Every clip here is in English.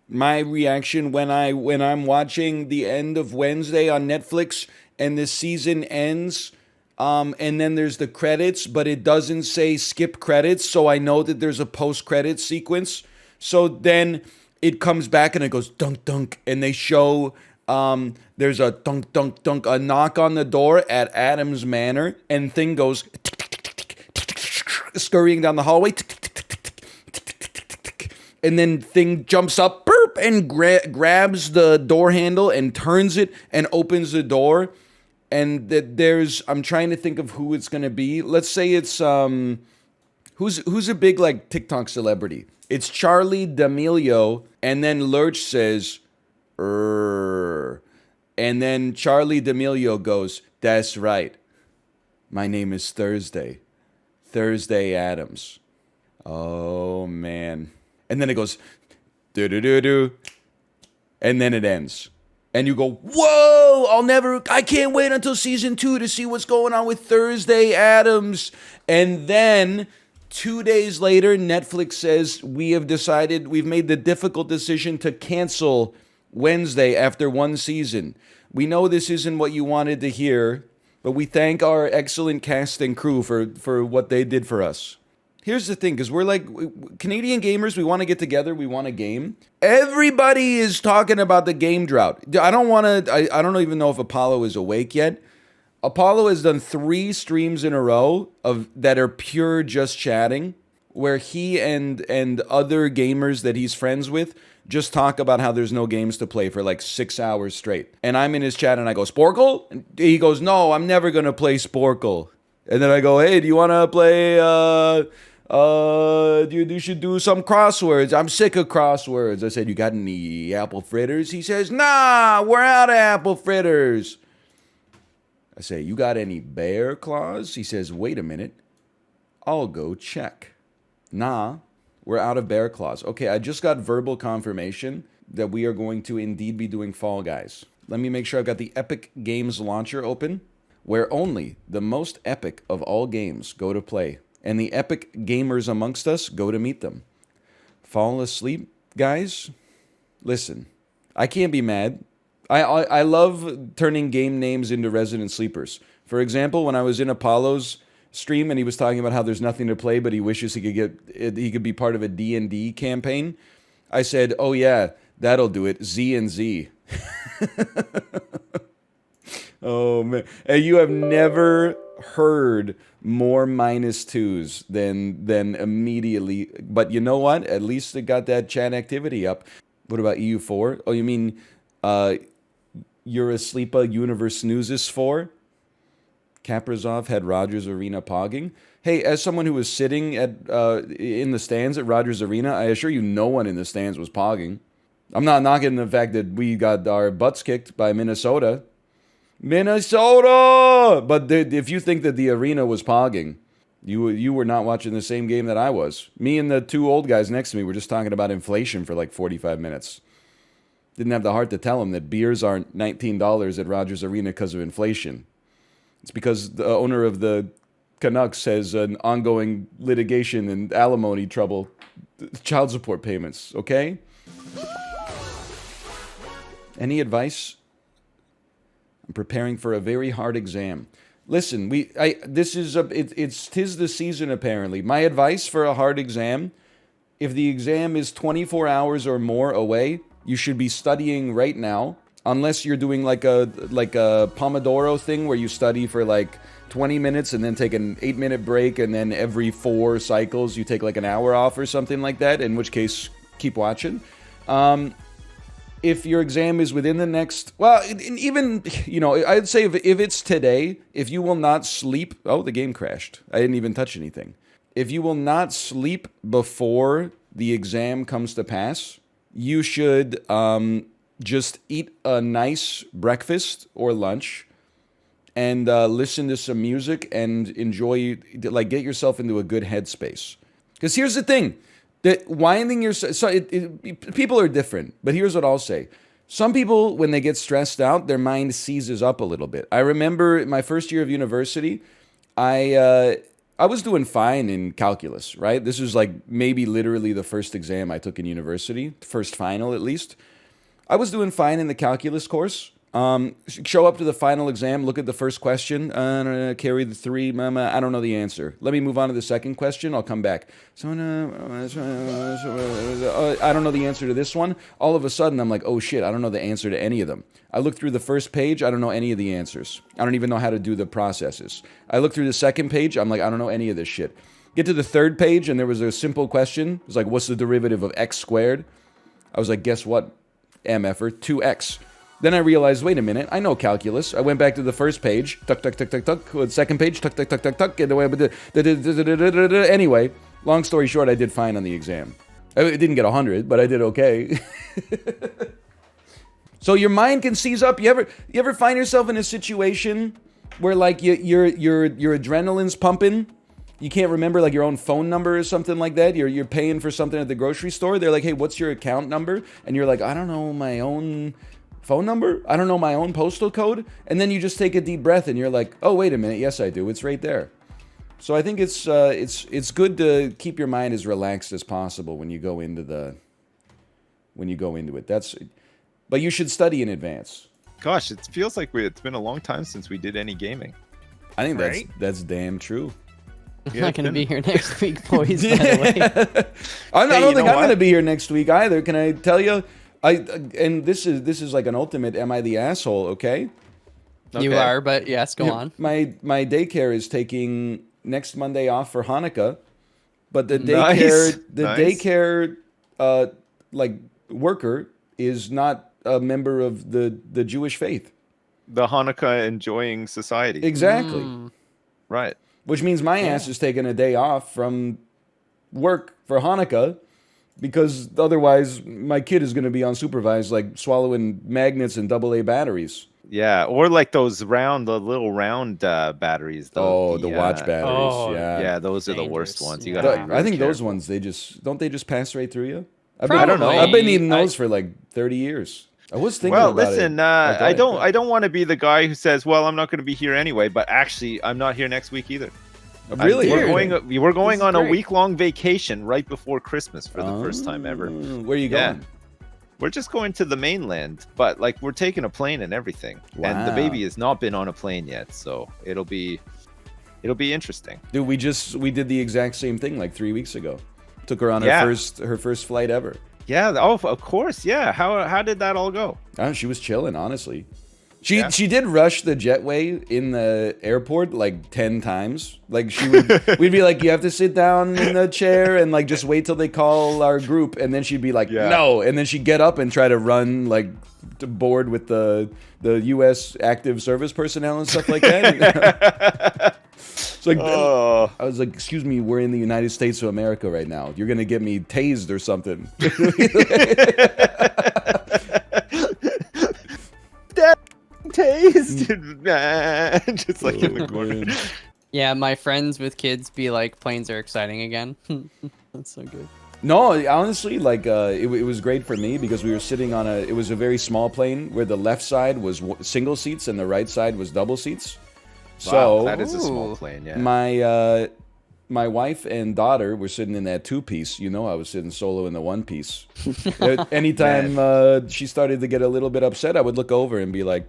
My reaction when I'm watching the end of Wednesday on Netflix and the season ends, and then there's the credits, but it doesn't say skip credits, so I know that there's a post credit sequence. So then it comes back and it goes dunk dunk, and they show there's a dunk dunk dunk, a knock on the door at Adams Manor, and thing goes scurrying down the hallway, and then thing jumps up, burp, and grabs the door handle and turns it and opens the door. And that there's, I'm trying to think of who it's gonna be. Let's say it's who's a big like TikTok celebrity. It's Charlie D'Amelio, and then Lurch says, and then Charlie D'Amelio goes, "That's right. My name is Thursday. Thursday Adams." Oh man. And then it goes do do do do, and then it ends. And you go, "Whoa, I can't wait until season 2 to see what's going on with Thursday Adams." And then 2 days later, Netflix says, we've made the difficult decision to cancel Wednesday after one season. We know this isn't what you wanted to hear, but we thank our excellent cast and crew for what they did for us. Here's the thing, because we're like Canadian gamers, we want to get together, we want a game. Everybody is talking about the game drought. I don't even know if Apollo is awake yet. Apollo has done 3 streams in a row of that are pure just chatting, where he and other gamers that he's friends with just talk about how there's no games to play for like 6 hours straight. And I'm in his chat and I go, "Sporkle?" And he goes, "No, I'm never going to play Sporkle." And then I go, "Hey, do you want to play you should do some crosswords. I'm sick of crosswords." I said, "You got any apple fritters?" He says, "Nah, we're out of apple fritters." I say, "You got any bear claws?" He says, "Wait a minute. I'll go check." Nah, we're out of bear claws. Okay, I just got verbal confirmation that we are going to indeed be doing Fall Guys. Let me make sure I've got the Epic Games launcher open, where only the most epic of all games go to play, and the epic gamers amongst us go to meet them. Fall asleep, guys? Listen, I can't be mad. I love turning game names into resident sleepers. For example, when I was in Apollo's stream and he was talking about how there's nothing to play, but he wishes he could be part of a D&D campaign, I said, "Oh yeah, that'll do it. Z and Z." Oh man, and you have never heard more -2s than immediately. But you know what? At least it got that chat activity up. What about EU4? Oh, you mean you're asleep? Universe snoozes 4. Kaprizov had Rogers Arena pogging. Hey, as someone who was sitting at in the stands at Rogers Arena, I assure you, no one in the stands was pogging. I'm not knocking the fact that we got our butts kicked by Minnesota. Minnesota! But if you think that the arena was pogging, you were not watching the same game that I was. Me and the 2 old guys next to me were just talking about inflation for like 45 minutes. Didn't have the heart to tell them that beers aren't $19 at Rogers Arena because of inflation. It's because the owner of the Canucks has an ongoing litigation and alimony trouble, child support payments, okay? Any advice? I'm preparing for a very hard exam. Listen, it's 'tis the season apparently. My advice for a hard exam: if the exam is 24 hours or more away, you should be studying right now. Unless you're doing like a Pomodoro thing where you study for like 20 minutes and then take an 8-minute break, and then every 4 cycles you take like an hour off or something like that, in which case keep watching. If your exam is within the next, well, even, I'd say if it's today, if you will not sleep, oh, the game crashed. I didn't even touch anything. If you will not sleep before the exam comes to pass, you should just eat a nice breakfast or lunch and listen to some music and enjoy, like, get yourself into a good headspace. Because here's the thing. That winding yourself, people are different, but here's what I'll say. Some people, when they get stressed out, their mind seizes up a little bit. I remember my first year of university, I I was doing fine in calculus, right? This was like maybe literally the first exam I took in university, first final at least. I was doing fine in the calculus course. Show up to the final exam, look at the first question, carry the 3, I don't know the answer. Let me move on to the second question, I'll come back. So, I don't know the answer to this one. All of a sudden, I'm like, oh shit, I don't know the answer to any of them. I look through the first page, I don't know any of the answers. I don't even know how to do the processes. I look through the second page, I'm like, I don't know any of this shit. Get to the third page, and there was a simple question. It was like, what's the derivative of x squared? I was like, guess what, MFer, 2x. Then I realized, wait a minute, I know calculus. I went back to the first page, tuck, tuck, tuck, tuck, tuck. Second page, tuck, tuck, tuck, tuck, tuck. Anyway, long story short, I did fine on the exam. I didn't get 100, but I did okay. So your mind can seize up. You ever find yourself in a situation where like your adrenaline's pumping? You can't remember like your own phone number or something like that. You're paying for something at the grocery store. They're like, hey, what's your account number? And you're like, I don't know my own phone number. I don't know my own postal code. And then you just take a deep breath and you're like, oh, wait a minute. Yes, I do. It's right there. So I think it's good to keep your mind as relaxed as possible when you go into it. But you should study in advance. Gosh, it feels like it's been a long time since we did any gaming. I think that's damn true. I'm not going to be here next week, boys, by the way. I don't think I'm going to be here next week either. Can I tell you? And this is like an ultimate am I the asshole, okay? You are, but yes, go on. My daycare is taking next Monday off for Hanukkah, but the daycare like worker is not a member of the Jewish faith. The Hanukkah enjoying society. Exactly. Right. Which means my ass is taking a day off from work for Hanukkah, because otherwise my kid is going to be unsupervised, like swallowing magnets and AA batteries. Yeah, or like the little round batteries. The watch batteries. Oh, yeah, those are the worst ones. You got. I think those ones they just pass right through you. I don't know. I've been eating those for like 30 years. I was thinking about it. Well, listen, I don't want to be the guy who says, well, I'm not going to be here anyway, but actually I'm not here next week either. Really? We're going on a week-long vacation right before Christmas for the first time ever. Where are you going? We're just going to the mainland, but like we're taking a plane and everything. Wow. And the baby has not been on a plane yet, so it'll be interesting. Dude, we did the exact same thing like 3 weeks ago. Took her on her first flight ever. Yeah. Oh, of course. Yeah. How did that all go? She was chilling, honestly. She did rush the jetway in the airport like 10 times. Like we'd be like, you have to sit down in the chair and like just wait till they call our group, and then she'd be like, no, and then she'd get up and try to run like to board with the U.S. active service personnel and stuff like that. It's like, I was like, excuse me, we're in the United States of America right now. You're gonna get me tased or something. Taste just like in the corner. Yeah, my friends with kids be like, planes are exciting again. That's so good. No, honestly, like it was great for me because we were sitting on it was a very small plane where the left side was single seats and the right side was double seats. So wow, that is a small plane. Yeah. My wife and daughter were sitting in that 2-piece. You know, I was sitting solo in the 1-piece. Anytime she started to get a little bit upset, I would look over and be like,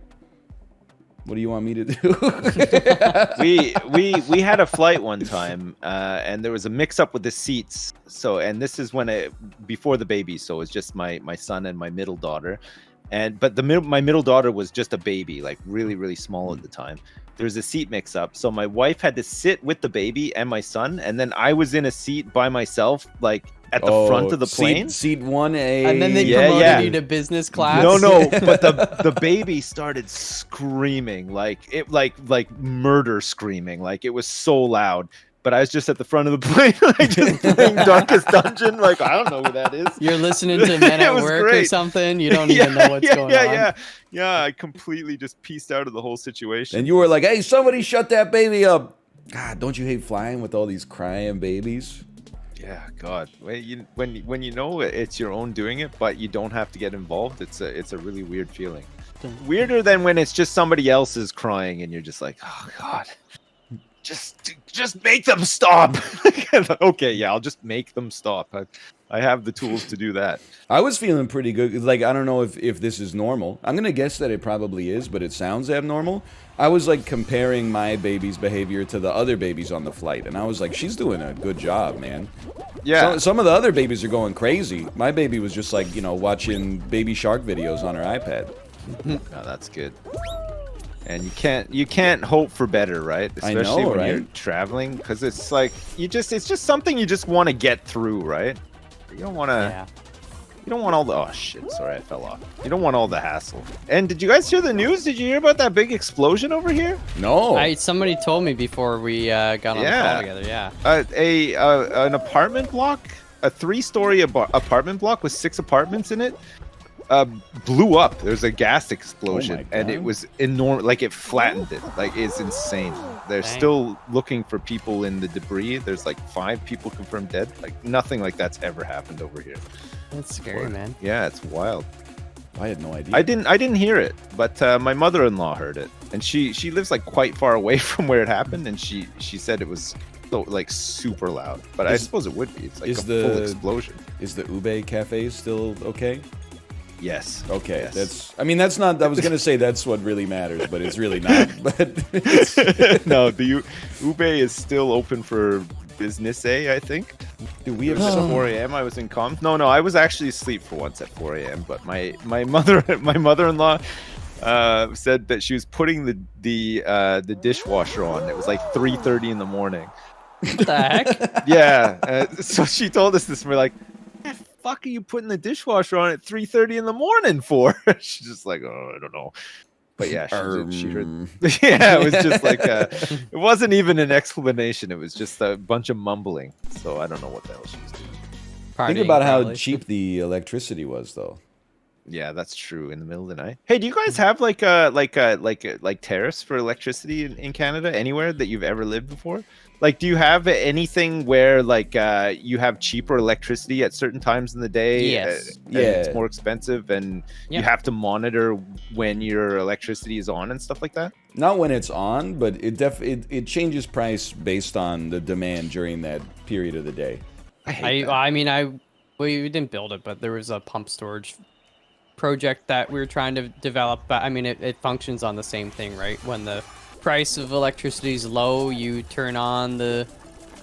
what do you want me to do? we had a flight one time, and there was a mix-up with the seats. So, and this is before the baby, so it was just my son and my middle daughter, but my middle daughter was just a baby, like really really small at the time. There was a seat mix-up, so my wife had to sit with the baby and my son, and then I was in a seat by myself, like at the front of the plane. Seat 1A. And then they promoted you to business class. No, but the baby started screaming like murder screaming, like it was so loud. But I was just at the front of the plane, like just playing Darkest Dungeon. Like, I don't know who that is. You're listening to Men at Work or something. You don't even know what's going on. Yeah, I completely just pieced out of the whole situation. And you were like, hey, somebody shut that baby up. God, don't you hate flying with all these crying babies? Yeah, God. When you know it's your own doing it, but you don't have to get involved, it's a really weird feeling. Weirder than when it's just somebody else's crying and you're just like, oh, God. just make them stop. Okay, yeah, I'll just make them stop. I have the tools to do that. I was feeling pretty good. Like, I don't know if this is normal. I'm gonna guess that it probably is, but it sounds abnormal. I was like comparing my baby's behavior to the other babies on the flight, and I was like, she's doing a good job, man. Yeah. Some of the other babies are going crazy. My baby was just like, watching Baby Shark videos on her iPad. Oh, that's good. And you can't hope for better, right? Especially I know, when right? you're traveling, because it's like it's just something you just want to get through, right? You don't want to. Yeah. You don't want all the. Oh shit! Sorry, I fell off. You don't want all the hassle. And did you guys hear the news? Did you hear about that big explosion over here? No. Somebody told me before we got on the call together. Yeah. An apartment block, a 3-story apartment block with 6 apartments in it, blew up. There's a gas explosion, and it was enormous. Like, it flattened it. Like, it's insane. They're still looking for people in the debris. There's like 5 people confirmed dead. Like, nothing like that's ever happened over here. That's scary, man. Yeah, it's wild. I had no idea. I didn't hear it, but my mother-in-law heard it, and she lives like quite far away from where it happened, and she said it was so, like, super loud. But I suppose it would be. It's like a full explosion. Is the Ube cafe still okay? Yes. Okay. Yes. That's not. I was gonna say that's what really matters, but it's really not. But No, the Ube is still open for business, I think. Dude, we have At some 4 a.m. I was in comms. No, I was actually asleep for once at 4 a.m. But my mother-in-law said that she was putting the dishwasher on. It was like 3:30 in the morning. What the heck? Yeah. So she told us this. And we're like, "What the fuck are you putting the dishwasher on at 3:30 in the morning for?" She's just like, "Oh, I don't know." But yeah, she heard. Yeah, it was just like it wasn't even an explanation. It was just a bunch of mumbling. So I don't know what the hell she was doing. Think about how cheap the electricity was, though. Yeah, that's true. In the middle of the night. Hey, do you guys have like tariffs for electricity in Canada anywhere that you've ever lived before? Like, do you have anything where like you have cheaper electricity at certain times in the day? Yes. And it's more expensive, and you have to monitor when your electricity is on and stuff like that. Not when it's on, but it changes price based on the demand during that period of the day. We didn't build it, but there was a pump storage project that we were trying to develop. But I mean, it functions on the same thing, right? When the price of electricity is low, you turn on the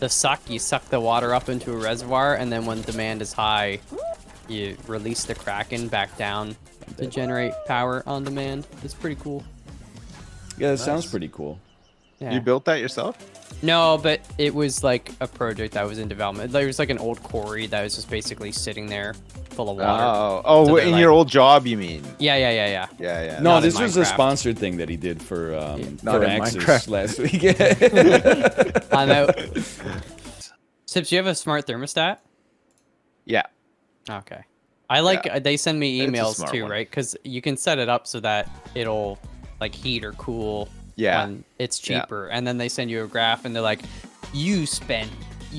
suck, you suck the water up into a reservoir, and then when demand is high, you release the Kraken back down to generate power on demand. It's pretty cool. Yeah, that sounds pretty cool. Yeah. You built that yourself? No, but it was like a project that was in development. There was like an old quarry that was just basically sitting there full of water. So in your old job, you mean? Yeah. Yeah. No, Not this in was a Minecraft. sponsored thing that he did for Not in Axis Minecraft. last week. I'm out. Sips, you have a smart thermostat? Yeah. Okay. I like they send me It's a emails smart too, one. right? Because you can set it up so that it'll like heat or cool Yeah. when it's cheaper. And then they send you a graph and they're like, you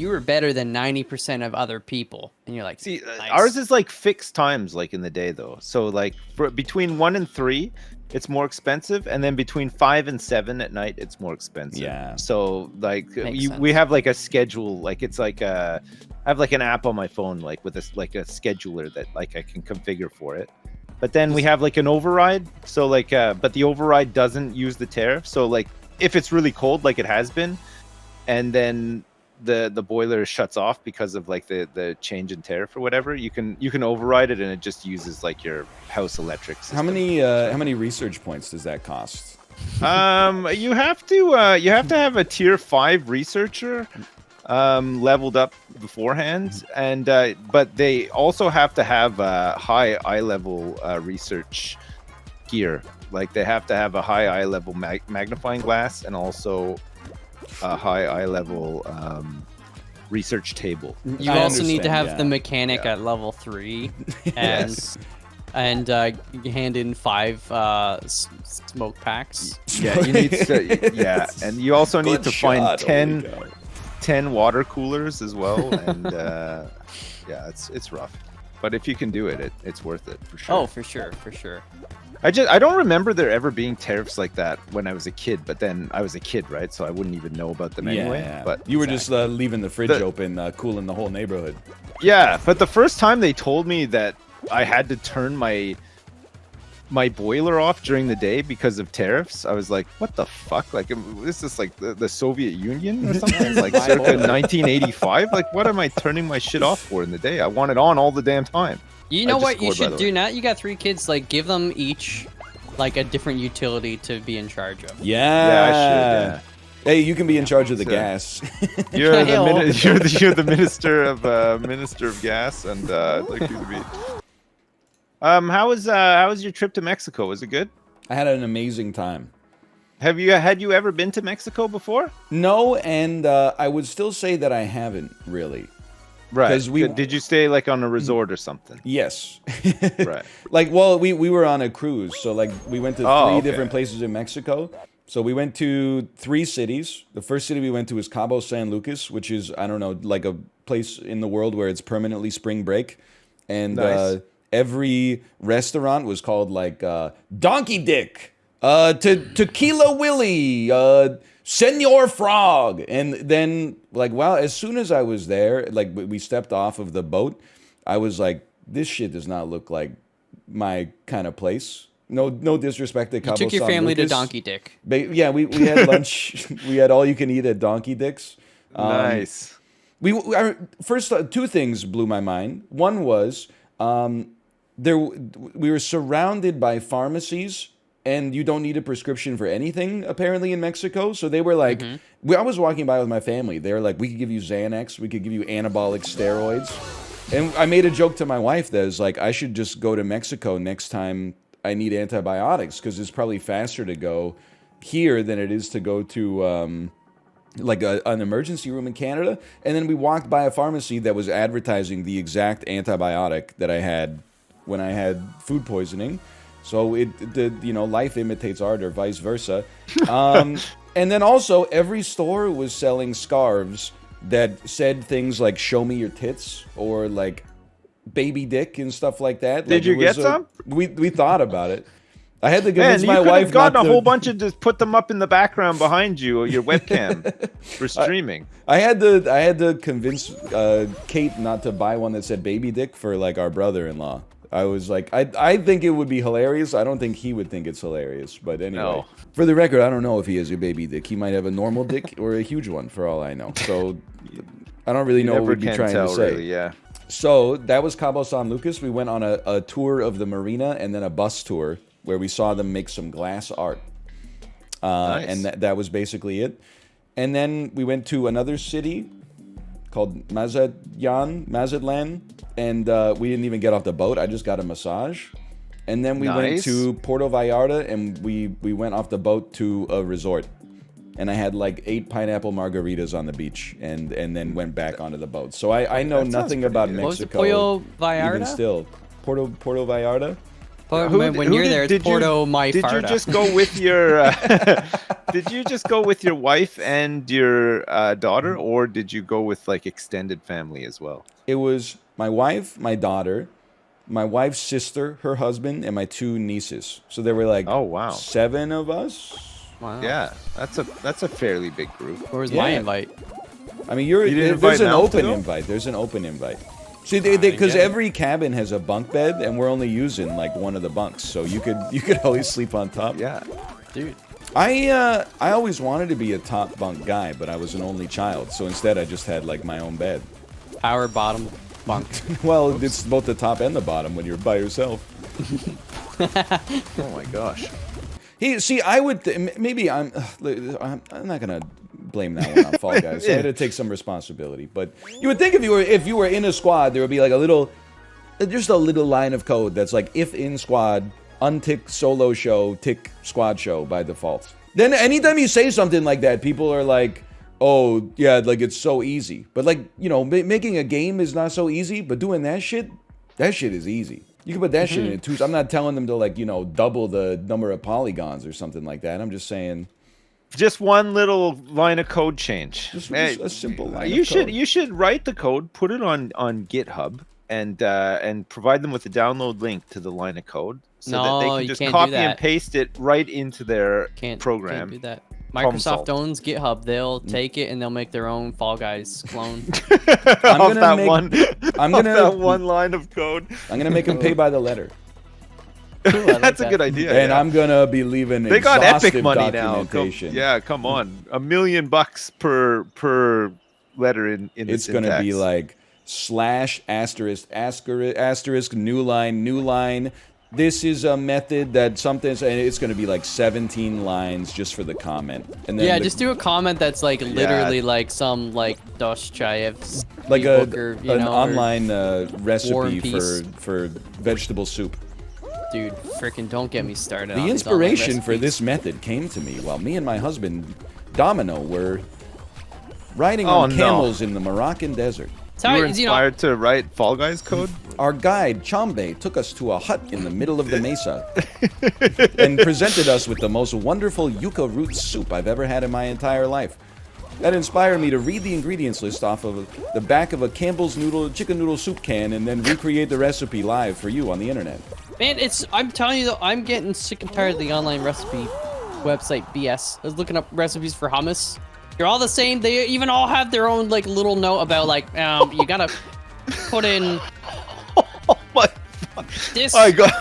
were better than 90% of other people. And you're like, See, nice. ours is like fixed times, like in the day though. So like between 1 and 3, it's more expensive, and then between 5 and 7 at night, it's more expensive. Yeah. So like Makes sense. we have like a schedule, like it's like I have like an app on my phone, like with a scheduler that like I can configure for it. But then we have like an override. So like, but the override doesn't use the tariff. So like, if it's really cold, like it has been, and then the boiler shuts off because of like the change in tariff or whatever, you can override it, and it just uses like your house electric system. How many research points does that cost? You have to have a tier 5 researcher leveled up beforehand, and but they also have to have high eye level research gear. Like they have to have a high eye level magnifying glass, and also a high eye level research table. You I also need to understand, have the mechanic at level 3, and Yes. and you hand in 5 smoke packs. Yeah, you need to, yeah, and you also need Good to find shot, 10 holy cow. 10 water coolers as well, and yeah, it's rough. But if you can do it, it's worth it for sure. Oh, for sure. I don't remember there ever being tariffs like that when I was a kid, but then I was a kid, right? So I wouldn't even know about them anyway. Yeah. But You were just leaving the fridge open, cooling the whole neighborhood. yeah, but the first time they told me that I had to turn my boiler off during the day because of tariffs, I was like, what the fuck? Like, is this like the Soviet Union or something? Like circa 1985? Like, what am I turning my shit off for in the day? I want it on all the damn time. You know what you should do now? You got 3 kids, like give them each like a different utility to be in charge of. Yeah. I should, yeah. Hey, you can be in charge of the gas. You're the minister of gas, and I'd like you to be. How was your trip to Mexico? Was it good? I had an amazing time. Had you ever been to Mexico before? No, and I would still say that I haven't really. Right. 'Cause did you stay like on a resort or something? Yes. Right. Like, well, we were on a cruise, so like we went to 3 different places in Mexico. So we went to 3 cities. The first city we went to was Cabo San Lucas, which is, I don't know, like a place in the world where it's permanently spring break. And Nice. Every restaurant was called like Donkey Dick, Tequila Willie, Senor Frog. And then, like, wow, as soon as I was there, like we stepped off of the boat, I was like, this shit does not look like my kind of place. No disrespect to Cabo You took your San family to Lucas. Donkey Dick. Yeah, we had lunch. We had all you can eat at Donkey Dick's. Nice. First, 2 things blew my mind. One was we were surrounded by pharmacies, and you don't need a prescription for anything apparently in Mexico. So they were like, I was walking by with my family. They were like, we could give you Xanax, we could give you anabolic steroids, and I made a joke to my wife that was like, I should just go to Mexico next time I need antibiotics, because it's probably faster to go here than it is to go to like an emergency room in Canada. And then we walked by a pharmacy that was advertising the exact antibiotic that I had when I had food poisoning. So life imitates art, or vice versa. And then also every store was selling scarves that said things like "show me your tits" or like "baby dick" and stuff like that. Did you get some? We thought about it. I had to convince my you could wife have gotten not a to... whole bunch of just put them up in the background behind you or your webcam for streaming. I had to convince Kate not to buy one that said "baby dick" for like our brother-in-law. I was like, I think it would be hilarious. I don't think he would think it's hilarious. But anyway, No. For the record, I don't know if he has a baby dick. He might have a normal dick or a huge one, for all I know. So I don't really know what we'd be trying to say. Really, yeah. So that was Cabo San Lucas. We went on a tour of the marina and then a bus tour where we saw them make some glass art. Nice. And that was basically it. And then we went to another city called Mazatlan, and we didn't even get off the boat. I just got a massage. And then we went Nice. to Puerto Vallarta, and we went off the boat to a resort. And I had like 8 pineapple margaritas on the beach, and then went back onto the boat. So I know That sounds nothing pretty about good. Mexico. What was it, Puerto Vallarta? Even still. Puerto Vallarta? When you're there, it's Porto My Did you Farta. just go with your? Did you just go with your wife and your daughter, or did you go with like extended family as well? It was my wife, my daughter, my wife's sister, her husband, and my 2 nieces. So there were like Oh, wow. 7 of us. Wow. Yeah, that's a fairly big group. Where was my Yeah. invite? I mean, didn't there's invite an Mel to open go? invite. There's an open invite. See, didn't because get it. every cabin has a bunk bed, and we're only using like one of the bunks, so you could always sleep on top. Yeah. Dude. I always wanted to be a top bunk guy, but I was an only child, so instead I just had like my own bed. Power bottom bunk. Well, it's both the top and the bottom when you're by yourself. Oh my gosh. I would maybe I'm not gonna blame that one on Fall Guys. I had to take some responsibility, but you would think if you were in a squad, there would be like just a little line of code that's like, if in squad, untick solo show, tick squad show by default. Then anytime you say something like that, people are like, oh yeah, like it's so easy. But like, making a game is not so easy, but doing that shit is easy. You can put that shit in it too. So I'm not telling them to like, double the number of polygons or something like that. I'm just saying, Just one little line of code change. just a simple line. You of code. should write the code, put it on GitHub, and provide them with a download link to the line of code, so that No, they can you just can't do copy and that. paste it right into their Can't program. do that. Problem Microsoft solved. owns GitHub. They'll take it and they'll make their own Fall Guys clone. I'm Off gonna that make- one. I'm off gonna- that one line of code. I'm gonna make them pay by the letter, Cool, I like That's a that. good idea. and yeah. I'm gonna be leaving They got exhaustive epic money now. documentation. Yeah, come on, $1 million per letter in the It's gonna be syntax. like /****, new line. This is a method that something, and it's gonna be like 17 lines just for the comment, and then Yeah, just do a comment that's like literally like some like Dostoevsky like book or, you an know, or- online War recipe and Peace. for vegetable soup. Dude, freaking don't get me started. The on these online inspiration for recipes. this method came to me while me and my husband Domino were riding Oh, on no. camels in the Moroccan desert. So, You were you know, inspired to write Fall Guys code? Our guide, Chambe, took us to a hut in the middle of the mesa and presented us with the most wonderful yucca root soup I've ever had in my entire life. That inspired me to read the ingredients list off of the back of a Campbell's chicken noodle soup can and then recreate the recipe live for you on the internet. man, I'm telling you though, I'm getting sick and tired of the online recipe website BS. I was looking up recipes for hummus. They're all the same. They even all have their own like little note about like you gotta put in Oh my! this. I got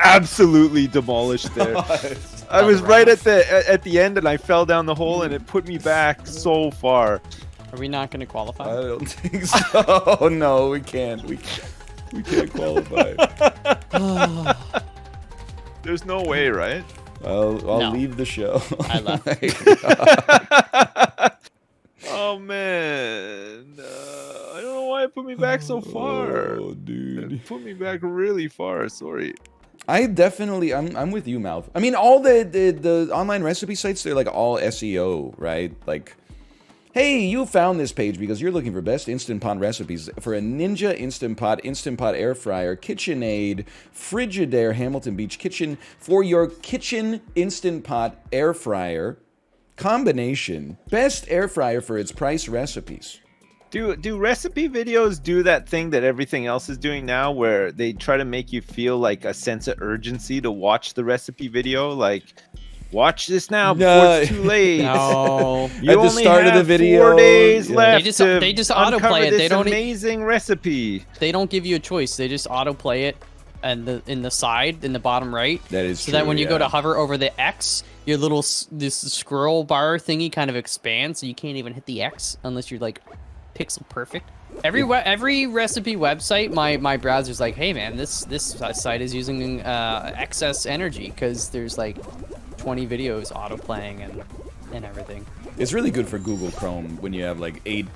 absolutely demolished there. I was right at the end, and I fell down the hole, and it put me back so far. Are we not gonna qualify? I don't think so. No, we can't. We can't qualify. There's no way, right? I'll No. leave the show. I left. Oh man, I don't know why it put me back so far. Oh, dude. It put me back really far. Sorry. I definitely, I'm with you, Malv. I mean, all the online recipe sites, they're like all SEO, right? Like, hey, you found this page because you're looking for best Instant Pot recipes for a Ninja Instant Pot Air Fryer, KitchenAid, Frigidaire Hamilton Beach Kitchen for your kitchen Instant Pot Air Fryer combination. Best air fryer for its price recipes. Do recipe videos do that thing that everything else is doing now, where they try to make you feel like a sense of urgency to watch the recipe video? Like, watch this now before it's too late. No. You At the only start of the have video, 4 days yeah. left. They just to autoplay uncover it. They this don't amazing recipe. They don't give you a choice. They just autoplay it, and in the side, in the bottom right. That is so true, that when you go yeah. to hover over the X, your little this scroll bar thingy kind of expands, so you can't even hit the X unless you're like pixel perfect. Every recipe website, my browser's like, hey man, this site is using excess energy because there's like 20 videos autoplaying and everything. It's really good for Google Chrome when you have like 8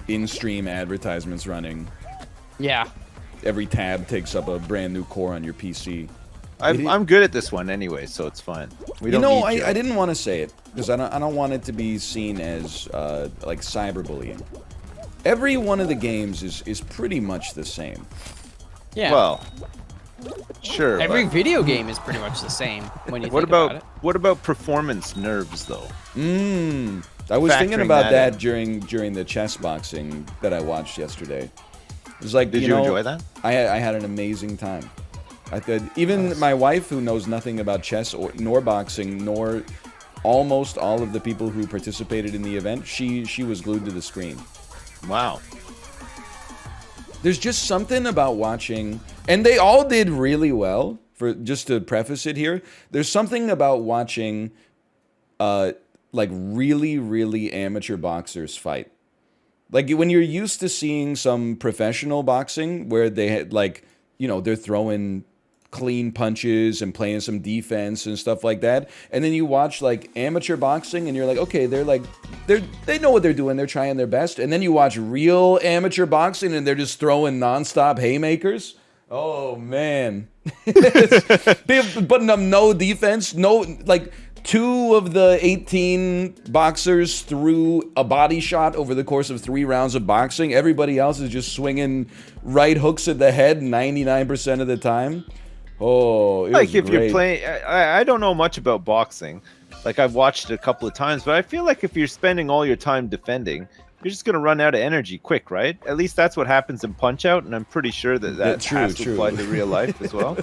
in-stream advertisements running. Yeah. Every tab takes up a brand new core on your PC. I'm good at this one anyway, so it's fine. We don't need I Joe. didn't want to say it because I don't want it to be seen as like cyberbullying. Every one of the games is pretty much the same. Yeah. Well, sure. every but video game is pretty much the same when you think about it. what about performance nerves though? I was thinking Factoring about that that during the Chessboxing that I watched yesterday. It was like, Did you know, enjoy that? I had an amazing time. I could even my wife, who knows nothing about chess nor boxing nor almost all of the people who participated in the event, she was glued to the screen. Wow. There's just something about watching, and they all did really well. For just to preface it here, there's something about watching, like really amateur boxers fight. Like when you're used to seeing some professional boxing where they had like, you know, they're throwing clean punches and playing some defense and stuff like that, and then you watch like amateur boxing and you're like, okay, they know what they're doing, they're trying their best, and then you watch real amateur boxing and they're just throwing nonstop haymakers. Oh man. Putting up no defense, no, like 2 of the 18 boxers threw a body shot over the course of 3 rounds of boxing. Everybody else is just swinging right hooks at the head 99% of the time. Oh, it Like was if great. you're playing, I don't know much about boxing. Like I've watched it a couple of times, but I feel like if you're spending all your time defending, you're just gonna run out of energy quick, right? At least that's what happens in Punch Out, and I'm pretty sure that True, has to true. apply to real life as well.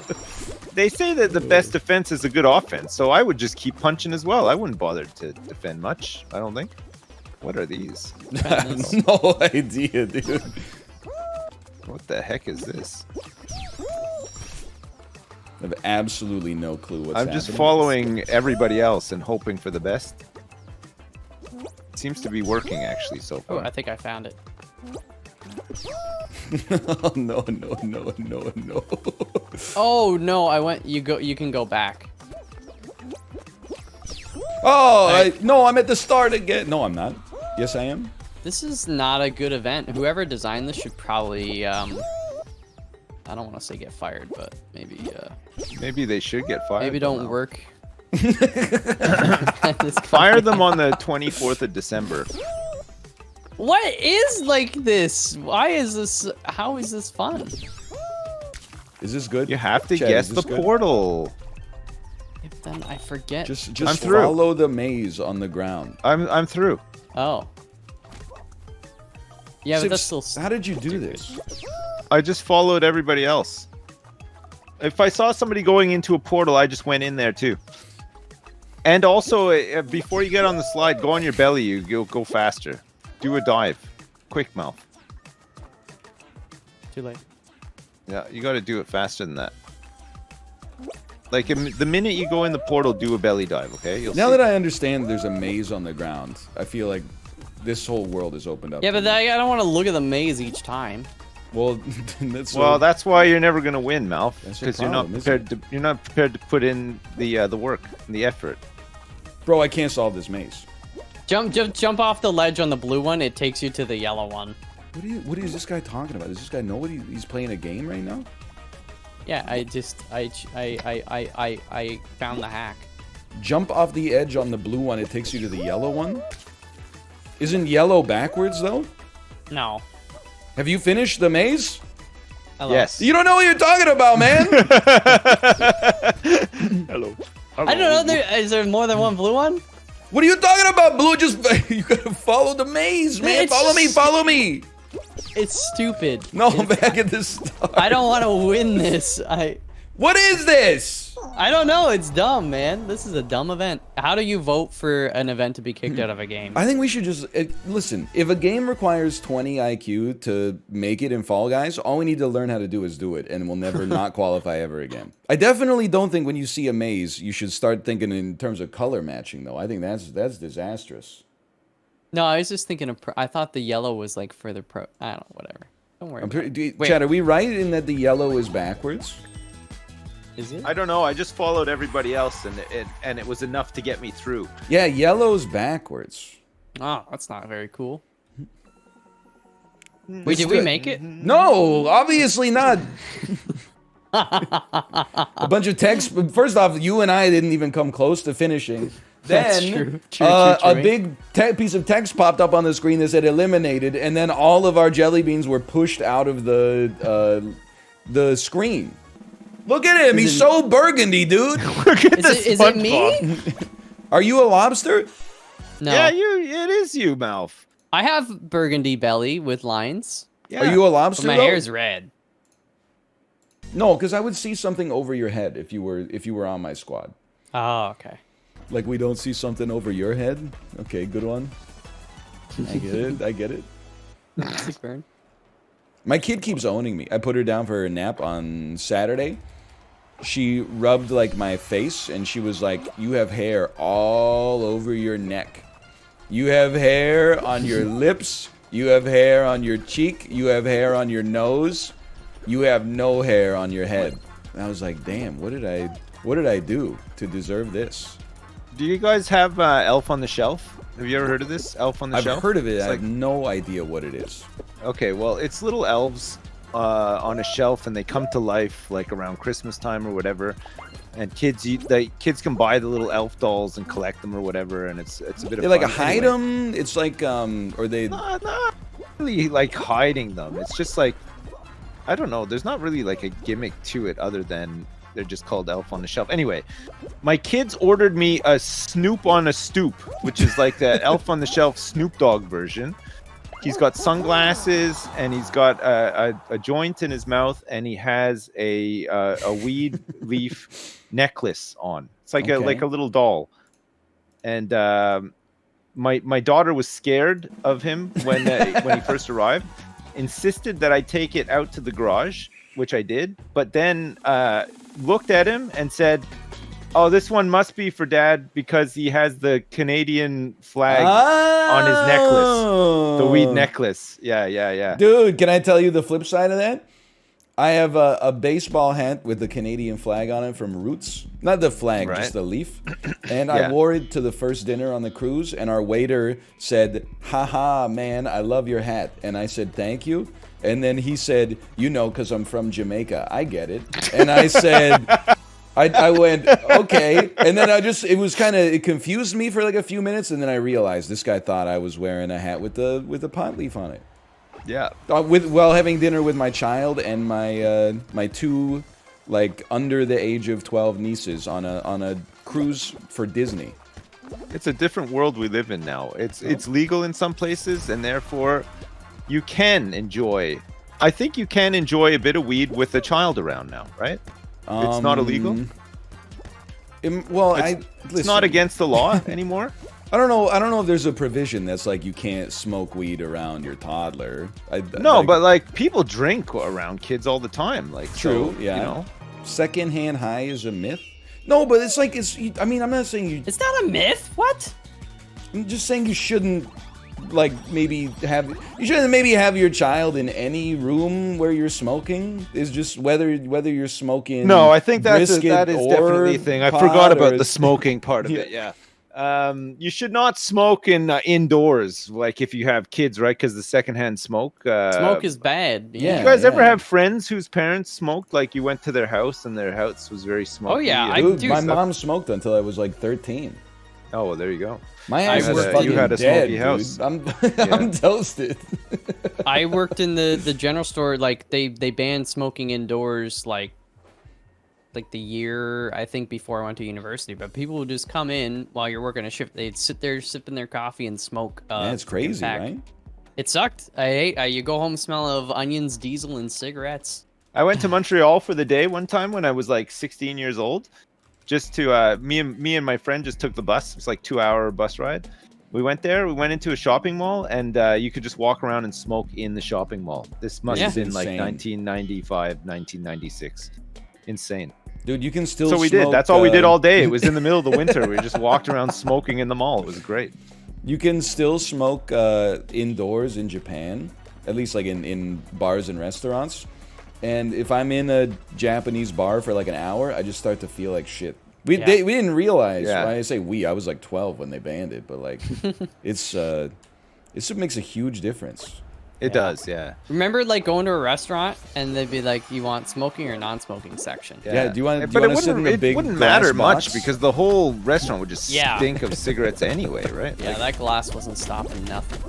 They say that the best defense is a good offense, so I would just keep punching as well. I wouldn't bother to defend much, I don't think. What are these? No idea, dude. What the heck is this? I have absolutely no clue what's I'm happening. just following everybody else and hoping for the best. It seems to be working actually so Oh, far. I think I found it. No, no, no, no, no. Oh no, I went. You can go back. Oh, no, I'm at the start again. No, I'm not. Yes, I am. This is not a good event. Whoever designed this should probably I don't want to say get fired, but maybe Maybe they should get fired. maybe don't work. Fire them on the 24th of December. What is like this? Why is this? How is this fun? Is this good? You have to Chad, guess is the this good? portal. If then I forget. Just I'm through. follow the maze on the ground. I'm through. Oh. Yeah, but that's still. How did you do this? I just followed everybody else. If I saw somebody going into a portal, I just went in there too. And also, before you get on the slide, go on your belly. You'll go faster. Do a dive. Quick mouth. Too late. Yeah, you got to do it faster than that. Like the minute you go in the portal, do a belly dive. Okay. You'll Now see. that I understand there's a maze on the ground, I feel like this whole world is opened up. Yeah, to but me. I don't want to look at the maze each time. Well, that's Well, that's why you're never gonna win, Malf. That's your Because you're not problem, isn't prepared to. You're not prepared to put in the work, and the effort. bro. I can't solve this maze. Jump off the ledge on the blue one. It takes you to the yellow one. What is this guy talking about? Does this guy know what he's playing a game right now? Yeah, I found the hack. Jump off the edge on the blue one. It takes you to the yellow one. Isn't yellow backwards though? No. Have you finished the maze? Hello. Yes. You don't know what you're talking about, man. Hello. I don't know. Is there more than one blue one? What are you talking about, Blue? Just you gotta follow the maze, man. It's Follow me, just- follow me. It's stupid. No, back at the start. I don't want to win this. What is this? I don't know. It's dumb, man. This is a dumb event. How do you vote for an event to be kicked out of a game? I think we should just listen. If a game requires 20 IQ to make it in Fall Guys, all we need to learn how to do is do it, and we'll never not qualify ever again. I definitely don't think when you see a maze, you should start thinking in terms of color matching, though. I think that's disastrous. No, I was just thinking of. I thought the yellow was like for the pro. I don't know. Whatever. Don't worry. Wait. Chad, are we right in that the yellow is backwards? Is it? I don't know. I just followed everybody else, and it was enough to get me through. Yeah, yellow's backwards. Oh, that's not very cool. Wait, It's did we good. make it? No, obviously not. A bunch of text. First off, you and I didn't even come close to finishing. That's Then true. a big piece of text popped up on the screen that said eliminated, and then all of our jelly beans were pushed out of the screen. Look at him. He's so burgundy, dude. Is it me? Are you a lobster? No. Yeah, it is you, Malf. I have burgundy belly with lines. Yeah. Are you a But lobster? my though? hair's red. No, because I would see something over your head if you were on my squad. Oh, okay. Like we don't see something over your head. Okay, good one. I get it. I get it. Thanks, Burn. My kid keeps owning me. I put her down for her nap on Saturday. She rubbed like my face and she was like, "You have hair all over your neck. You have hair on your lips. You have hair on your cheek. You have hair on your nose. You have no hair on your head." And I was like, "Damn, what did I do to deserve this?" Do you guys have Elf on the Shelf? Have you ever heard of this? Elf on the I've Shelf? heard of it. It's I have no idea what it is. Okay, well, it's little elves on a shelf, and they come to life like around Christmas time or whatever. And kids can buy the little elf dolls and collect them or whatever, and it's a bit of They like fun. hide Anyway, them. It's like or they. Not really like hiding them. It's just like, I don't know. There's not really like a gimmick to it other than they're just called Elf on the Shelf. Anyway, my kids ordered me a Snoop on a Stoop, which is like the Elf on the Shelf Snoop Dogg version. He's got sunglasses, and he's got a joint in his mouth, and he has a weed leaf necklace on. It's like Okay. a little doll. And my daughter was scared of him when he first arrived. Insisted that I take it out to the garage, which I did. But then looked at him and said, "Oh, this one must be for Dad because he has the Canadian flag on his necklace, the weed necklace." Yeah. Dude, can I tell you the flip side of that? I have a baseball hat with the Canadian flag on it from Roots. Not the flag, Right. just the leaf. And Yeah. I wore it to the first dinner on the cruise, and our waiter said, "Haha, man, I love your hat." And I said, "Thank you." And then he said, "You know, because I'm from Jamaica. I get it." And I said... I went, okay. And then it confused me for like a few minutes. And then I realized this guy thought I was wearing a hat with the pot leaf on it. Yeah. While having dinner with my child and my two, like, under the age of 12 nieces on a cruise for Disney. It's a different world we live in now. It's legal in some places, and therefore you can enjoy. I think you can enjoy a bit of weed with a child around now, right? It's not illegal. It's not against the law anymore. I don't know if there's a provision that's like you can't smoke weed around your toddler. But like people drink around kids all the time. Like true, so, yeah. You know, secondhand high is a myth. No, but it's like I mean, I'm not saying you. It's not a myth. What? I'm just saying you shouldn't. Like you shouldn't maybe have your child in any room where you're smoking. Is just whether you're smoking. No, I think that is brisket definitely a thing. I pot forgot about or- the smoking part of it. Yeah. You should not smoke indoors, like if you have kids, right? Because the secondhand smoke. Smoke is bad. Yeah. You guys ever have friends whose parents smoked? Like you went to their house and their house was very smoky. Oh, yeah, and- Dude, my mom smoked until I was like 13. Oh, well, there you go. My ass You is had a- fucking you had a dead, smoky house. dude. I'm toasted. I worked in the general store. Like they banned smoking indoors. Like the year I think before I went to university. But people would just come in while you're working a shift. They'd sit there sipping their coffee and smoke. Yeah, it's crazy, pack. right? It sucked. I hate. You go home smell of onions, diesel, and cigarettes. I went to Montreal for the day one time when I was like 16 years old. Just to me and my friend just took the bus. It's like 2-hour bus ride. We went there. We went into a shopping mall, and you could just walk around and smoke in the shopping mall. This must have been like Insane. 1995, 1996. Insane. Dude, you can still So we smoke, did. That's all we did all day. It was in the middle of the winter. We just walked around smoking in the mall. It was great. You can still smoke indoors in Japan, at least like in bars and restaurants. And if I'm in a Japanese bar for like an hour, I just start to feel like shit. We didn't realize. Yeah. When I say we, I was like 12 when they banned it, but like it makes a huge difference. It does, yeah. Remember, like going to a restaurant and they'd be like, "You want smoking or non-smoking section?" Yeah, do you want But to sit in a big it wouldn't glass matter box? much because the whole restaurant would just Yeah. stink of cigarettes anyway, right? Yeah, that glass wasn't stopping nothing.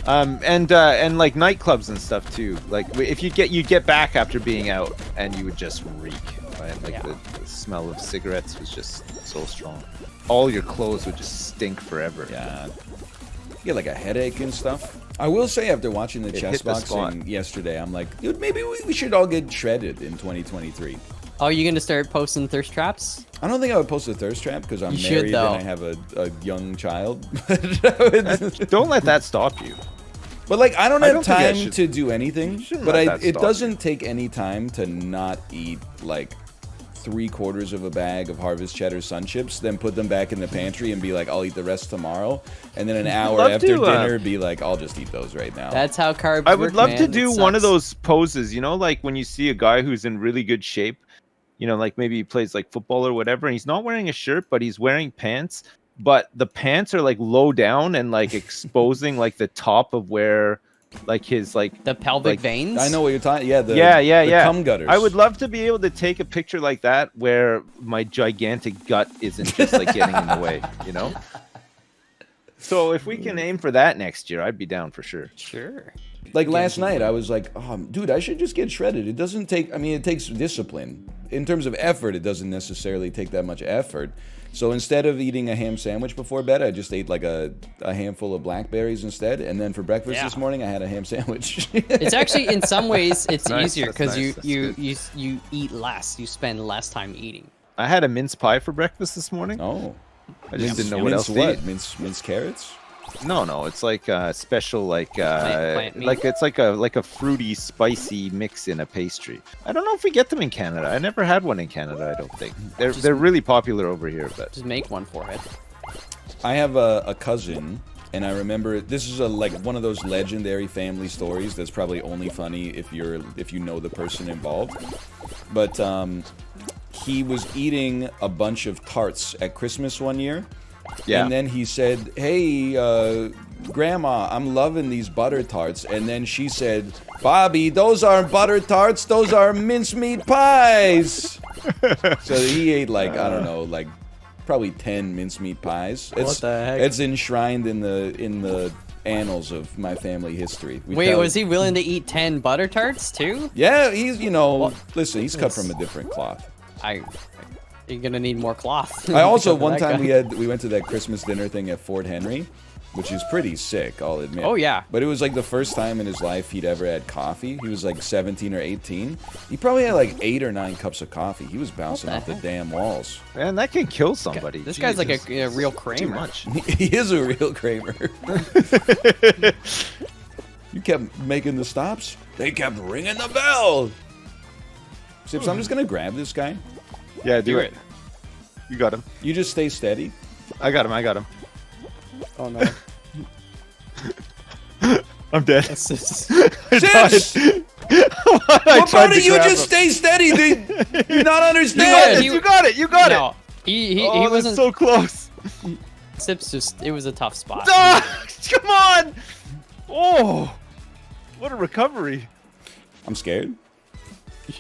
And like nightclubs and stuff too. Like if you get back after being out and you would just reek, right? Like the smell of cigarettes was just so strong. All your clothes would just stink forever. Yeah. You get like a headache and stuff. I will say after watching the It hit the spot. Chessboxing yesterday, I'm like, dude, maybe we should all get shredded in 2023. Oh, you gonna start posting thirst traps? I don't think I would post a thirst trap because I'm You should, married though. and I have a young child. But Don't let that stop you. like, I don't I have don't think I time should- to do anything. shouldn't But let that it stop doesn't take any time to not eat like 3/4 of a bag of Harvest Cheddar Sun Chips, then put them back in the pantry and be like, I'll eat the rest tomorrow. And then an hour love after to, dinner, be like, I'll just eat those right now. That's how carbs I would work, love to man. do It one of sucks. those poses, you know, like when you see a guy who's in really good shape, you know, like maybe he plays like football or whatever, and he's not wearing a shirt, but he's wearing pants, but the pants are like low down and like exposing like the top of where like his like The pelvic like- veins. I know what you're talking. Yeah, the yeah. cum gutters. I would love to be able to take a picture like that where my gigantic gut isn't just like getting in the way, you know? So if we can aim for that next year, I'd be down for sure. Sure. Like last night, I was like, oh, dude, I should just get shredded. It doesn't take, I mean, it takes discipline. In terms of effort, it doesn't necessarily take that much effort. So instead of eating a ham sandwich before bed, I just ate like a handful of blackberries instead. And then for breakfast this morning, I had a ham sandwich. It's actually, in some ways, it's easier that's because nice, you eat less. You spend less time eating. I had a mince pie for breakfast this morning. Oh. I just didn't know what else to eat. Mince carrots? No, it's like a special Plant meat? it's like a fruity, spicy mix in a pastry. I don't know if we get them in Canada. I never had one in Canada. I don't think they're really popular over here. But Just make one for it. I have a cousin, and I remember this is like one of those legendary family stories that's probably only funny if you know the person involved. But he was eating a bunch of tarts at Christmas one year. yeah, And then he said, hey, Grandma, I'm loving these butter tarts. And then she said, Bobby, those aren't butter tarts, those are mincemeat pies. So he ate like, I don't know, like probably 10 mincemeat pies. What the heck? It's enshrined in the annals of my famly history. Wait, was he willing to eat 10 butter tarts too? Yeah, he's, listen, he's cut from a different cloth. You're gonna need more cloth. I also, because of one that time guy. we went to that Christmas dinner thing at Fort Henry, which is pretty sick, I'll admit. Oh, yeah. But it was like the first time in his life he'd ever had coffee. He was like 17 or 18. He probably had like 8 or 9 cups of coffee. He was bouncing off the damn walls. man, that can kill somebody. This guy's like Jesus. a real Too Kramer. much. He is a real Kramer. You kept making the stops. They kept ringing the bell. Sips, I'm just going to grab this guy. Yeah, do it. You got him. You just stay steady. I got him. Oh no. I'm dead. Sips! I What tried part to of you grab just him. stay steady? You not understand? You got it. No, he Oh, wasn't. that's so close. Sips just. It was a tough spot. Ah, come on. Oh, what a recovery. I'm scared.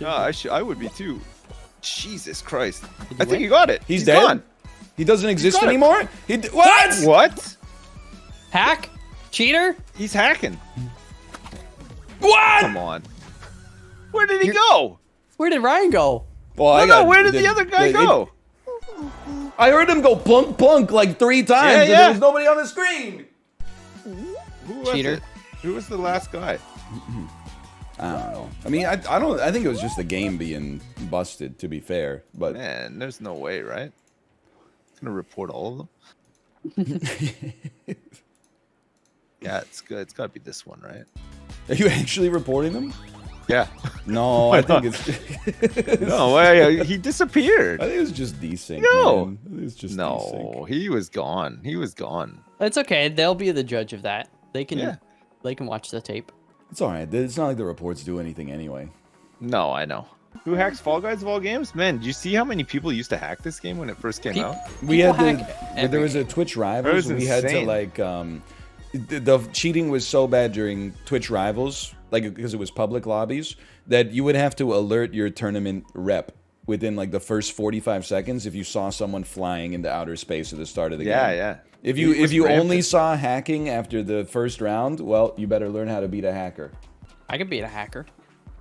I would be too. Jesus Christ. you I think win? you got it. He's He's dead? gone. He doesn't exist got it. anymore? What? What? Hack? Cheater? He's hacking. What? Come on. Where did he go? Where did Ryan go? Well, No, where did the other guy go? I heard him go plunk plunk like 3 times, Yeah, and yeah. there was nobody on the screen. Who was Cheater. it? Who was the last guy? I don't know. I mean, I think it was just the game being busted, to be fair. But Man, there's no way, right? I'm gonna report all of them. Yeah, it's good. It's gotta be this one, right? are you actually reporting them? Yeah. No, I think it's. No way. He disappeared. I think it was just desync. No. man. I think it was just No, desync. he was gone. He was gone. It's okay. They'll be the judge of that. They can. Yeah. They can watch the tape. It's all right. It's not like the reports do anything anyway. No, I know. Who hacks Fall Guys of all games? Man, do you see how many people used to hack this game when it first came out? We People had hack when there was a Twitch Rivals. That was We had to insane. like the cheating was so bad during Twitch Rivals, like because it was public lobbies, that you would have to alert your tournament rep within like the first 45 seconds if you saw someone flying into outer space at the start of the game. Yeah. If It you was only rampant. saw hacking after the first round, well, you better learn how to beat a hacker. I could beat a hacker.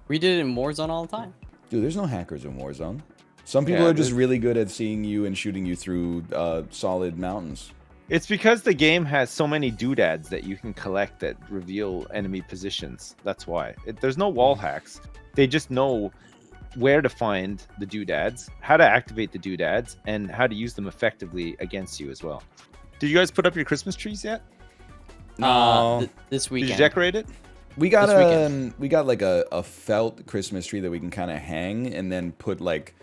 We did it in Warzone all the time. Dude, there's no hackers in Warzone. Some people Yeah, are just there's- really good at seeing you and shooting you through solid mountains. It's because the game has so many doodads that you can collect that reveal enemy positions. That's why. There's no wall hacks. They just know where to find the doodads, how to activate the doodads, and how to use them effectively against you as well. Did you guys put up your Christmas trees yet? No. This Did weekend. you decorate it? We got This weekend. we got like a felt Christmas tree that we can kind of hang and then put like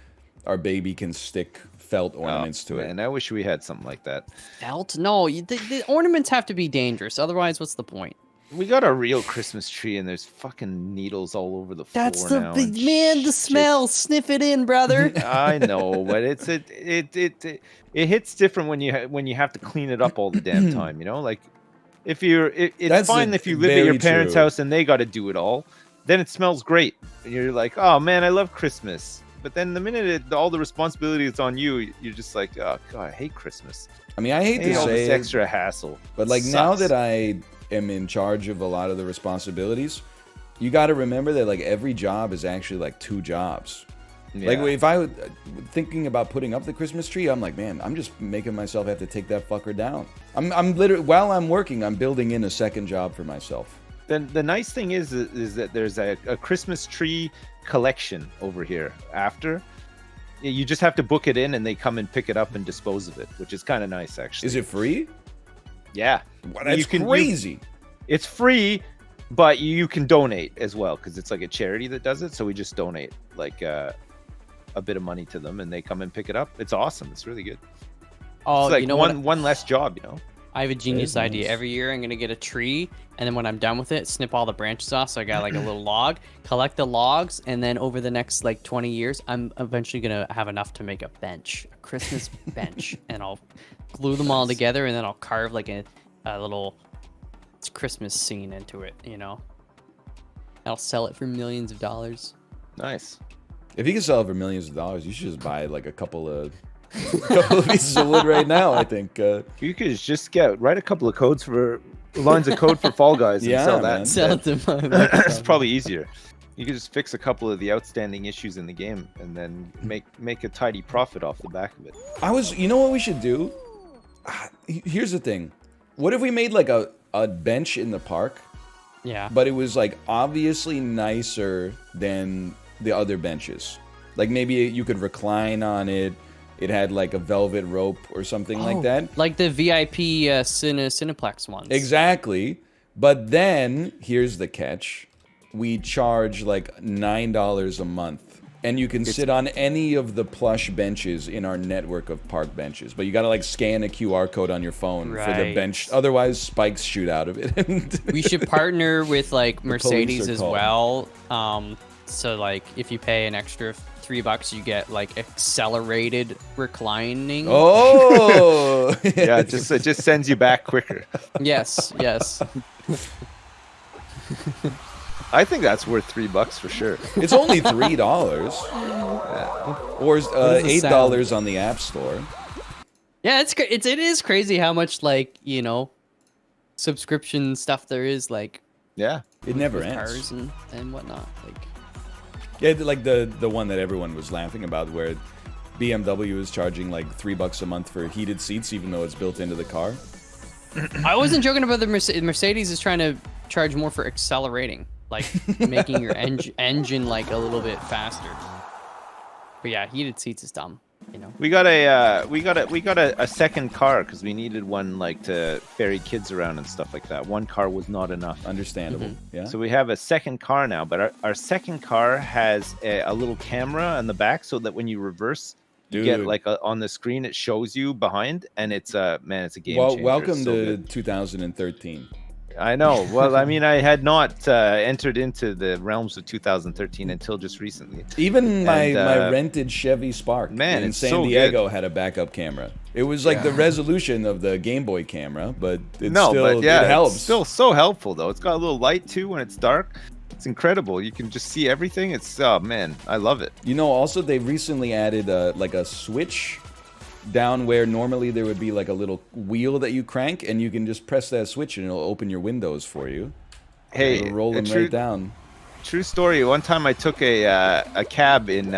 our baby can stick felt ornaments to it. And I wish we had something like that. Felt? No, the ornaments have to be dangerous. Otherwise, what's the point? We got a real Christmas tree, and there's fucking needles all over the floor That's the now. big and man. The shit. smell. Sniff it in, brother. I know, but it hits different when you have to clean it up all the damn time. You know, like it's That's fine if you live at your very parents' true. house and they got to do it all. Then it smells great, and you're like, oh man, I love Christmas. But then the minute all the responsibility is on you, you're just like, oh god, I hate Christmas. I mean, I hate I hate to all say this it, extra hassle. but like Sucks. now that I am in charge of a lot of the responsibilities, you got to remember that like every job is actually like 2 jobs. Yeah. Like if I was thinking about putting up the Christmas tree, I'm like, man, I'm just making myself have to take that fucker down. I'm literally, while I'm working, I'm building in a second job for myself. Then the nice thing is that there's a Christmas tree collection over here. After you just have to book it in, and they come and pick it up and dispose of it, which is kind of nice, actually. Is it free? Yeah, Well, that's crazy. It's free, but you can donate as well, because it's like a charity that does it. So we just donate like a bit of money to them, and they come and pick it up. It's awesome. It's really good. Oh, It's like you know one less job, I have a genius That is idea. nice. Every year I'm gonna get a tree, and then when I'm done with it, snip all the branches off. So I got like a little log, collect the logs, and then over the next like 20 years, I'm eventually gonna have enough to make a bench, a Christmas bench, and I'll glue them all together, and then I'll carve like a little Christmas scene into it. I'll sell it for millions of dollars. Nice. If you can sell it for millions of dollars, you should just buy like a couple of pieces of wood right now, I think. You could just write a couple of lines of code for Fall Guys and Yeah, sell that. man. Sell it to my It's probably easier. You could just fix a couple of the outstanding issues in the game, and then make a tidy profit off the back of it. You know what we should do? Here's the thing. What if we made like a bench in the park, Yeah. but it was like obviously nicer than the other benches? Like maybe you could recline on it. It had like a velvet rope or something like that. Like the VIP Cineplex ones. Exactly. But then, here's the catch. We charge like $9 a month. And you can sit on any of the plush benches in our network of park benches. But you gotta like scan a QR code on your phone for the Right. bench. Otherwise, spikes shoot out of it. We should partner with like police Mercedes are as called. well. So like if you pay an extra $3, you get like accelerated reclining. Oh! Yeah, it just sends you back quicker. Yes, yes. I think that's worth $3 for sure. It's only $3. Or does it $8 on the App Store. Yeah, it is crazy how much like subscription stuff there is like Yeah. It never with ends. cars and whatnot. Like Yeah, like the one that everyone was laughing about, where BMW is charging like $3 a month for heated seats, even though it's built into the car. I wasn't joking about the Mercedes is trying to charge more for accelerating, like making your engine like a little bit faster. But yeah, heated seats is dumb. We got a second car because we needed one like to ferry kids around and stuff like that. One car was not enough. Understandable. Yeah. So we have a second car now, but our second car has a little camera on the back so that when you reverse, you get Dude. like on the screen, it shows you behind, and it's a game Well, changer. welcome It's so to good. 2013. I know. Well, I mean, I had not entered into the realms of 2013 until just recently. Even my And, rented Chevy Spark man, in it's San so Diego had a backup camera. It was like the resolution of the Game Boy camera, but it helps. It's still so helpful though. It's got a little light too when it's dark. It's incredible. You can just see everything. It's man, I love it. Also they recently added like a switch down where normally there would be like a little wheel that you crank, and you can just press that switch and it'll open your windows for you. Hey, It'll roll them right down. True story. One time I took a cab in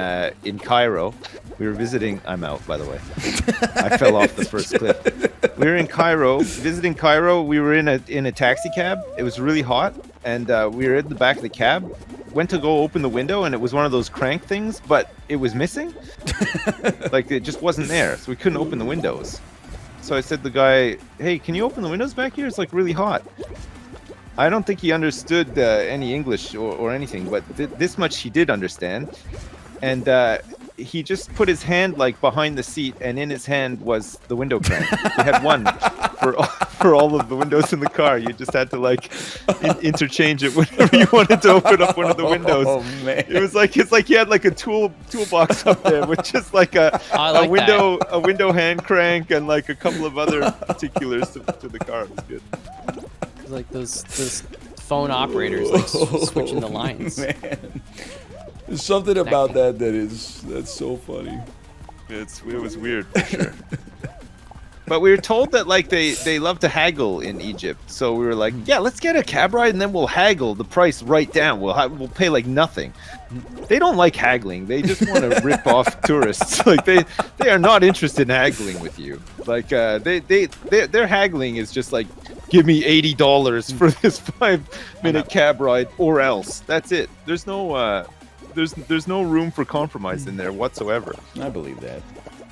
Cairo. We were visiting. I'm out, by the way. I fell off the first cliff. We were in Cairo, visiting Cairo. We were in a taxi cab. It was really hot, and we were in the back of the cab. Went to go open the window, and it was one of those crank things, but it was missing. Like it just wasn't there, so we couldn't open the windows. So I said to the guy, "Hey, can you open the windows back here? It's like really hot." I don't think he understood any English or anything, but this much he did understand. And he just put his hand like behind the seat, and in his hand was the window crank. He had one for all of the windows in the car. You just had to like interchange it whenever you wanted to open up one of the windows. Oh man! It's like he had like a toolbox up there with just like a window hand crank and like a couple of other particulars to the car. It was good. like those phone operators like switching the lines. Man. There's something about that's so funny. It was weird for sure. But we were told that like they love to haggle in Egypt, so we were like, yeah, let's get a cab ride and then we'll haggle the price right down. We'll pay like nothing. They don't like haggling. They just want to rip off tourists. Like they are not interested in haggling with you. Like their haggling is just like, give me $80 for this 5-minute cab ride or else. That's it. There's no there's no room for compromise in there whatsoever. I believe that.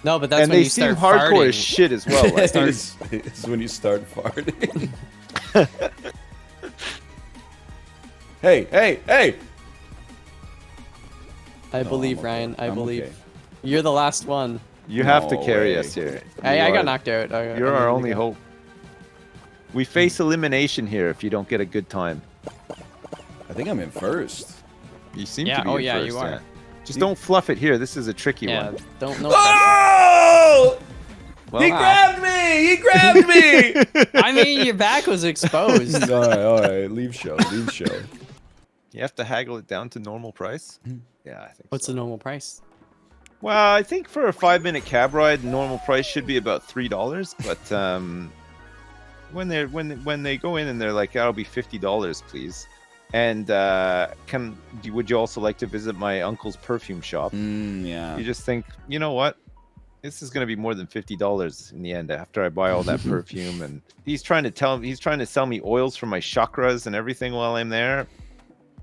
No, but that's and when they you seem start hardcore farting. as shit as well. Like, It's when you start farting. Hey! I believe, okay. Ryan. I I'm believe. okay. You're the last one. you have to No carry way. us here. I You got are- knocked out. You're our only hope. We face elimination here if you don't get a good time. I think I'm in first. You seem Yeah, to be oh in yeah, first, you are. Just don't fluff it here. This is a tricky Yeah, one. don't know. Oh! Well, He grabbed me! He grabbed me! I mean, your back was exposed. all right. Leave show. you have to haggle it down to normal price. Yeah, I think. What's so. the normal price? Well, I think for a 5-minute cab ride, normal price should be about $3. But when they go in and they're like, "That'll be $50, please," and would you also like to visit my uncle's perfume shop? Yeah. You just think, you know what? This is going to be more than $50 in the end after I buy all that perfume. And he's trying to sell me oils for my chakras and everything while I'm there.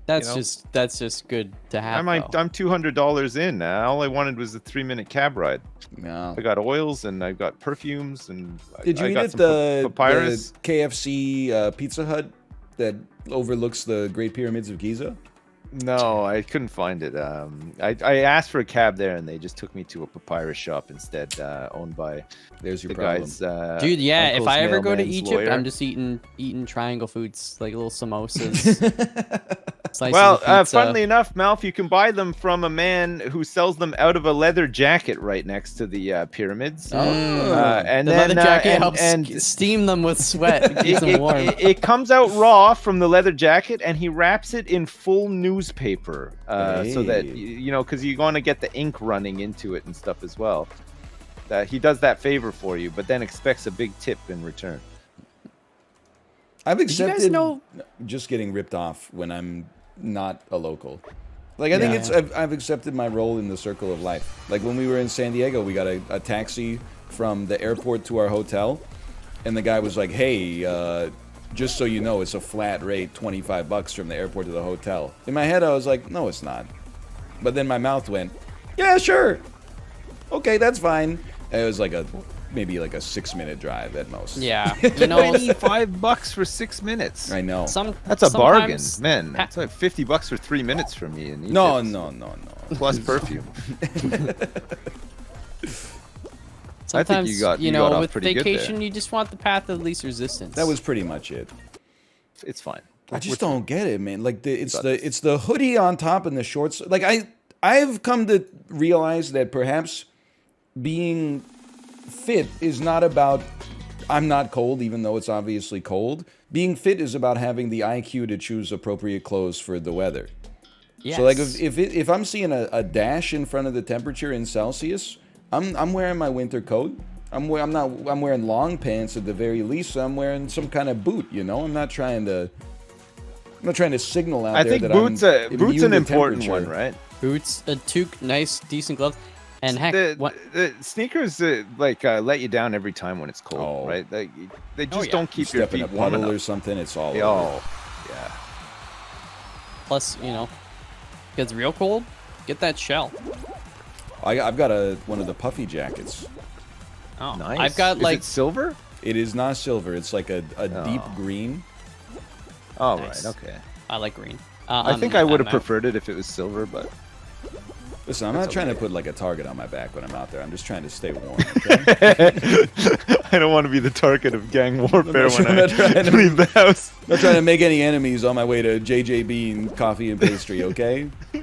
That's You know? that's just good to have. I'm though. $200 in. All I wanted was a 3-minute cab ride. No. I got oils and I got perfumes and Did you I eat got at some the papyrus. KFC Pizza Hut that overlooks the Great Pyramids of Giza? No, I couldn't find it. I asked for a cab there and they just took me to a papyrus shop instead, owned by There's your the problem. guy's. Dude, yeah. uncle's If I ever go to mailman's Egypt, lawyer. I'm just eating triangle foods like little samosas. slices Well, of pizza. funnily enough, Malf, you can buy them from a man who sells them out of a leather jacket right next to the pyramids. And the then leather jacket and, helps and steam them with sweat, keeps them warm. it comes out raw from the leather jacket, and he wraps it in full newspaper, so that Hey. you know, because you want to get the ink running into it and stuff as well. He does that favor for you, but then expects a big tip in return. I've you guys accepted know- just getting ripped off when I'm not a local. Like, I think Yeah. it's I've accepted my role in the circle of life. Like, when we were in San Diego, we got a taxi from the airport to our hotel, and the guy was like, hey, just so you know, it's a flat rate, $25 from the airport to the hotel. In my head, I was like, no, it's not. But then my mouth went, yeah, sure. Okay, that's fine. And it was like maybe like a 6-minute drive at most. Yeah, you know, $25 for 6 minutes. I know. That's a bargain, sometimes- man. That's like $50 for 3 minutes for me in Egypt. No. Plus perfume. Sometimes, you got know, off with pretty good vacation, there. you just want the path of least resistance. That was pretty much it. It's fine. I just don't get it, man. Like it's Got the hoodie on top and the shorts. Like I've come to realize that perhaps being fit is not about I'm not cold, even though it's obviously cold. Being fit is about having the IQ to choose appropriate clothes for the weather. Yes. So like if I'm seeing a dash in front of the temperature in Celsius, I'm wearing my winter coat. I'm wearing long pants at the very least. So I'm wearing some kind of boot. You know, I'm not trying to signal out I there think that boots I'm boots immune an to important temperature. one, right? boots, a toque, nice, decent gloves, and heck, The sneakers let you down every time when it's cold, Oh. right? They just yeah. don't You keep your step in a feet warm puddle or enough. something, it's all over. Oh, yeah. plus, gets real cold, get that shell. I've got one of the puffy jackets. Oh, Nice. I've got Is like it silver? It is not silver. It's like a deep Oh. green. Oh, Nice. right. Okay. I like green. I think I would have preferred it if it was silver, but Listen, I'm not That's trying to okay. put like a target on my back when I'm out there. I'm just trying to stay warm. Okay? I don't want to be the target of gang warfare not when trying- I I'm not trying to- leave the house. I'm not trying to make any enemies on my way to JJ Bean Coffee and Pastry. Okay? We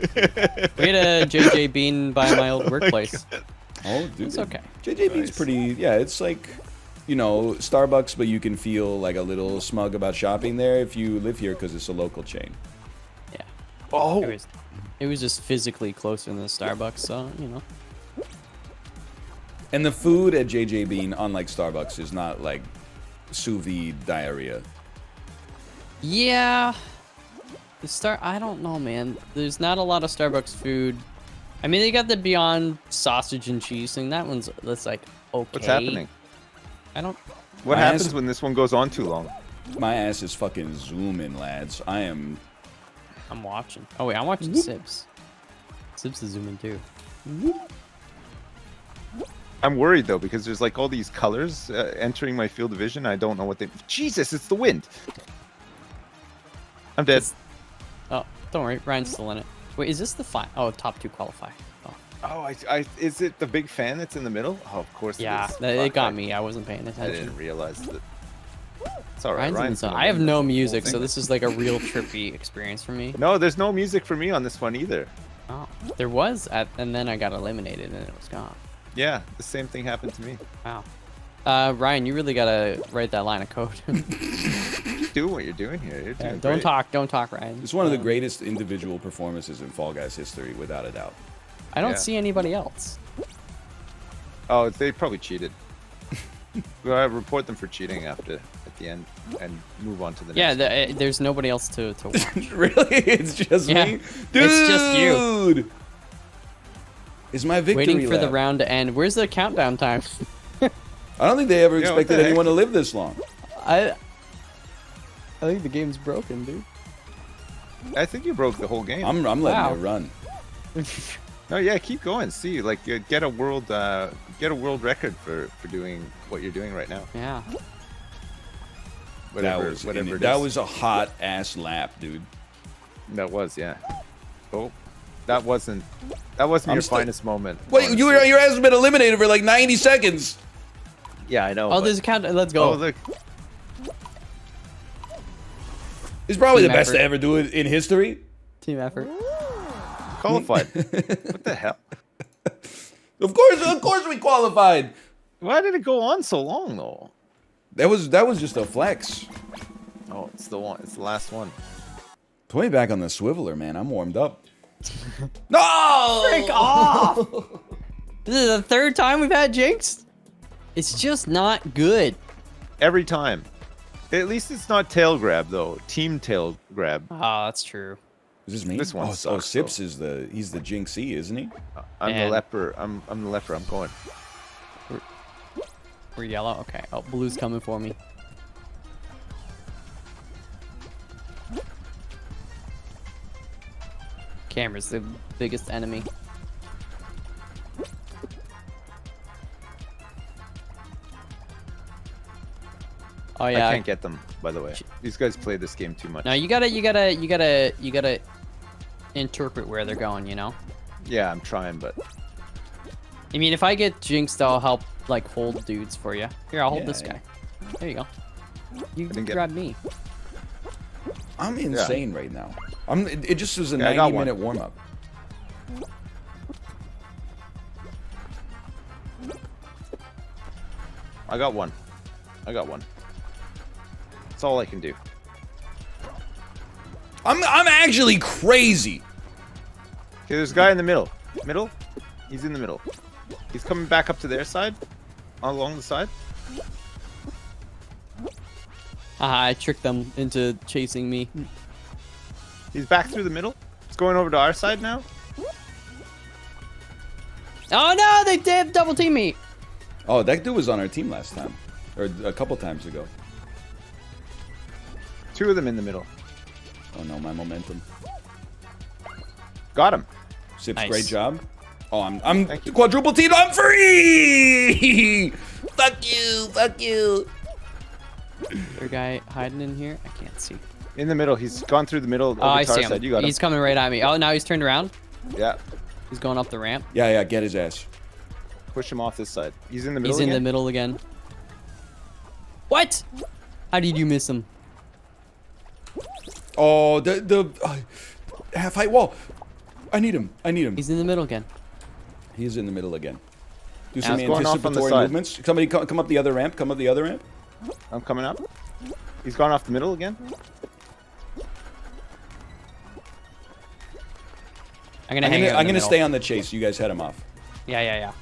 had a JJ Bean by my old workplace. Oh, dude. It's okay. JJ Bean's Nice. pretty. Yeah, it's like, Starbucks, but you can feel like a little smug about shopping there if you live here because it's a local chain. Yeah. Oh, It was just physically closer than the Starbucks, so And the food at JJ Bean, unlike Starbucks, is not like sous vide diarrhea. Yeah. I don't know, man. There's not a lot of Starbucks food. I mean, they got the Beyond sausage and cheese thing. That's like okay. What's happening? I don't. What My happens ass- when this one goes on too long? My ass is fucking zooming, lads. I'm watching. Oh wait, I'm watching Sips. Sips is zooming too. I'm worried though because there's like all these colors entering my field of vision. I don't know what they. Jesus, it's the wind. I'm dead. Oh, don't worry, Ryan's still in it. Wait, is this the Oh, top 2 qualify. Oh. Oh, is it the big fan that's in the middle? Oh, of course. Yeah, it is. it got me. I wasn't paying I attention. didn't realize that. It's all right. Ryan's Ryan's I have no music, thing. so this is like a real trippy experience for me. No, there's no music for me on this one either. Oh, there was, and then I got eliminated and it was gone. Yeah, the same thing happened to me. Wow. Ryan, you really gotta write that line of code. Keep doing what you're doing here. You're doing Don't great. talk, Ryan. It's one of the greatest individual performances in Fall Guys history, without a doubt. I don't Yeah. see anybody else. Oh, they probably cheated. We'll report them for cheating at the end and move on to the Yeah, next. there's nobody else to watch. Really? It's just Yeah, me? it's just you. Dude! Is my victory Waiting for the lap. round to end. Where's the countdown time? I don't think they ever Yeah, what expected the heck? anyone to live this long. I think the game's broken, dude. I think you broke the whole game. I'm letting Wow. it run. No, yeah, keep going. See, like, get a world record for doing what you're doing right now. Yeah. Whatever, that whatever. that was a hot ass lap, dude. That was, yeah. Oh, that wasn't your still- finest moment. Wait, your ass has been eliminated for like 90 seconds. Yeah, I know. Oh, but- there's a countdown. Let's go. Oh, look. It's probably Team the best effort. to ever do it in history. Team effort. Qualified. What the hell? Of course we qualified. Why did it go on so long though? That was just a flex. Oh, it's the one. It's the last one. Put me back on the swiveler, man. I'm warmed up. No! Break off! This is the third time we've had Jinx. It's just not good. Every time. At least it's not tail grab though. Team tail grab. Oh, that's true. Is this me? This one oh, sucks, Sips is he's the Jinxie, isn't he? I'm Man. the leper. I'm the leper. I'm going. We're yellow. Okay. Oh, blue's coming for me. Camera's the biggest enemy. Oh yeah. I can't get them, by the way. These guys play this game too much. No, you gotta interpret where they're going, you know? Yeah, I'm trying, but I mean, if I get jinxed, I'll help, like, hold dudes for you. Here, I'll hold Yeah, this yeah. guy. There you go. You didn't get- grab me. I'm insane right now. It just was a Yeah, I got 90-minute one. warm up. I got one. That's all I can do. I'm actually crazy. Okay, there's a guy in the middle. Middle? He's in the middle. He's coming back up to their side. Along the side. I tricked them into chasing me. He's back through the middle. He's going over to our side now. Oh no, they did double team me. Oh, that dude was on our team last time. Or a couple times ago. Two of them in the middle. Oh no, my momentum. Got him. Sips, Nice. great job. Oh, I'm Thank you. quadruple team. I'm free. Fuck you. There's a guy hiding in here. I can't see. In the middle. He's gone through the middle. Over Oh, I to our see him. side. You got him. He's coming right at me. Oh, now he's turned around. Yeah. He's going up the ramp. Yeah, get his ass. Push him off this side. He's in the middle. He's in the again? middle again. What? How did you miss him? Oh, the half height wall. I need him. He's in the middle again. He's in the middle again. Do Now some it's going off on the anticipatory side. movements. Somebody come up the other ramp. I'm coming up. He's gone off the middle again. I'm gonna hang out in the I'm gonna middle. stay on the chase. You guys head him off. Yeah.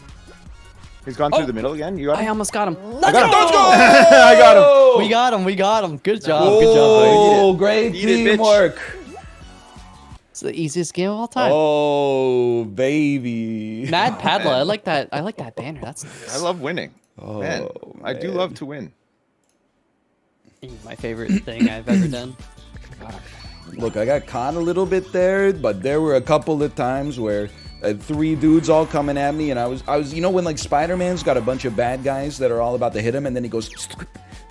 He's gone through the middle again. You got I him? almost got him. I got him. Let's go! I got him. We got him. We got him. Good job. Oh, Good job, buddy. great Eat it, bitch. teamwork. It's the easiest game of all time. Oh, baby. Mad Paddler. I like that. I like that banner. That's nice. I love winning. Oh, Man, I do man. love to win. My favorite thing I've ever done. Look, I got caught a little bit there, but there were a couple of times where 3 dudes all coming at me, and I was, you know, when like Spider-Man's got a bunch of bad guys that are all about to hit him, and then he goes,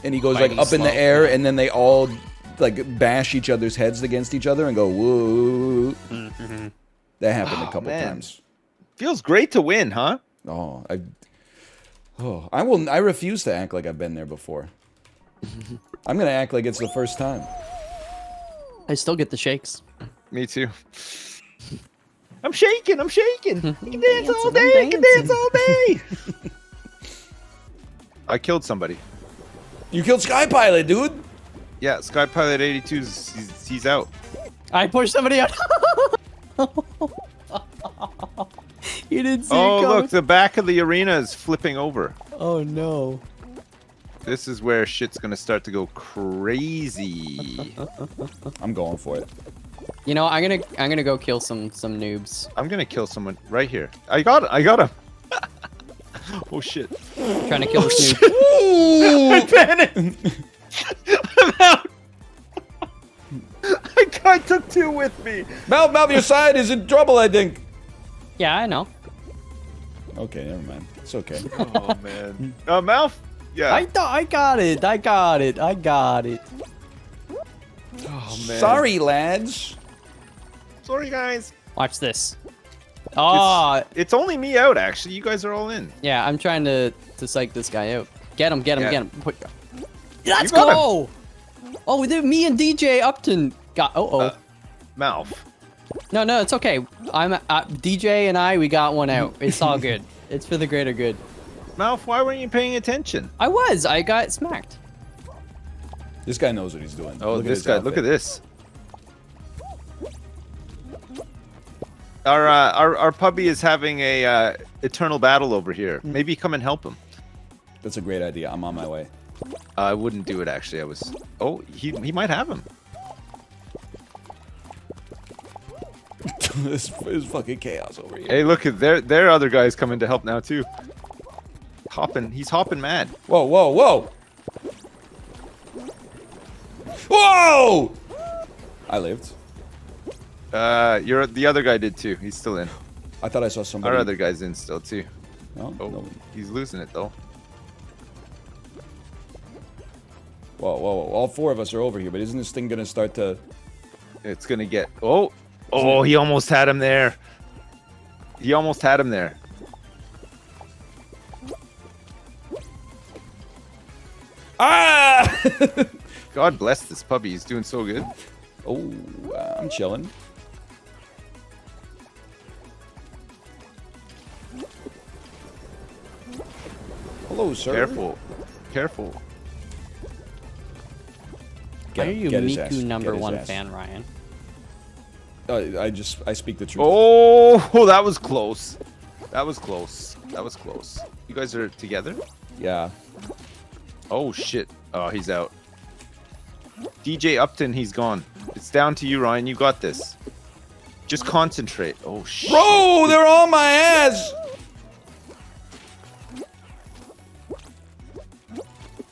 and he goes like Fighting up in the slow, air, yeah. and then they all like bash each other's heads against each other and go woo. That happened a couple times. Feels great to win, huh? I refuse to act like I've been there before. I'm gonna act like it's the first time. I still get the shakes. Me too. I'm shaking. I'm shaking. You can dance all Dancing, day. I'm You can dancing. dance all day. I killed somebody. You killed Sky Pilot, dude. Yeah, Sky Pilot 82's he's out. I pushed somebody out. You didn't see Oh, it coming. look, the back of the arena is flipping over. Oh no. This is where shit's gonna start to go crazy. I'm going for it. You know, I'm gonna go kill some noobs. I'm gonna kill someone right here. I got him. Oh shit. Trying to kill this noob. I panicked. I'm out. I took 2 with me. Mouth, your side is in trouble, I think. Yeah, I know. Okay, never mind. It's okay. Oh man. Mouth. Yeah. I got it. I got it. I got it. Oh man. Sorry, lads. Sorry, guys. Watch this. Oh, It's only me out, actually. You guys are all in. yeah. I'm trying to psych this guy out. Get him. Get him. Yeah. Get him. Let's got go. Oh, me and DJ Upton got. Mouth. No, it's okay. I'm DJ and we got one out. It's all good. It's for the greater good. Mouth, why weren't you paying attention? I got smacked. This guy knows what he's doing. Oh, Look at this his guy. outfit. Look at this. Our puppy is having a eternal battle over here. Maybe come and help him. That's a great idea. I'm on my way. I wouldn't do it actually. I was. Oh, he might have him. This is fucking chaos over here. Hey, look at their other guys coming to help now too. He's hopping mad. Whoa, whoa, whoa! Whoa! I lived. The other guy did too. He's still in. I thought I saw somebody. Our other guy's in still too. No, Oh, no. he's losing it though. Whoa, whoa, whoa! All 4 of us are over here, but isn't this thing gonna start to? It's gonna get. Oh, he almost had him there. He almost had him there. Ah! God bless this puppy. He's doing so good. Oh, I'm chilling. Hello, sir. Careful. Careful. Why are you Get his ass. Miku number Get his 1 ass. fan, Ryan? I speak the truth. Oh, that was close. That was close. That was close. You guys are together? Yeah. Oh, shit. Oh, he's out. DJ Upton, he's gone. It's down to you, Ryan. You got this. Just concentrate. Oh, shit. Bro, they're on my ass.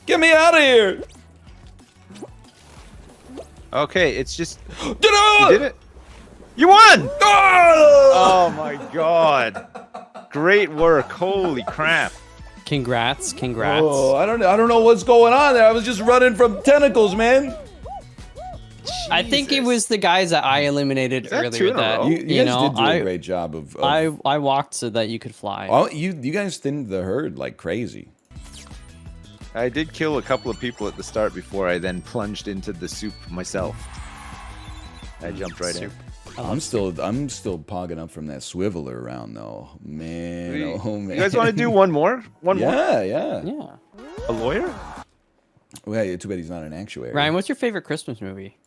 Get me out of here. Okay, it's just... You You did it? You won! Oh, my God. Great work. Holy crap. Congrats. Oh, I don't know what's going on there. I was just running from tentacles, man. I think it Jesus. was the guys that I eliminated that earlier 2 in a that row? You guys know did do a great job of. I walked so that you could fly. Oh, you guys thinned the herd like crazy. I did kill a couple of people at the start before I then plunged into the soup myself. I jumped right in. I'm still pogging up from that swiveler round though, man. Oh man. You guys want to do one more? One more? Yeah. Yeah. A lawyer? Well, yeah, too bad he's not an actuary. Ryan, what's your favorite Christmas movie?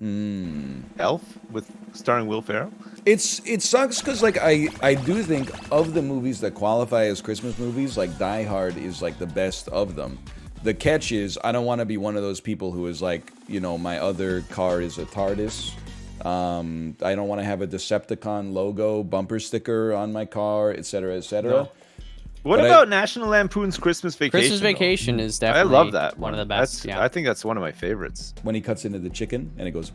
Elf with starring Will Ferrell. It sucks because like I do think of the movies that qualify as Christmas movies, like Die Hard is like the best of them. The catch is I don't want to be one of those people who is like, you know, my other car is a TARDIS. I don't want to have a Decepticon logo bumper sticker on my car, etc., etc. No. What about National Lampoon's Christmas Vacation? Christmas Vacation is definitely I love that one of the best. Yeah. I think that's one of my favorites. When he cuts into the chicken and it goes.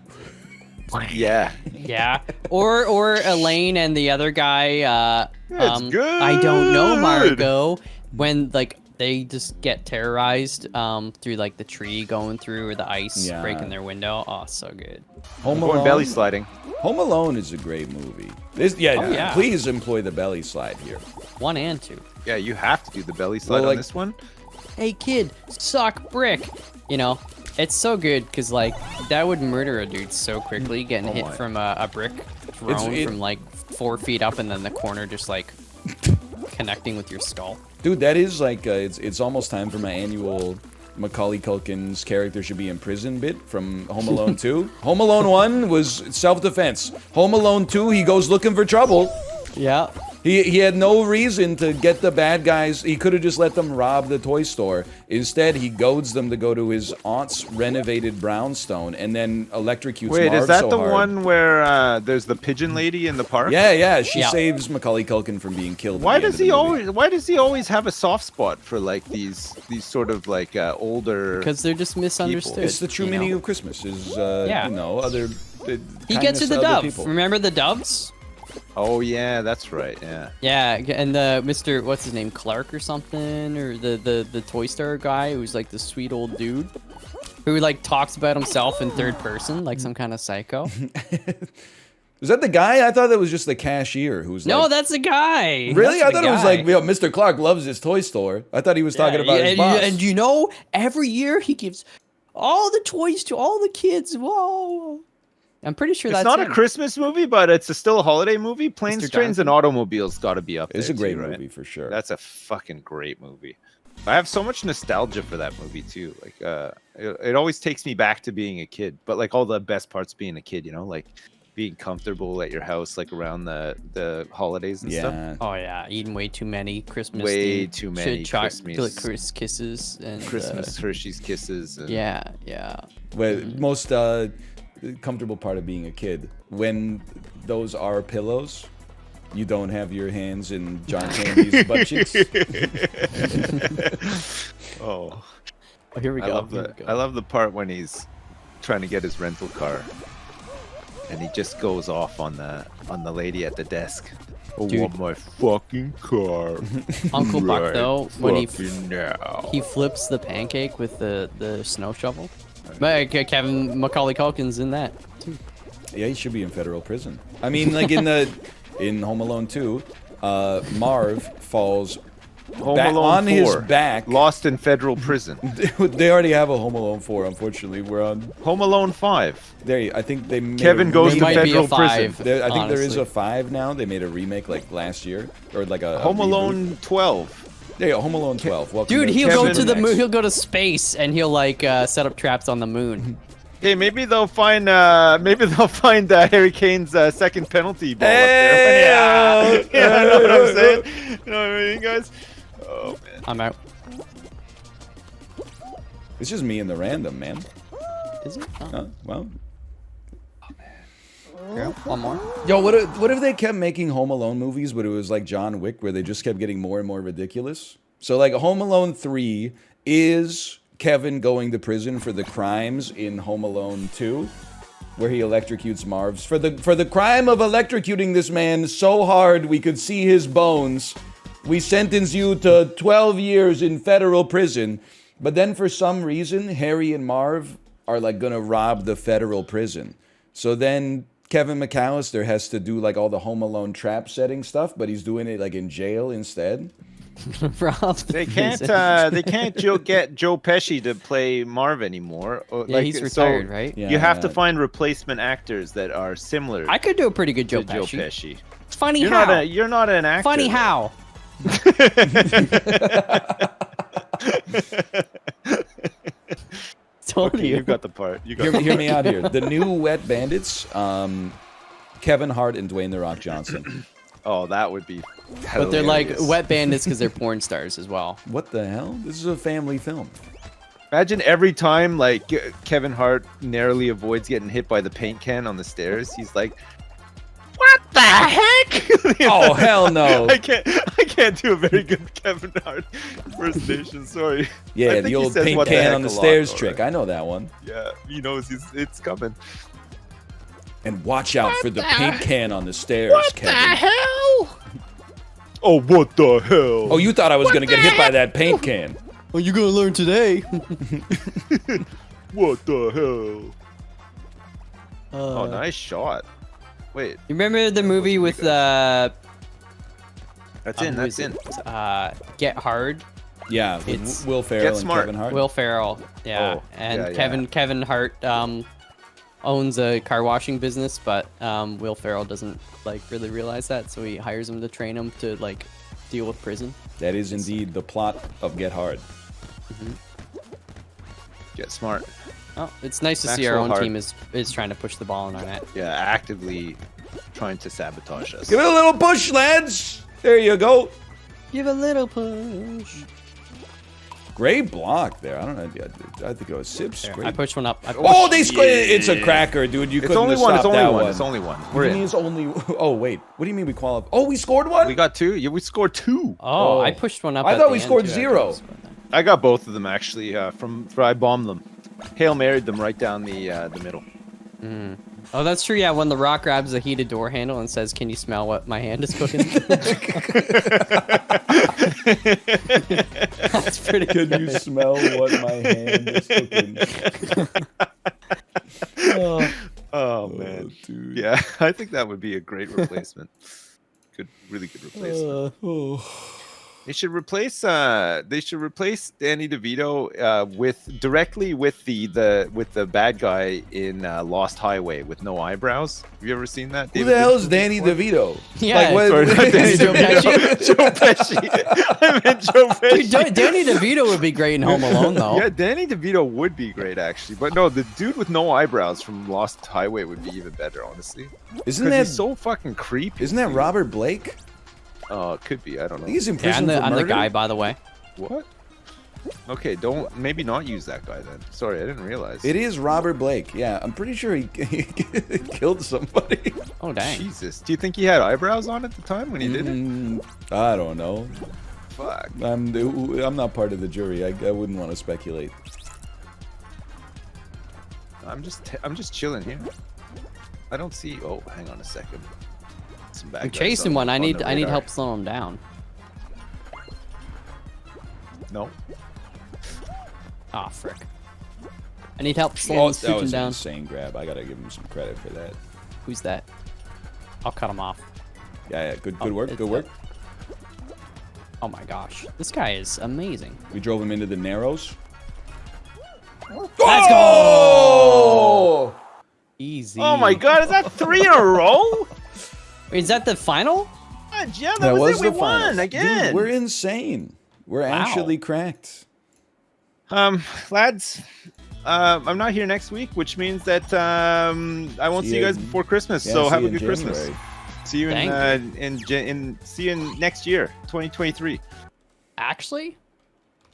Yeah. Yeah. Or Elaine and the other guy. It's good. I don't know, Margot. When like they just get terrorized through like the tree going through or the ice breaking their window. Oh, so good. Home Alone. Belly sliding. Home Alone is a great movie. Please employ the belly slide here. 1 and 2. Yeah, you have to do the belly slide on this one. Hey kid, suck brick. You know, it's so good because like that would murder a dude so quickly, getting hit from a brick thrown from like 4 feet up, and then the corner just like connecting with your skull. Dude, that is like it's almost time for my annual Macaulay Culkin's character should be in prison bit from Home Alone 2. Home Alone 1 was self-defense. Home Alone 2, he goes looking for trouble. Yeah. He had no reason to get the bad guys. He could have just let them rob the toy store. Instead, he goads them to go to his aunt's renovated brownstone and then electrocutes Wait, Marv is that so the hard. one where there's the pigeon lady in the park? Yeah. She saves Macaulay Culkin from being killed. Why does he always have a soft spot for like these sort of like older? Because they're just misunderstood. It's the true meaning of Christmas. Is you know, other. He gets to the dove. People. Remember the doves? Oh yeah, that's right. Yeah. Yeah, and the Mr. what's his name, Clark or something, or the Toy Star guy who's like the sweet old dude who like talks about himself in third person like some kind of psycho. Was that the guy? I thought that was just the cashier who's no, like... that's the guy. Really? That's I thought it was like, yo, Mr. Clark loves his toy store. I thought he was talking about his boss. And you know, every year he gives all the toys to all the kids. Whoa. I'm pretty sure that's not him. a Christmas movie, but it's still a holiday movie. Planes, Mr. Trains, and Johnson. Automobiles got to be up there. It's a great too, right? movie for sure. That's a fucking great movie. I have so much nostalgia for that movie too. Like, it always takes me back to being a kid. But like all the best parts being a kid, you know, like being comfortable at your house, like around the holidays and stuff. Oh yeah, eating way too many Christmas. Way too many Christmas kisses and Christmas Hershey's Kisses. And... Yeah. Well, most comfortable part of being a kid, when those are pillows, you don't have your hands in John Candy's butt cheeks. Oh, here we go. I love the part when he's trying to get his rental car, and he just goes off on the lady at the desk. I want my fucking car. Uncle Buck though, when he now. flips the pancake with the snow shovel. But Kevin Macaulay Culkin's in that too. Yeah, he should be in federal prison. I mean, like in Home Alone 2, Marv falls on 4, his back. Lost in federal prison. They already have a Home Alone 4, unfortunately. We're on Home Alone 5. there. I think they made Kevin goes to might be a federal prison. 5. I think there is honestly. a 5 now. They made a remake like last year, or like a Home reboot. Alone 12. There you go, Home Alone 12. Welcome Dude, to he'll go to Kevin the moon. Next. He'll go to space and he'll like set up traps on the moon. Hey, maybe they'll find Harry Kane's second penalty ball up there. Yeah, you know what I'm saying? You know what I mean, guys? Oh man. I'm out. It's just me and the random, man. Is it? Oh. Well. One more. Yo, what if they kept making Home Alone movies, but it was like John Wick, where they just kept getting more and more ridiculous? So like Home Alone 3 is Kevin going to prison for the crimes in Home Alone 2, where he electrocutes Marv's for the crime of electrocuting this man so hard we could see his bones. We sentence you to 12 years in federal prison. But then for some reason, Harry and Marv are like gonna rob the federal prison. So then Kevin McAllister has to do like all the Home Alone trap setting stuff, but he's doing it like in jail instead. They can't get Joe Pesci to play Marv anymore. Yeah, he's retired, right? Yeah, you have to find replacement actors that are similar. I could do a pretty good Joe to Pesci. Joe Pesci. It's funny You're how. you're not an actor. Funny though. how. told Okay, you. you got the part. You got Hear me out here. The new Wet Bandits, Kevin Hart and Dwayne The Rock Johnson. Oh, that would be But they're like hilarious. wet bandits because they're porn stars as well. What the hell? This is a family film. Imagine every time like Kevin Hart narrowly avoids getting hit by the paint can on the stairs. He's like, "What the heck?" Oh, hell no. I can't do a very good Kevin Hart impersonation. Sorry. I Yeah, think the he old says paint what the can heck on the a lot, stairs though, trick. right? I know that one. Yeah, he knows it's coming. And watch out for the paint can on the stairs, Kevin. hell? Oh, what the hell? Oh, you thought I was going to get hit by that paint can. Well, you're gonna learn today. What the hell? Oh, Oh, nice shot. Wait, You remember the movie with that's who in. That's is in. it? Get Hard. Yeah, with It's- Will Ferrell Get and Smart. Kevin Hart. Will Ferrell. Yeah, Oh, and yeah, Kevin Hart owns a car washing business, but Will Ferrell doesn't like really realize that, so he hires him to train him to like deal with prison. That is indeed the plot of Get Hard. Get smart. Oh, it's nice to see Maxwell our own Hart. team is trying to push the ball in our net. Yeah, actively trying to sabotage us. Give it a little push, lads. There you go. Give a little push. Great block there. I don't know. I think it was Sips. There, Great. I pushed one up. Oh, they scored. It's a cracker, dude. You It's couldn't only have one. It's stopped only that one. one. It's only one. What We're do you mean in. it's only? Oh wait. What do you mean we qualified? Oh, we scored one. We got two. Yeah, we scored two. Oh, Oh. I pushed one up. I at thought the we end, scored too. I zero. could've scored that. I got both of them actually. From I bombed them. Hail Married them right down the middle. Oh, that's true. Yeah, when the Rock grabs a heated door handle and says, "Can you smell what my hand is cooking?" That's pretty Can good. you smell what my hand is cooking? Oh, Oh man, dude. yeah, I think that would be a great replacement. Really good replacement. They should replace Danny DeVito directly with the bad guy in Lost Highway with no eyebrows. Have you ever seen that? Who David the hell is Fincher Danny before? DeVito? yeah. Like, what- Sorry, not Danny Joe DeVito. Joe Pesci. I meant Joe Dude, Pesci. Danny DeVito would be great in Home Alone, though. Yeah, Danny DeVito would be great actually, but no, the dude with no eyebrows from Lost Highway would be even better, honestly. Isn't Because that he's so fucking creepy. isn't that dude. Robert Blake? Oh, it could be. I don't I know. think he's in Yeah, prison for I'm the murder. guy, by the way. What? Okay, maybe not use that guy then. Sorry, I didn't realize. It is Robert Blake. Yeah, I'm pretty sure he killed somebody. Oh, dang. Jesus. Do you think he had eyebrows on at the time when he did it? I don't know. Fuck. I'm not part of the jury. I wouldn't want to speculate. I'm just chilling here. I don't see. Oh, hang on a second. Some bad I'm guys chasing on- one. I on need the I need radar. help slowing him down. No. Ah, frick. I need help Oh, slowing that was him an down. insane grab. I gotta give him some credit for that. Who's that? I'll cut him off. Yeah, good Oh, work. it's Good work. Oh my gosh, this guy is amazing. We drove him into the narrows. Let's go! Easy. Oh my God! Is that 3 in a row? Wait, is that the final? God, yeah, That was it. We the won finals. again. Dude, we're insane. We're actually cracked. Lads, I'm not here next week, which means that I won't see you guys before Christmas. Yeah, so see have you a in good Christmas. January. See you see you in next year, 2023. Actually?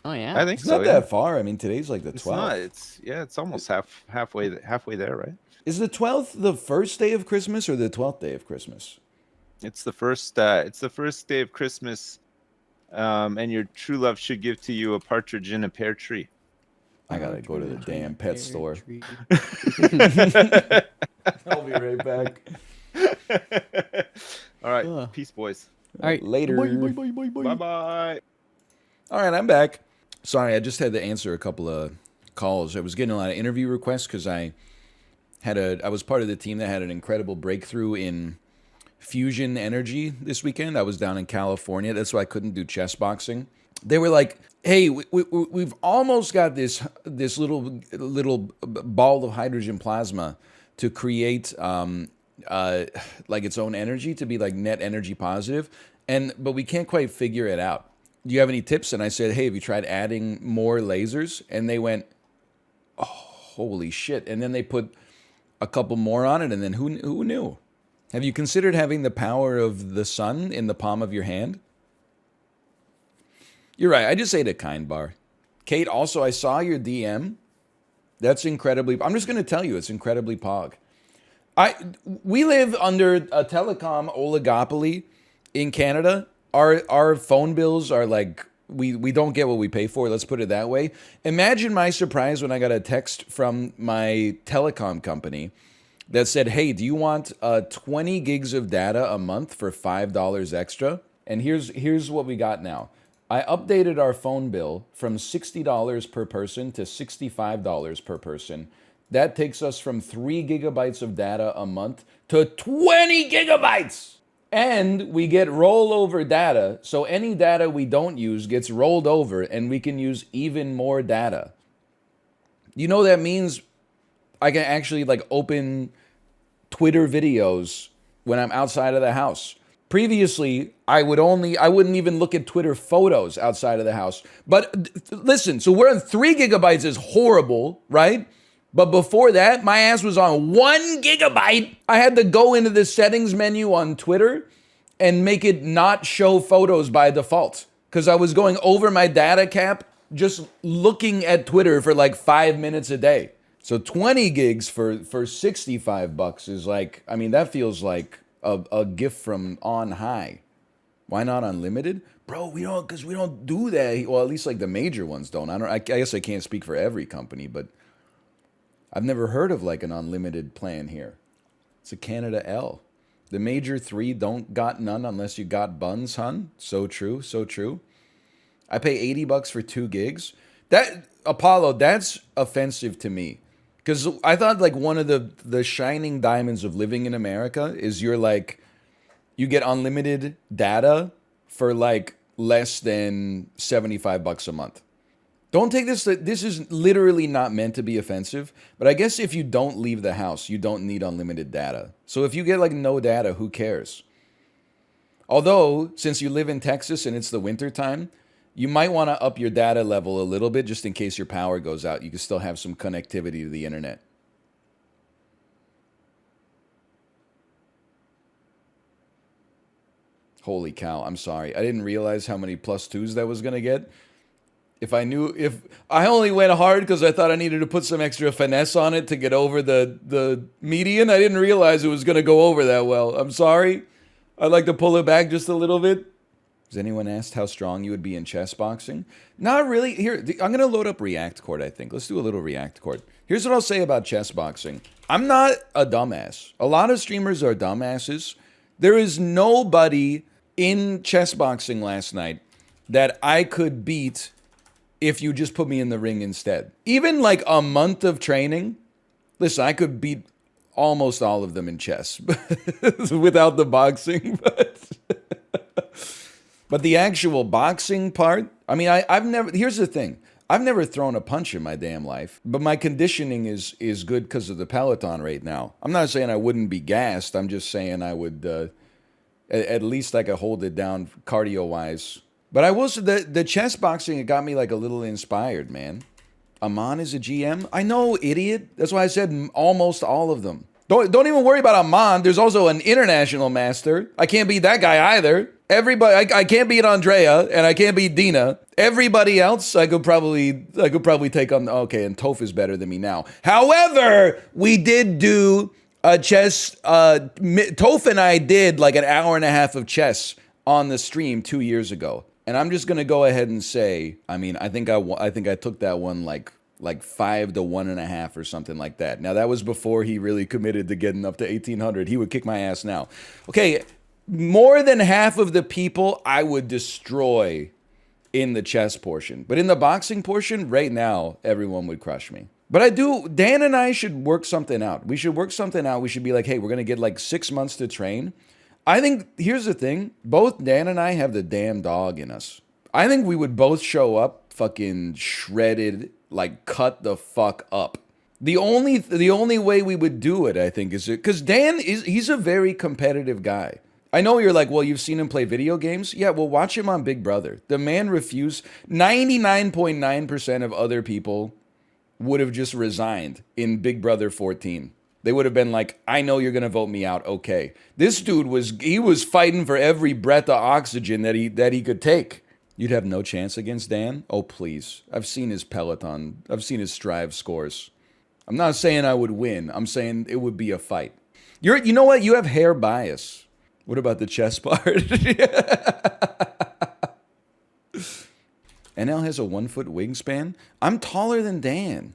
Oh yeah. I think It's so. not yeah. that far. I mean, today's like the 12th. It's not. It's almost halfway there, right? Is the 12th the first day of Christmas or the 12th day of Christmas? It's the first. It's the first day of Christmas, and your true love should give to you a partridge in a pear tree. I gotta go to the damn pet store. I'll be right back. All right, Ugh. peace, boys. All right. Later. Bye bye. All right, I'm back. Sorry, I just had to answer a couple of calls. I was getting a lot of interview requests because I was part of the team that had an incredible breakthrough in fusion energy this weekend. I was down in California. That's why I couldn't do chess boxing. They were like, "Hey, we've almost got this little ball of hydrogen plasma to create like its own energy to be like net energy positive, but we can't quite figure it out. Do you have any tips?" And I said, "Hey, have you tried adding more lasers?" And they went, "Oh, holy shit. And then they put a couple more on it, and then who knew? Have you considered having the power of the sun in the palm of your hand? You're right. I just ate a Kind bar. Kate, also, I saw your DM. That's incredibly... I'm just going to tell you, it's incredibly pog. We live under a telecom oligopoly in Canada. Our phone bills are like... We don't get what we pay for, let's put it that way. Imagine my surprise when I got a text from my telecom company that said, hey, do you want 20 gigs of data a month for $5 extra? And here's what we got now. I updated our phone bill from $60 per person to $65 per person. That takes us from 3 gigabytes of data a month to 20 gigabytes! And we get rollover data, so any data we don't use gets rolled over and we can use even more data. You know that means I can actually like open Twitter videos when I'm outside of the house. Previously, I wouldn't even look at Twitter photos outside of the house. But listen, so we're on 3 gigabytes is horrible, right? But before that, my ass was on 1 gigabyte. I had to go into the settings menu on Twitter and make it not show photos by default because I was going over my data cap just looking at Twitter for like 5 minutes a day. So 20 gigs for $65 is like, I mean, that feels like a gift from on high. Why not unlimited? Bro, we don't do that. Well, at least like the major ones don't. I guess I can't speak for every company, but I've never heard of like an unlimited plan here. It's a Canada L. The major 3 don't got none unless you got buns, hun. So true, so true. I pay $80 for 2 gigs. That, Apollo, that's offensive to me. Because I thought like one of the shining diamonds of living in America is you get unlimited data for like less than $75 a month. Don't take this is literally not meant to be offensive, but I guess if you don't leave the house, you don't need unlimited data. So if you get like no data, who cares? Although, since you live in Texas and it's the winter time, you might want to up your data level a little bit just in case your power goes out. You can still have some connectivity to the internet. Holy cow, I'm sorry. I didn't realize how many +2s that was going to get. If I only went hard because I thought I needed to put some extra finesse on it to get over the median, I didn't realize it was going to go over that well. I'm sorry. I'd like to pull it back just a little bit. Has anyone asked how strong you would be in chess boxing? Not really. Here, I'm going to load up React Court, I think. Let's do a little React Court. Here's what I'll say about chess boxing. I'm not a dumbass. A lot of streamers are dumbasses. There is nobody in chess boxing last night that I could beat if you just put me in the ring instead. Even like a month of training, listen, I could beat almost all of them in chess without the boxing. But the actual boxing part, I mean, I've never, here's the thing. I've never thrown a punch in my damn life, but my conditioning is good because of the Peloton right now. I'm not saying I wouldn't be gassed. I'm just saying I would, at least I could hold it down cardio-wise. But I will say the chess boxing, it got me like a little inspired, man. Aman is a GM? I know, idiot. That's why I said almost all of them. Don't even worry about Aman. There's also an international master. I can't beat that guy either. Everybody, I can't beat Andrea, and I can't beat Dina. Everybody else, I could probably take on. Okay, and Toph is better than me now. However, we did do a chess. Toph and I did like an hour and a half of chess on the stream 2 years ago, and I'm just gonna go ahead and say, I mean, I think I took that one like 5 to 1.5 or something like that. Now that was before he really committed to getting up to 1800. He would kick my ass now. Okay. More than half of the people I would destroy in the chess portion. But in the boxing portion, right now, everyone would crush me. But Dan and I should work something out. We should work something out. We should be like, hey, we're going to get like 6 months to train. I think, here's the thing. Both Dan and I have the damn dog in us. I think we would both show up fucking shredded, like cut the fuck up. The only way we would do it, I think, is because he's a very competitive guy. I know you're like, well, you've seen him play video games. Yeah, well, watch him on Big Brother. The man refused. 99.9% of other people would have just resigned in Big Brother 14. They would have been like, I know you're going to vote me out. Okay. This dude was fighting for every breath of oxygen that he could take. You'd have no chance against Dan? Oh, please. I've seen his Peloton. I've seen his Strive scores. I'm not saying I would win. I'm saying it would be a fight. You know what? You have hair bias. What about the chest part? NL has a 1 foot wingspan. I'm taller than Dan.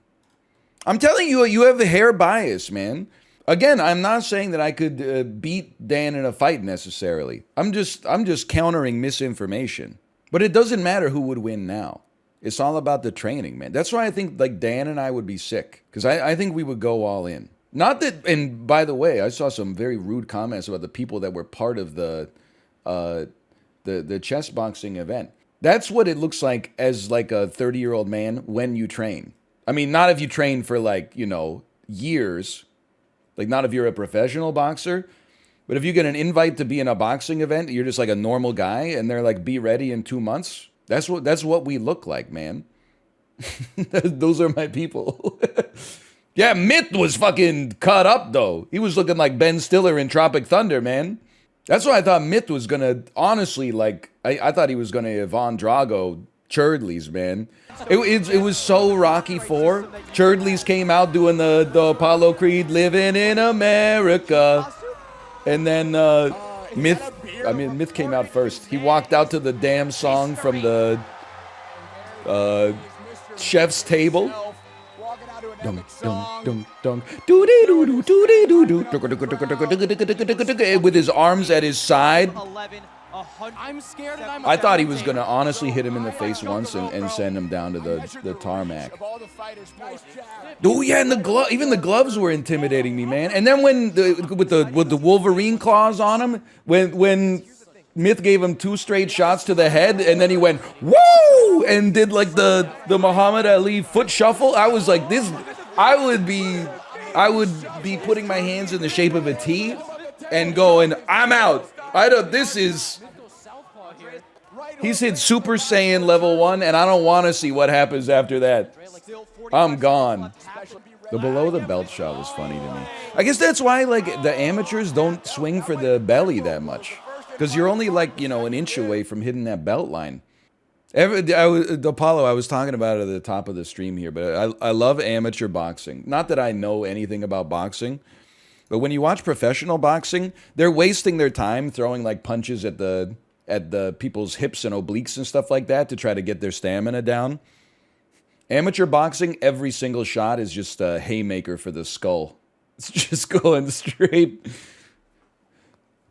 I'm telling you, you have a hair bias, man. Again, I'm not saying that I could beat Dan in a fight necessarily. I'm just countering misinformation. But it doesn't matter who would win now. It's all about the training, man. That's why I think like Dan and I would be sick, because I think we would go all in. Not that, and by the way, I saw some very rude comments about the people that were part of the chess boxing event. That's what it looks like as like a 30-year-old man when you train. I mean, not if you train for like, years, like not if you're a professional boxer, but if you get an invite to be in a boxing event, you're just like a normal guy and they're like, be ready in 2 months. That's what we look like, man. Those are my people. Yeah, Myth was fucking cut up though. He was looking like Ben Stiller in Tropic Thunder, man. That's why I thought Myth was gonna, honestly, like, I thought he was gonna Ivan Drago Churdleys, man. It was so Rocky 4. Churdleys came out doing the Apollo Creed, living in America. And then Myth came out first. He walked out to the damn song from the chef's table. Dun, dun, dun, dun. With his arms at his side. I thought he was going to honestly hit him in the face once and send him down to the tarmac. Oh yeah, and even the gloves were intimidating me, man. And then with the Wolverine claws on him, when Myth gave him 2 straight shots to the head, and then he went woo and did like the Muhammad Ali foot shuffle. I was like, I would be putting my hands in the shape of a T and going, I'm out. He's hit Super Saiyan level 1, and I don't want to see what happens after that. I'm gone. The below the belt shot was funny to me. I guess that's why like the amateurs don't swing for the belly that much, because you're only like an inch away from hitting that belt line. Apollo, I was talking about it at the top of the stream here, but I love amateur boxing. Not that I know anything about boxing, but when you watch professional boxing, they're wasting their time throwing like punches at the people's hips and obliques and stuff like that to try to get their stamina down. Amateur boxing, every single shot is just a haymaker for the skull. It's just going straight. I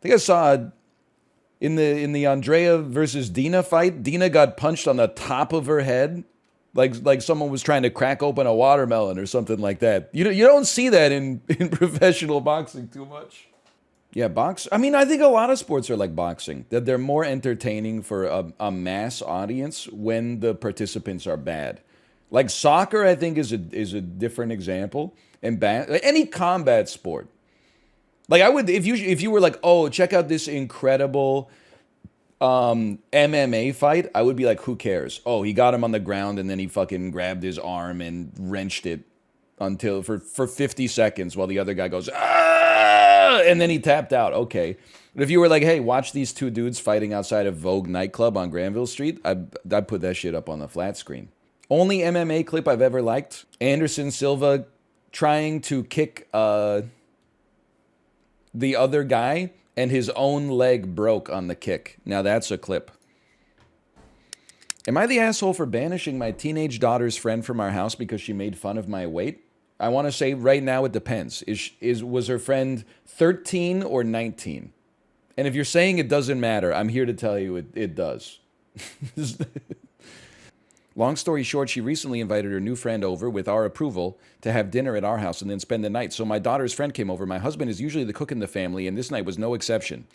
think I saw in the Andrea versus Dina fight, Dina got punched on the top of her head, like someone was trying to crack open a watermelon or something like that. You don't see that in professional boxing too much. Yeah, I mean, I think a lot of sports are like boxing, that they're more entertaining for a mass audience when the participants are bad. Like soccer, I think is a different example, and any combat sport. Like I would, if you were like, oh, check out this incredible MMA fight, I would be like, who cares? Oh, he got him on the ground and then he fucking grabbed his arm and wrenched it until for 50 seconds while the other guy goes, ah, and then he tapped out. Okay. But if you were like, hey, watch these 2 dudes fighting outside of Vogue nightclub on Granville Street, I'd put that shit up on the flat screen. Only MMA clip I've ever liked, Anderson Silva trying to kick the other guy, and his own leg broke on the kick. Now that's a clip. Am I the asshole for banishing my teenage daughter's friend from our house because she made fun of my weight? I want to say right now it depends. Was her friend 13 or 19? And if you're saying it doesn't matter, I'm here to tell you it does. Long story short, she recently invited her new friend over with our approval to have dinner at our house and then spend the night. So my daughter's friend came over. My husband is usually the cook in the family, and this night was no exception.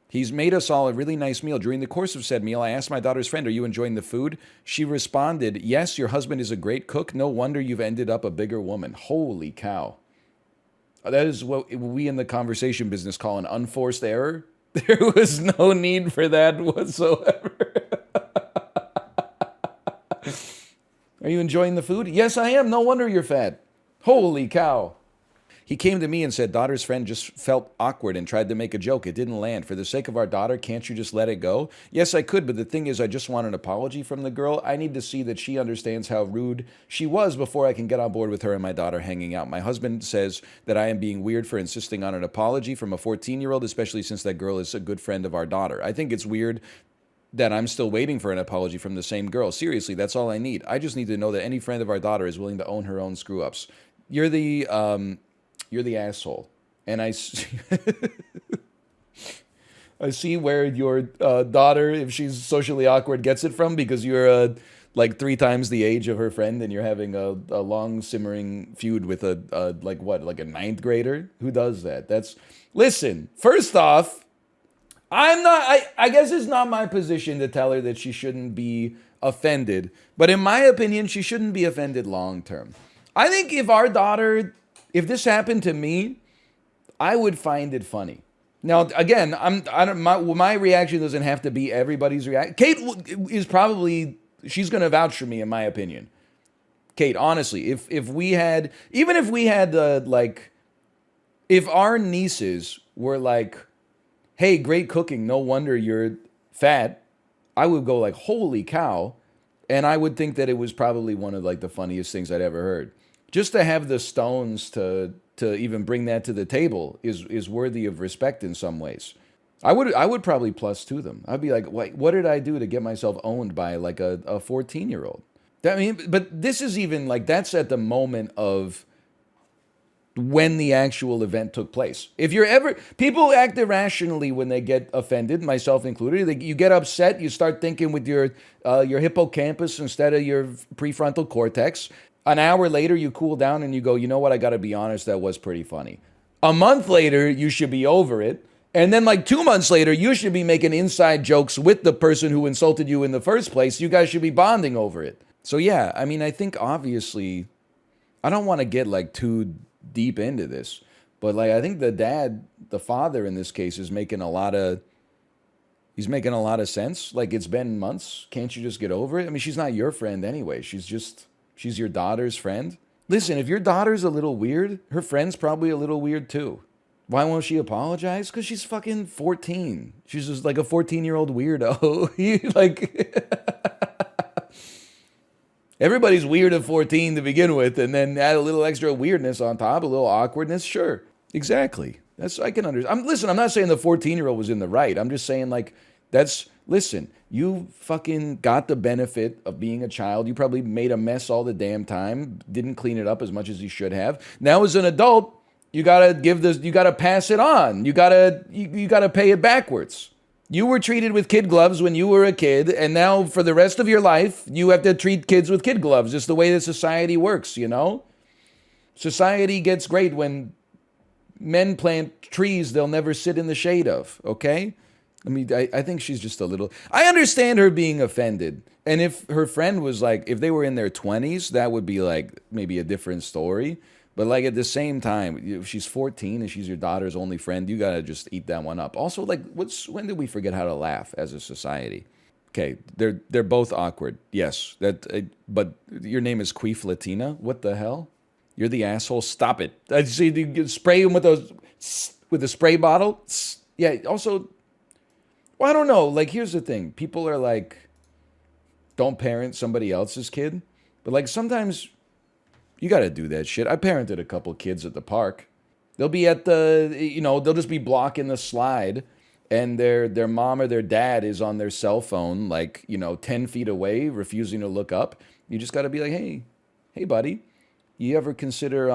He's made us all a really nice meal. During the course of said meal, I asked my daughter's friend, are you enjoying the food? She responded, yes, your husband is a great cook. No wonder you've ended up a bigger woman. Holy cow. That is what we in the conversation business call an unforced error. There was no need for that whatsoever. Are you enjoying the food? Yes, I am. No wonder you're fat. Holy cow. He came to me and said, daughter's friend just felt awkward and tried to make a joke. It didn't land. For the sake of our daughter, can't you just let it go? Yes, I could, but the thing is, I just want an apology from the girl. I need to see that she understands how rude she was before I can get on board with her and my daughter hanging out. My husband says that I am being weird for insisting on an apology from a 14-year-old, especially since that girl is a good friend of our daughter. I think it's weird that I'm still waiting for an apology from the same girl. Seriously, that's all I need. I just need to know that any friend of our daughter is willing to own her own screw-ups. You're the asshole. And I see where your daughter, if she's socially awkward, gets it from, because you're like 3 times the age of her friend and you're having a long simmering feud with a 9th grader. Who does that? Listen, first off, I guess it's not my position to tell her that she shouldn't be offended, but in my opinion, she shouldn't be offended long term. I think if this happened to me, I would find it funny. Now, again, my reaction doesn't have to be everybody's reaction. Kate is probably, she's going to vouch for me, in my opinion. Kate, honestly, if our nieces were like, hey, great cooking, no wonder you're fat, I would go like, holy cow, and I would think that it was probably one of like the funniest things I'd ever heard. Just to have the stones to even bring that to the table is worthy of respect in some ways. I would probably plus to them. I'd be like, what did I do to get myself owned by like a 14-year-old? I mean, but this is even like, that's at the moment of when the actual event took place. People act irrationally when they get offended, myself included. You get upset, you start thinking with your hippocampus instead of your prefrontal cortex. An hour later, you cool down and you go, you know what, I gotta be honest, that was pretty funny. A month later, you should be over it. And then like 2 months later, you should be making inside jokes with the person who insulted you in the first place. You guys should be bonding over it. So yeah, I mean, I think obviously, I don't want to get like too deep into this, but like I think the father in this case is making a lot of sense. Like, it's been months, can't you just get over it? I mean, she's not your friend anyway. She's your daughter's friend. Listen, if your daughter's a little weird, her friend's probably a little weird too. Why won't she apologize? Because she's fucking 14. She's just like a 14-year-old weirdo. Everybody's weird at 14 to begin with, and then add a little extra weirdness on top, a little awkwardness. Sure, exactly. I can understand. Listen, I'm not saying the 14-year-old was in the right. I'm just saying, like, listen, you fucking got the benefit of being a child. You probably made a mess all the damn time, didn't clean it up as much as you should have. Now, as an adult, you gotta pass it on. You gotta pay it backwards. You were treated with kid gloves when you were a kid, and now for the rest of your life, you have to treat kids with kid gloves. It's the way that society works, you know? Society gets great when men plant trees they'll never sit in the shade of, okay? I mean, I think she's just a little... I understand her being offended. And if her friend was like, if they were in their 20s, that would be like maybe a different story. But like at the same time, if she's 14 and she's your daughter's only friend, you gotta just eat that one up. Also, like, when did we forget how to laugh as a society? Okay, they're both awkward. Yes, but your name is Queef Latina. What the hell? You're the asshole. Stop it. I see you spray him with a spray bottle. Yeah. Also, well, I don't know. Like, here's the thing. People are like, don't parent somebody else's kid, but like sometimes. You got to do that shit. I parented a couple kids at the park. They'll be at they'll just be blocking the slide, and their mom or their dad is on their cell phone, like, 10 feet away, refusing to look up. You just got to be like, hey, buddy, you ever consider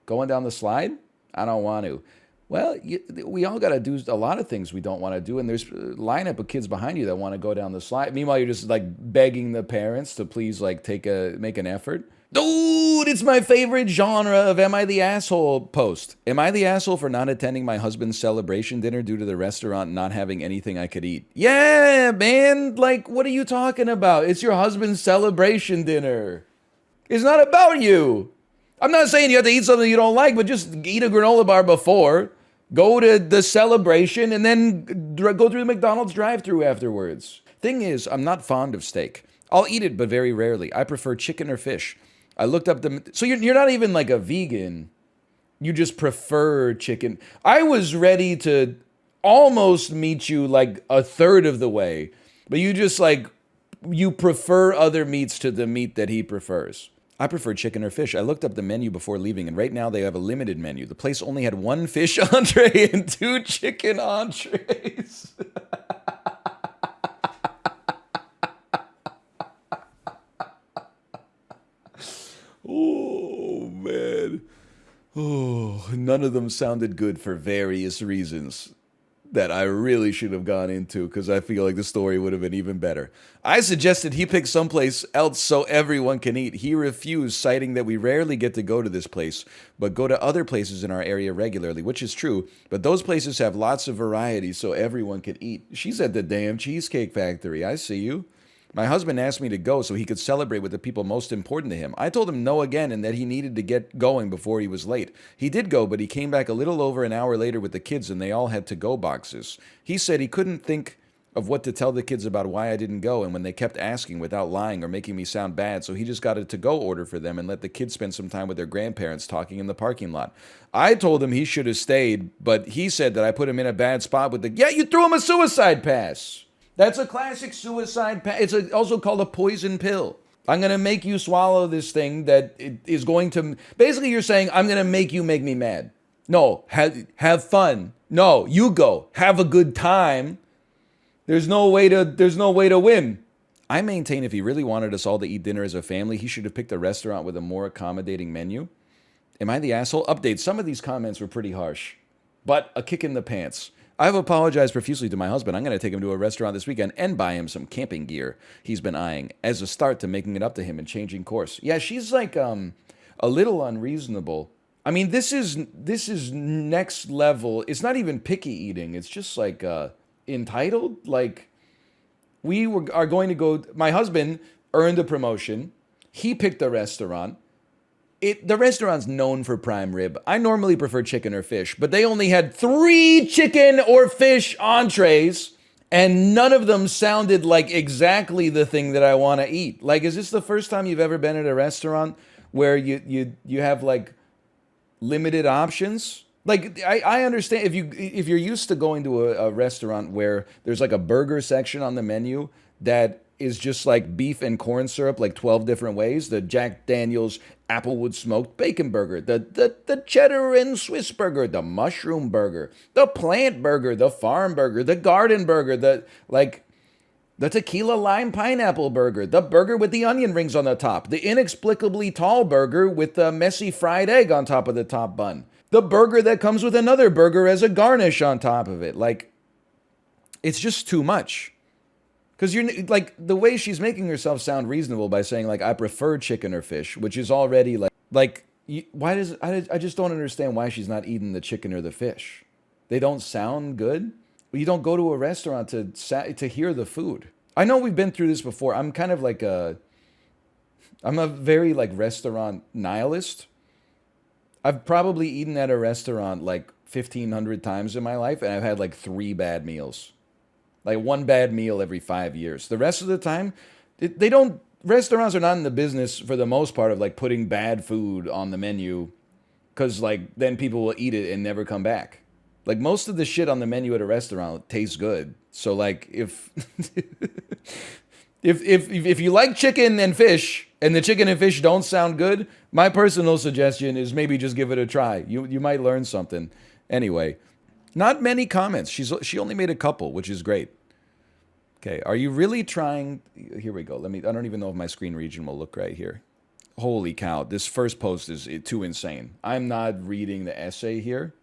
going down the slide? I don't want to. Well, we all got to do a lot of things we don't want to do, and there's a lineup of kids behind you that want to go down the slide. Meanwhile, you're just like begging the parents to please like make an effort. Dude, it's my favorite genre of Am I the Asshole post. Am I the asshole for not attending my husband's celebration dinner due to the restaurant not having anything I could eat? Yeah, man. Like, what are you talking about? It's your husband's celebration dinner. It's not about you. I'm not saying you have to eat something you don't like, but just eat a granola bar before. Go to the celebration and then go through the McDonald's drive-thru afterwards. Thing is, I'm not fond of steak. I'll eat it, but very rarely. I prefer chicken or fish. I looked up the... So you're not even like a vegan. You just prefer chicken. I was ready to almost meet you like a third of the way, but you just like... You prefer other meats to the meat that he prefers. I prefer chicken or fish. I looked up the menu before leaving, and right now they have a limited menu. The place only had 1 fish entree and 2 chicken entrees. Oh, man. Oh, none of them sounded good for various reasons that I really should have gone into, because I feel like the story would have been even better. I suggested he pick someplace else so everyone can eat. He refused, citing that we rarely get to go to this place, but go to other places in our area regularly, which is true, but those places have lots of variety so everyone can eat. She's at the damn Cheesecake Factory. I see you. My husband asked me to go so he could celebrate with the people most important to him. I told him no again and that he needed to get going before he was late. He did go, but he came back a little over an hour later with the kids and they all had to-go boxes. He said he couldn't think of what to tell the kids about why I didn't go, and when they kept asking without lying or making me sound bad, so he just got a to-go order for them and let the kids spend some time with their grandparents talking in the parking lot. I told him he should have stayed, but he said that I put him in a bad spot with the... Yeah, you threw him a suicide pass! That's a classic suicide pass. It's also called a poison pill. I'm going to make you swallow this thing that is going to... Basically, you're saying, I'm going to make you make me mad. No, have fun. No, you go. Have a good time. There's no way to win. I maintain if he really wanted us all to eat dinner as a family, he should have picked a restaurant with a more accommodating menu. Am I the asshole? Update. Some of these comments were pretty harsh, but a kick in the pants. I've apologized profusely to my husband. I'm going to take him to a restaurant this weekend and buy him some camping gear he's been eyeing as a start to making it up to him and changing course. Yeah, she's like a little unreasonable. I mean, this is next level. It's not even picky eating. It's just like entitled. Like are going to go. My husband earned a promotion. He picked a restaurant. The restaurant's known for prime rib. I normally prefer chicken or fish, but they only had 3 chicken or fish entrees, and none of them sounded like exactly the thing that I want to eat. Like, is this the first time you've ever been at a restaurant where you have like limited options? Like, I understand if you're used to going to a restaurant where there's like a burger section on the menu that is just like beef and corn syrup, like 12 different ways. The Jack Daniel's Applewood smoked bacon burger, the cheddar and Swiss burger, the mushroom burger, the plant burger, the farm burger, the garden burger, the tequila lime pineapple burger, the burger with the onion rings on the top, the inexplicably tall burger with the messy fried egg on top of the top bun, the burger that comes with another burger as a garnish on top of it. Like, it's just too much. Because you're like, the way she's making herself sound reasonable by saying like, I prefer chicken or fish, which is already I just don't understand why she's not eating the chicken or the fish. They don't sound good. You don't go to a restaurant to hear the food. I know we've been through this before. I'm kind of like I'm a very like restaurant nihilist. I've probably eaten at a restaurant like 1,500 times in my life, and I've had like 3 bad meals. Like 1 bad meal every 5 years. The rest of the time, restaurants are not in the business for the most part of like putting bad food on the menu, because like then people will eat it and never come back. Like most of the shit on the menu at a restaurant tastes good. So like if if you like chicken and fish and the chicken and fish don't sound good, my personal suggestion is maybe just give it a try. You might learn something. Anyway, not many comments. She only made a couple, which is great. Okay, are you really trying? Here we go. I don't even know if my screen region will look right here. Holy cow, this first post is too insane. I'm not reading the essay here.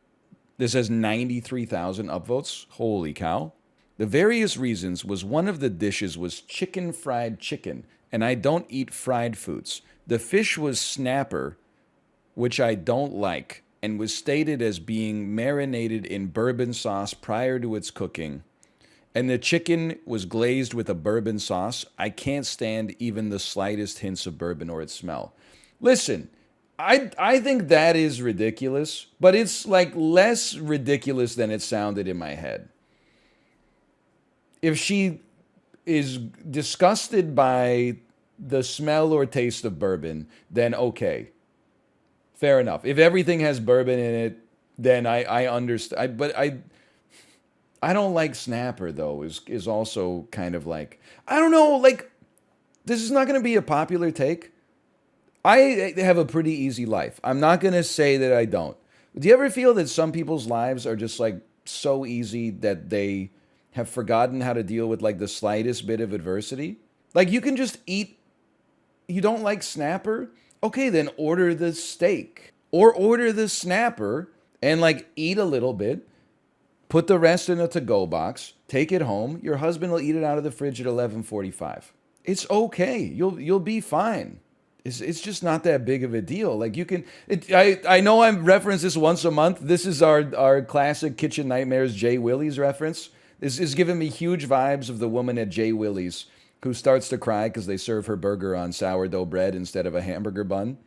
This has 93,000 upvotes. Holy cow. The various reasons was one of the dishes was fried chicken, and I don't eat fried foods. The fish was snapper, which I don't like, and was stated as being marinated in bourbon sauce prior to its cooking. And the chicken was glazed with a bourbon sauce. I can't stand even the slightest hints of bourbon or its smell. Listen, I think that is ridiculous, but it's like less ridiculous than it sounded in my head. If she is disgusted by the smell or taste of bourbon, then okay. Fair enough. If everything has bourbon in it, then I understand. But I don't like snapper though. Is also kind of like, I don't know. Like, this is not going to be a popular take. I have a pretty easy life. I'm not going to say that I don't. Do you ever feel that some people's lives are just like so easy that they have forgotten how to deal with like the slightest bit of adversity? Like, you can just eat. You don't like snapper? Okay, then order the steak or order the snapper and like eat a little bit. Put the rest in a to-go box. Take it home. Your husband will eat it out of the fridge at 11:45. It's okay. You'll be fine. It's just not that big of a deal. Like, you can. I know I reference this once a month. This is our classic Kitchen Nightmares Jay Willie's reference. This is giving me huge vibes of the woman at Jay Willie's who starts to cry because they serve her burger on sourdough bread instead of a hamburger bun.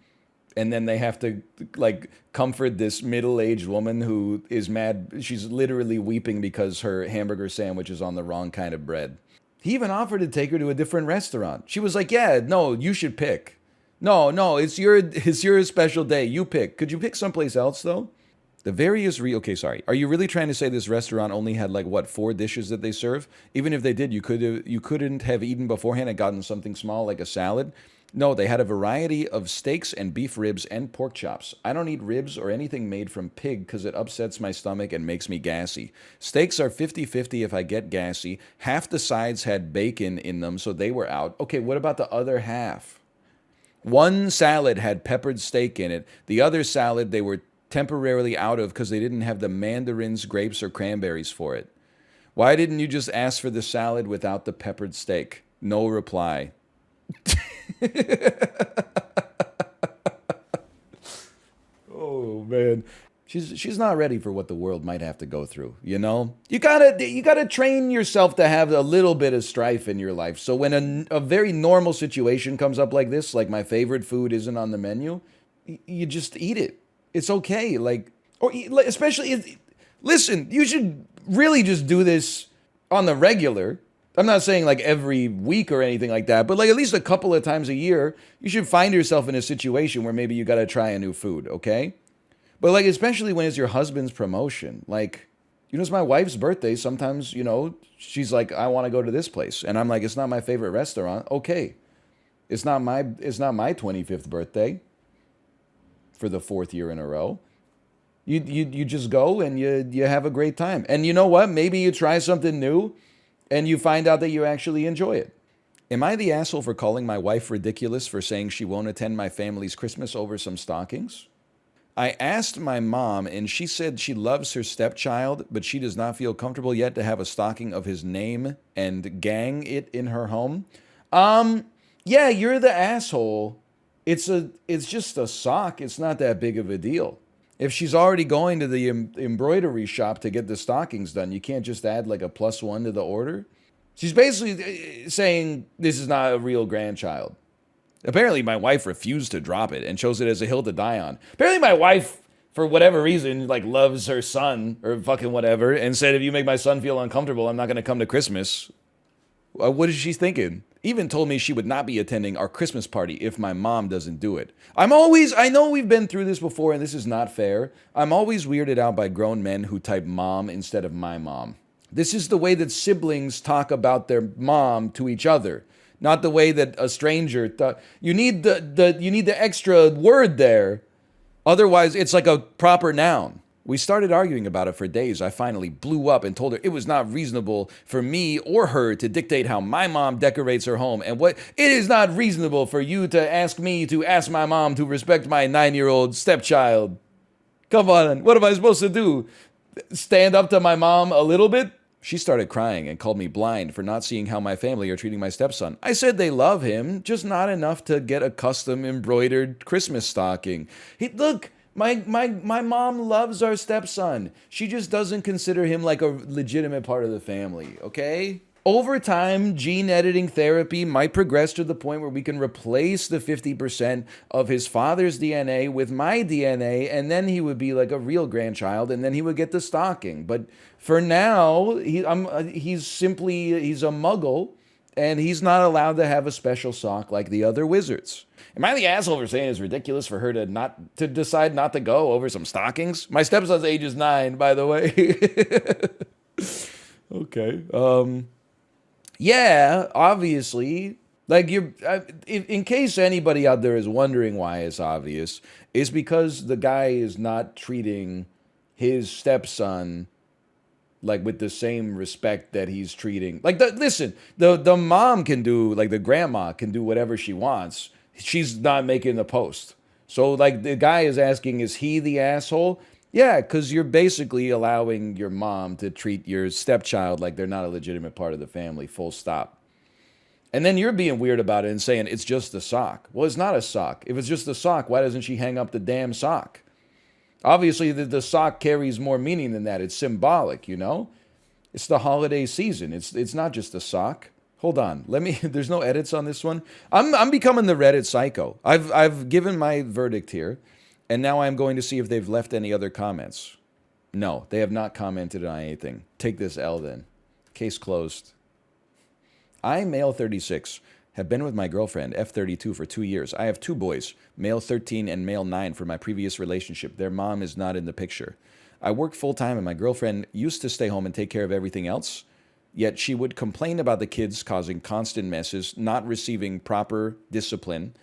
And then they have to, like, comfort this middle-aged woman who is mad. She's literally weeping because her hamburger sandwich is on the wrong kind of bread. He even offered to take her to a different restaurant. She was like, yeah, no, you should pick. No, it's your special day. You pick. Could you pick someplace else, though? The various okay, sorry. Are you really trying to say this restaurant only had like what 4 dishes that they serve? Even if they did, you couldn't have eaten beforehand and gotten something small like a salad. No, they had a variety of steaks and beef ribs and pork chops. I don't eat ribs or anything made from pig because it upsets my stomach and makes me gassy. Steaks are 50-50 if I get gassy. Half the sides had bacon in them, so they were out. Okay, what about the other half? One salad had peppered steak in it. The other salad they were temporarily out of because they didn't have the mandarins, grapes, or cranberries for it. Why didn't you just ask for the salad without the peppered steak? No reply. Oh man, she's not ready for what the world might have to go through. You know, you gotta train yourself to have a little bit of strife in your life. So when a very normal situation comes up like this, like my favorite food isn't on the menu, you just eat it. It's okay. Like, or especially, listen, you should really just do this on the regular. I'm not saying like every week or anything like that, but like at least a couple of times a year, you should find yourself in a situation where maybe you got to try a new food, okay? But like, especially when it's your husband's promotion. Like, you know, it's my wife's birthday. Sometimes, you know, she's like, I want to go to this place. And I'm like, it's not my favorite restaurant. Okay. It's not my 25th birthday for the 4th year in a row. You just go and you have a great time. And you know what? Maybe you try something new and you find out that you actually enjoy it. Am I the asshole for calling my wife ridiculous for saying she won't attend my family's Christmas over some stockings? I asked my mom, and she said she loves her stepchild, but she does not feel comfortable yet to have a stocking of his name and gang it in her home. Yeah, you're the asshole. It's just a sock. It's not that big of a deal. If she's already going to the embroidery shop to get the stockings done, you can't just add like a +1 to the order. She's basically saying this is not a real grandchild. Apparently, my wife refused to drop it and chose it as a hill to die on. Apparently, my wife, for whatever reason, like loves her son or fucking whatever, and said, if you make my son feel uncomfortable, I'm not going to come to Christmas. What is she thinking? Even told me she would not be attending our Christmas party if my mom doesn't do it. I know we've been through this before, and this is not fair. I'm always weirded out by grown men who type mom instead of my mom. This is the way that siblings talk about their mom to each other. Not the way that a stranger you need the extra word there. Otherwise, it's like a proper noun. We started arguing about it for days. I finally blew up and told her it was not reasonable for me or her to dictate how my mom decorates her home. And it is not reasonable for you to ask me to ask my mom to respect my 9-year-old stepchild. Come on, what am I supposed to do? Stand up to my mom a little bit? She started crying and called me blind for not seeing how my family are treating my stepson. I said they love him, just not enough to get a custom embroidered Christmas stocking. Look, my mom loves our stepson. She just doesn't consider him like a legitimate part of the family, okay? Over time, gene editing therapy might progress to the point where we can replace the 50% of his father's DNA with my DNA, and then he would be like a real grandchild, and then he would get the stocking. But for now, he's a muggle, and he's not allowed to have a special sock like the other wizards. Am I the asshole for saying it's ridiculous for her to decide not to go over some stockings? My stepson's age is 9, by the way. Okay. Yeah, obviously. Like, in case anybody out there is wondering why it's obvious, it's because the guy is not treating his stepson like with the same respect that he's treating. Like, listen, the mom can do, like the grandma can do whatever she wants. She's not making the post. So, like, the guy is asking, is he the asshole? Yeah, because you're basically allowing your mom to treat your stepchild like they're not a legitimate part of the family, full stop. And then you're being weird about it and saying it's just a sock. Well, it's not a sock. If it's just a sock, why doesn't she hang up the damn sock? Obviously, the sock carries more meaning than that. It's symbolic, you know? It's the holiday season. It's not just a sock. Hold on. There's no edits on this one. I'm becoming the Reddit psycho. I've given my verdict here, and now I'm going to see if they've left any other comments. No, they have not commented on anything. Take this L then. Case closed. I, male 36, have been with my girlfriend, F32, for 2 years. I have 2 boys, male 13 and male 9, from my previous relationship. Their mom is not in the picture. I work full-time, and my girlfriend used to stay home and take care of everything else. Yet she would complain about the kids causing constant messes, not receiving proper discipline,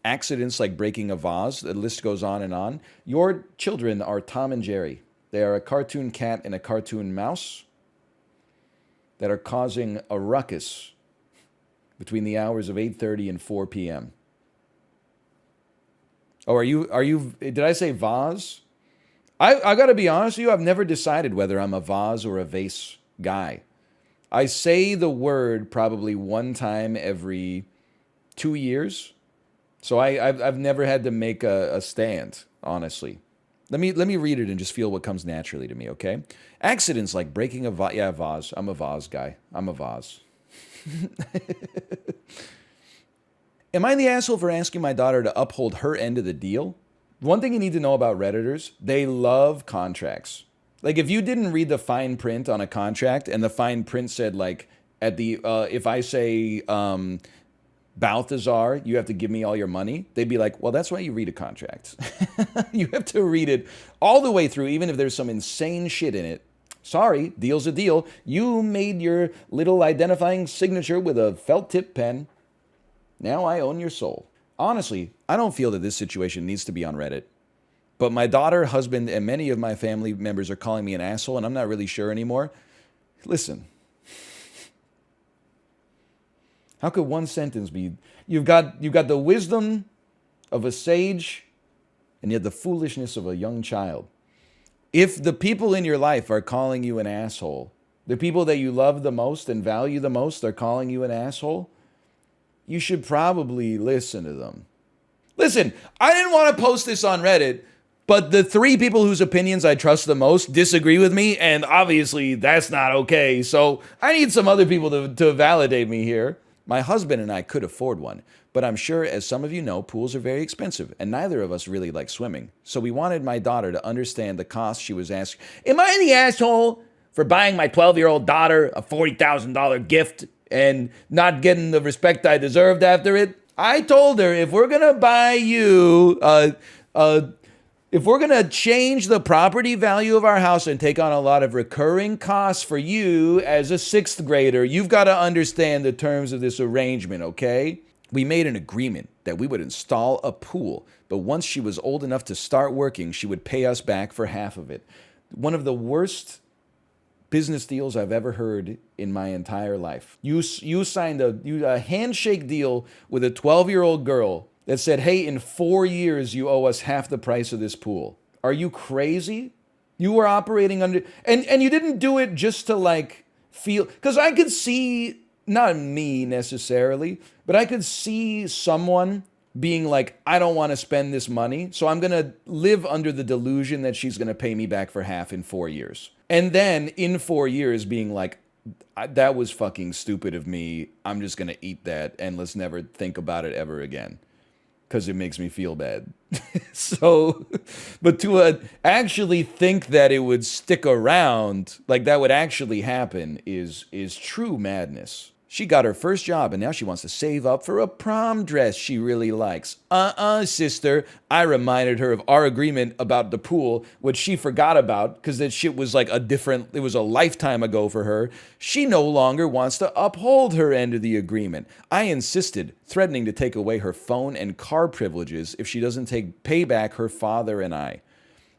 accidents like breaking a vase. The list goes on and on. Your children are Tom and Jerry. They are a cartoon cat and a cartoon mouse that are causing a ruckus between the hours of 8:30 and 4 p.m. Oh, are you, did I say vase? I got to be honest with you, I've never decided whether I'm a vase or a vase guy. I say the word probably one time every 2 years. So I've never had to make a stand, honestly. Let me read it and just feel what comes naturally to me, okay? Accidents like breaking a vase. Yeah, vase. I'm a vase guy. I'm a vase. Am I the asshole for asking my daughter to uphold her end of the deal? One thing you need to know about Redditors, they love contracts. Like, if you didn't read the fine print on a contract and the fine print said, like, at the, if I say, Balthazar, you have to give me all your money, they'd be like, well, that's why you read a contract. You have to read it all the way through, even if there's some insane shit in it. Sorry, deal's a deal. You made your little identifying signature with a felt tip pen. Now I own your soul. Honestly, I don't feel that this situation needs to be on Reddit. But my daughter, husband, and many of my family members are calling me an asshole, and I'm not really sure anymore. Listen. How could one sentence be, you've got the wisdom of a sage, and yet the foolishness of a young child. If the people in your life are calling you an asshole, the people that you love the most and value the most are calling you an asshole, you should probably listen to them. Listen, I didn't want to post this on Reddit, but the 3 people whose opinions I trust the most disagree with me, and obviously that's not okay, so I need some other people to validate me here. My husband and I could afford one, but I'm sure, as some of you know, pools are very expensive, and neither of us really like swimming. So we wanted my daughter to understand the cost she was asking. Am I the asshole for buying my 12-year-old daughter a $40,000 gift and not getting the respect I deserved after it? I told her, if we're going to buy you if we're going to change the property value of our house and take on a lot of recurring costs for you as a 6th grader, you've got to understand the terms of this arrangement, okay? We made an agreement that we would install a pool, but once she was old enough to start working, she would pay us back for half of it. One of the worst business deals I've ever heard in my entire life. You signed a handshake deal with a 12-year-old girl that said, hey, in 4 years, you owe us half the price of this pool. Are you crazy? You were operating under, and you didn't do it just to like feel, because I could see, not me necessarily, but I could see someone being like, I don't want to spend this money, so I'm going to live under the delusion that she's going to pay me back for half in 4 years. And then in 4 years being like, that was fucking stupid of me. I'm just going to eat that and let's never think about it ever again, because it makes me feel bad. So, but to actually think that it would stick around, like that would actually happen, is true madness. She got her first job and now she wants to save up for a prom dress she really likes. Sister. I reminded her of our agreement about the pool, which she forgot about because that shit was like it was a lifetime ago for her. She no longer wants to uphold her end of the agreement. I insisted, threatening to take away her phone and car privileges if she doesn't pay back her father and I.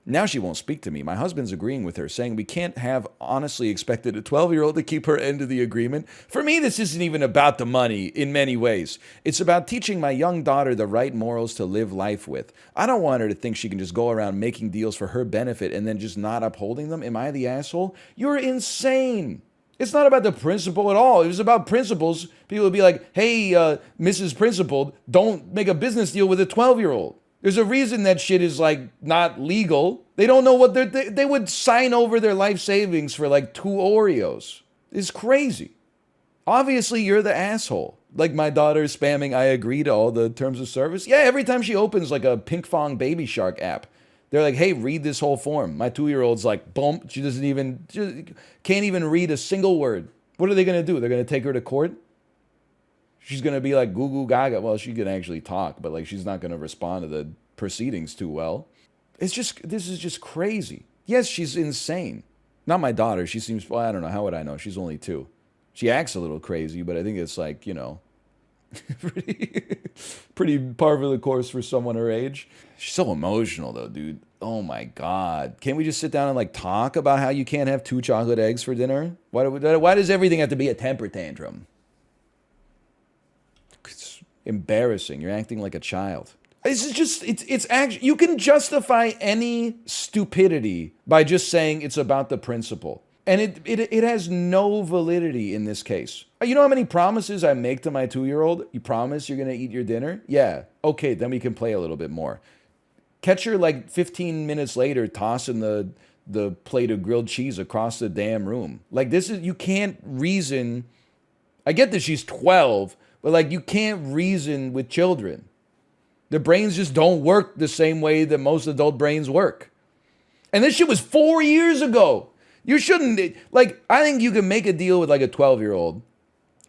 Now she won't speak to me. My husband's agreeing with her, saying we can't have honestly expected a 12-year-old to keep her end of the agreement. For me, this isn't even about the money in many ways. It's about teaching my young daughter the right morals to live life with. I don't want her to think she can just go around making deals for her benefit and then just not upholding them. Am I the asshole? You're insane. It's not about the principle at all. It was about principles. People would be like, hey, Mrs. Principal, don't make a business deal with a 12-year-old. There's a reason that shit is like not legal. They don't know what they would sign over their life savings for like 2 Oreos. It's crazy. Obviously, you're the asshole. Like my daughter spamming, I agree to all the terms of service. Yeah, every time she opens like a Pink Fong Baby Shark app, they're like, hey, read this whole form. My 2-year-old's like, boom, she can't even read a single word. What are they going to do? They're going to take her to court? She's going to be like goo goo gaga. Well, she can actually talk, but like she's not going to respond to the proceedings too well. This is just crazy. Yes, she's insane. Not my daughter. She seems, well, I don't know. How would I know? She's only 2. She acts a little crazy, but I think it's like, pretty par for the course for someone her age. She's so emotional though, dude. Oh my God. Can't we just sit down and like talk about how you can't have 2 chocolate eggs for dinner? Why does everything have to be a temper tantrum? It's embarrassing. You're acting like a child. This is just, it's actually, you can justify any stupidity by just saying it's about the principle. And it has no validity in this case. You know how many promises I make to my 2-year-old? You promise you're going to eat your dinner? Yeah. Okay, then we can play a little bit more. Catch her like 15 minutes later tossing the plate of grilled cheese across the damn room. Like you can't reason. I get that she's 12, but like you can't reason with children. Their brains just don't work the same way that most adult brains work. And this shit was 4 years ago. You shouldn't, like, I think you can make a deal with like a 12-year-old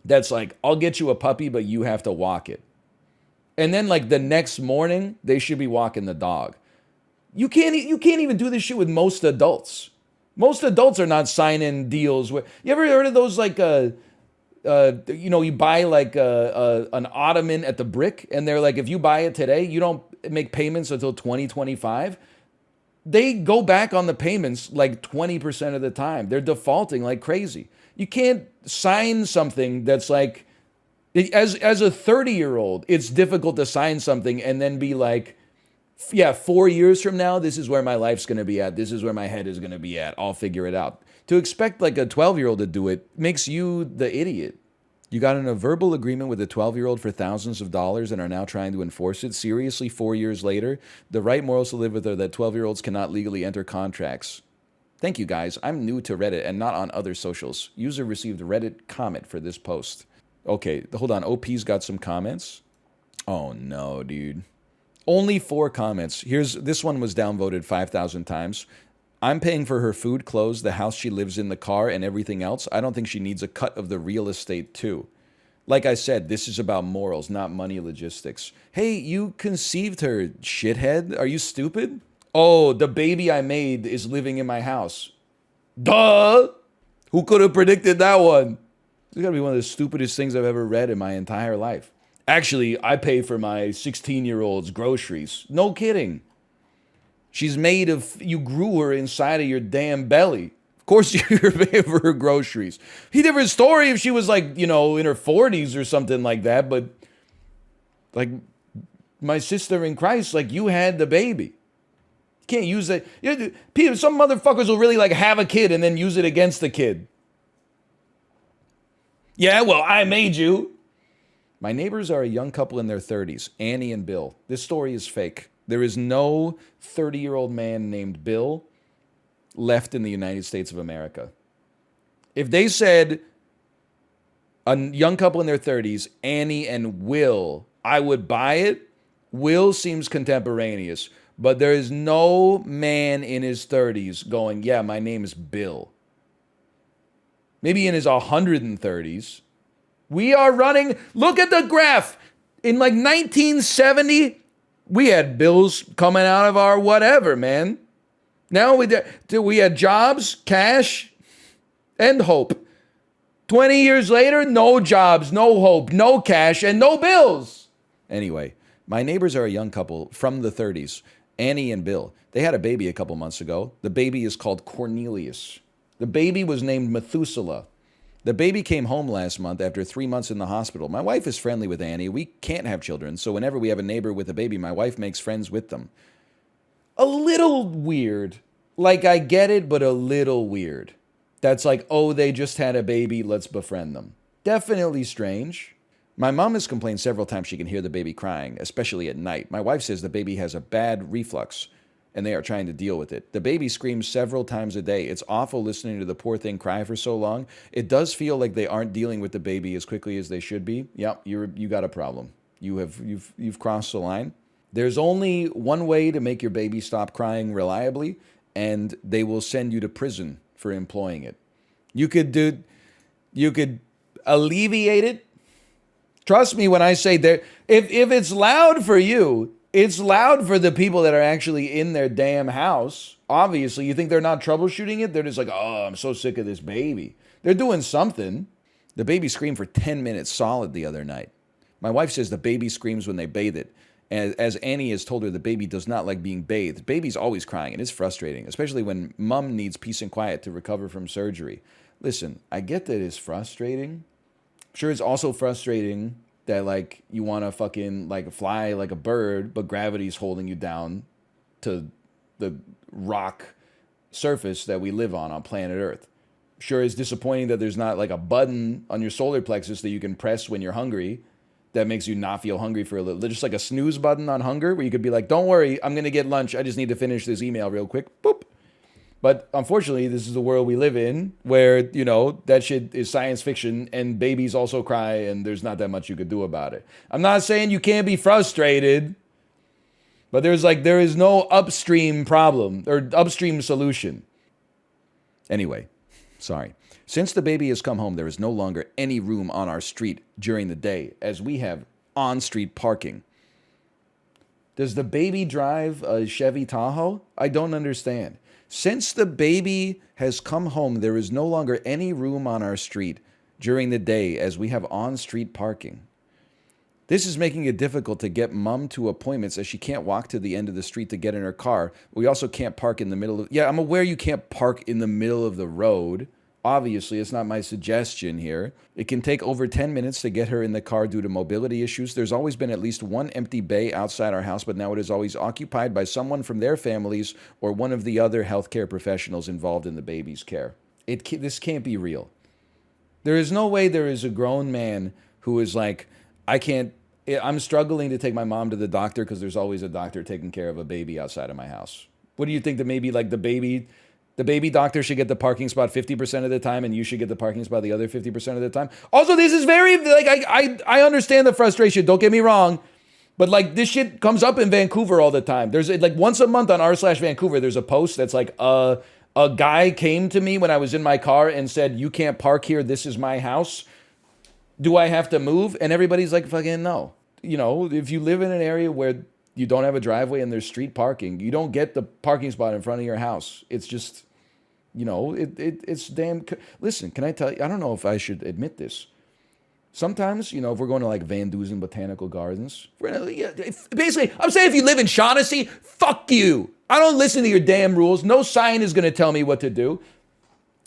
that's like, I'll get you a puppy, but you have to walk it. And then like the next morning, they should be walking the dog. You can't even do this shit with most adults. Most adults are not signing deals with, you ever heard of those like, you buy like an ottoman at the Brick, and they're like, if you buy it today, you don't make payments until 2025. They go back on the payments like 20% of the time. They're defaulting like crazy. You can't sign something that's like, as a 30-year-old, it's difficult to sign something and then be like, yeah, 4 years from now, this is where my life's going to be at. This is where my head is going to be at. I'll figure it out. To expect like a 12-year-old to do it makes you the idiot. You got in a verbal agreement with a 12-year-old for thousands of dollars and are now trying to enforce it. Seriously, 4 years later, the right morals to live with are that 12-year-olds cannot legally enter contracts. Thank you, guys. I'm new to Reddit and not on other socials. User received Reddit comment for this post. Okay, hold on. OP's got some comments. Oh, no, dude. Only 4 comments. This one was downvoted 5,000 times. I'm paying for her food, clothes, the house she lives in, the car, and everything else. I don't think she needs a cut of the real estate, too. Like I said, this is about morals, not money logistics. Hey, you conceived her, shithead. Are you stupid? Oh, the baby I made is living in my house. Duh! Who could have predicted that one? This is gotta be one of the stupidest things I've ever read in my entire life. Actually, I pay for my 16-year-old's groceries. No kidding. She's made of, you grew her inside of your damn belly. Of course you're paying for her groceries. Different story if she was like, in her 40s or something like that, but like my sister in Christ, like you had the baby. You can't use it. Some motherfuckers will really like have a kid and then use it against the kid. Yeah, well, I made you. My neighbors are a young couple in their 30s, Annie and Bill. This story is fake. There is no 30-year-old man named Bill left in the United States of America. If they said a young couple in their 30s, Annie and Will, I would buy it. Will seems contemporaneous, but there is no man in his 30s going, yeah, my name is Bill. Maybe in his 130s. We are running. Look at the graph. In like 1970, we had bills coming out of our whatever, man. Now we had jobs, cash, and hope. 20 years later, no jobs, no hope, no cash, and no bills. Anyway, my neighbors are a young couple from the 30s, Annie and Bill. They had a baby a couple months ago. The baby is called Cornelius. The baby was named Methuselah. The baby came home last month after 3 months in the hospital. My wife is friendly with Annie. We can't have children, so whenever we have a neighbor with a baby, my wife makes friends with them. A little weird. Like, I get it, but a little weird. That's like, oh, they just had a baby, let's befriend them. Definitely strange. My mom has complained several times she can hear the baby crying, especially at night. My wife says the baby has a bad reflux, and they are trying to deal with it. The baby screams several times a day. It's awful listening to the poor thing cry for so long. It does feel like they aren't dealing with the baby as quickly as they should be. Yep, you got a problem. You've crossed the line. There's only one way to make your baby stop crying reliably, and they will send you to prison for employing it. You could alleviate it. Trust me when I say that if it's loud for you, it's loud for the people that are actually in their damn house. Obviously, you think they're not troubleshooting it? They're just like, oh, I'm so sick of this baby. They're doing something. The baby screamed for 10 minutes solid the other night. My wife says the baby screams when they bathe it. As Annie has told her, the baby does not like being bathed. Baby's always crying, and it's frustrating, especially when mom needs peace and quiet to recover from surgery. Listen, I get that it's frustrating. I'm sure it's also frustrating that, like, you want to fucking, like, fly like a bird, but gravity's holding you down to the rock surface that we live on planet Earth. Sure, it's disappointing that there's not, like, a button on your solar plexus that you can press when you're hungry that makes you not feel hungry for a little. Just like a snooze button on hunger where you could be like, don't worry, I'm going to get lunch. I just need to finish this email real quick. Boop. But unfortunately, this is the world we live in where, you know, that shit is science fiction and babies also cry and there's not that much you could do about it. I'm not saying you can't be frustrated, but there is no upstream problem or upstream solution. Anyway, sorry. Since the baby has come home, there is no longer any room on our street during the day as we have on-street parking. Does the baby drive a Chevy Tahoe? I don't understand. Since the baby has come home, there is no longer any room on our street during the day as we have on-street parking. This is making it difficult to get mom to appointments as she can't walk to the end of the street to get in her car. We also can't park in the middle of... Yeah, I'm aware you can't park in the middle of the road. Obviously, it's not my suggestion here. It can take over 10 minutes to get her in the car due to mobility issues. There's always been at least one empty bay outside our house, but now it is always occupied by someone from their families or one of the other healthcare professionals involved in the baby's care. This can't be real. There is no way there is a grown man who is like, I'm struggling to take my mom to the doctor because there's always a doctor taking care of a baby outside of my house. What do you think that maybe like the baby doctor should get the parking spot 50% of the time and you should get the parking spot the other 50% of the time? Also, this is very, like, I understand the frustration. Don't get me wrong. But, like, this shit comes up in Vancouver all the time. There's, like, once a month on r/Vancouver, there's a post that's like, a guy came to me when I was in my car and said, you can't park here. This is my house. Do I have to move? And everybody's like, fucking no. You know, if you live in an area where you don't have a driveway and there's street parking, you don't get the parking spot in front of your house. It's just, you know, it's damn... Listen, can I tell you, I don't know if I should admit this. Sometimes, you know, if we're going to like Van Dusen Botanical Gardens, basically, I'm saying if you live in Shaughnessy, fuck you. I don't listen to your damn rules. No sign is going to tell me what to do.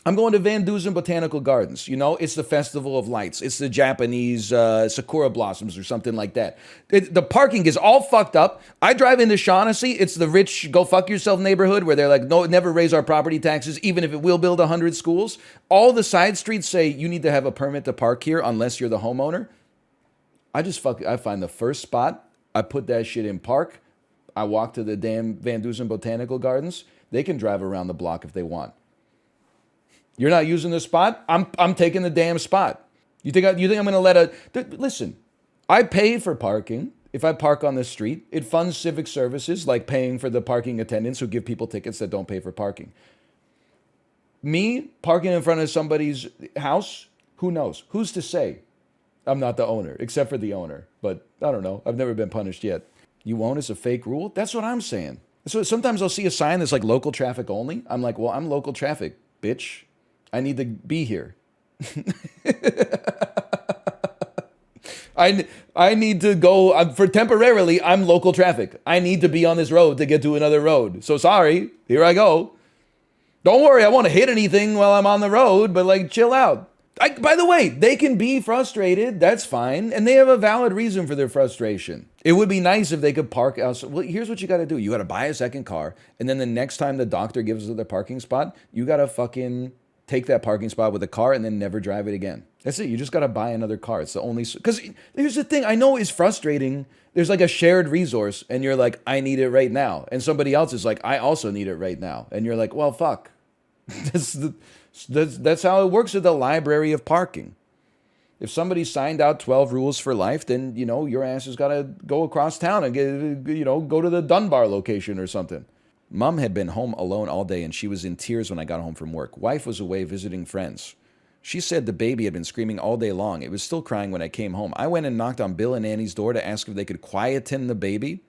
I'm going to Van Dusen Botanical Gardens. You know, it's the Festival of Lights. It's the Japanese sakura blossoms or something like that. The parking is all fucked up. I drive into Shaughnessy. It's the rich go fuck yourself neighborhood where they're like, no, never raise our property taxes, even if it will build 100 schools. All the side streets say you need to have a permit to park here unless you're the homeowner. I find the first spot. I put that shit in park. I walk to the damn Van Dusen Botanical Gardens. They can drive around the block if they want. You're not using the spot? I'm taking the damn spot. You think I'm going to let listen, I pay for parking. If I park on the street, it funds civic services like paying for the parking attendants who give people tickets that don't pay for parking. Me parking in front of somebody's house, who knows? Who's to say? I'm not the owner, except for the owner. But I don't know. I've never been punished yet. You own is a fake rule? That's what I'm saying. So sometimes I'll see a sign that's like local traffic only. I'm like, well, I'm local traffic, bitch. I need to be here. I need to go for temporarily. I'm local traffic. I need to be on this road to get to another road. So sorry, here I go. Don't worry, I won't hit anything while I'm on the road, but like chill out. By the way, they can be frustrated. That's fine. And they have a valid reason for their frustration. It would be nice if they could park outside. Well, here's what you got to do. You got to buy a second car. And then the next time the doctor gives us the parking spot, you got to fucking take that parking spot with a car and then never drive it again. That's it. You just got to buy another car. It's the only... Because here's the thing. I know it's frustrating. There's like a shared resource and you're like, I need it right now. And somebody else is like, I also need it right now. And you're like, well, fuck. That's how it works at the library of parking. If somebody signed out 12 rules for life, then, you know, your ass has got to go across town and get, you know, go to the Dunbar location or something. Mom had been home alone all day and she was in tears when I got home from work. Wife was away visiting friends. She said the baby had been screaming all day long. It was still crying when I came home. I went and knocked on Bill and Annie's door to ask if they could quieten the baby.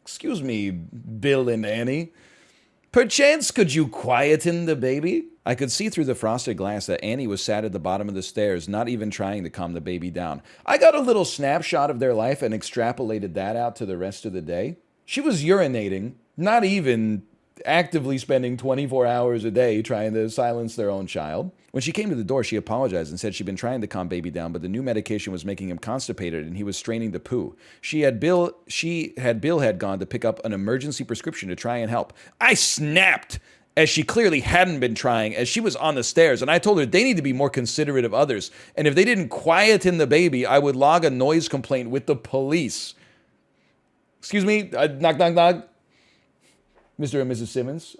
Excuse me, Bill and Annie. Perchance could you quieten the baby? I could see through the frosted glass that Annie was sat at the bottom of the stairs, not even trying to calm the baby down. I got a little snapshot of their life and extrapolated that out to the rest of the day. She was urinating, not even actively spending 24 hours a day trying to silence their own child. When she came to the door, she apologized and said she'd been trying to calm baby down, but the new medication was making him constipated and he was straining to poo. Bill had gone to pick up an emergency prescription to try and help. I snapped, as she clearly hadn't been trying, as she was on the stairs, and I told her they need to be more considerate of others, and if they didn't quieten the baby, I would log a noise complaint with the police. Excuse me, knock, knock, knock. Mr. and Mrs. Simmons,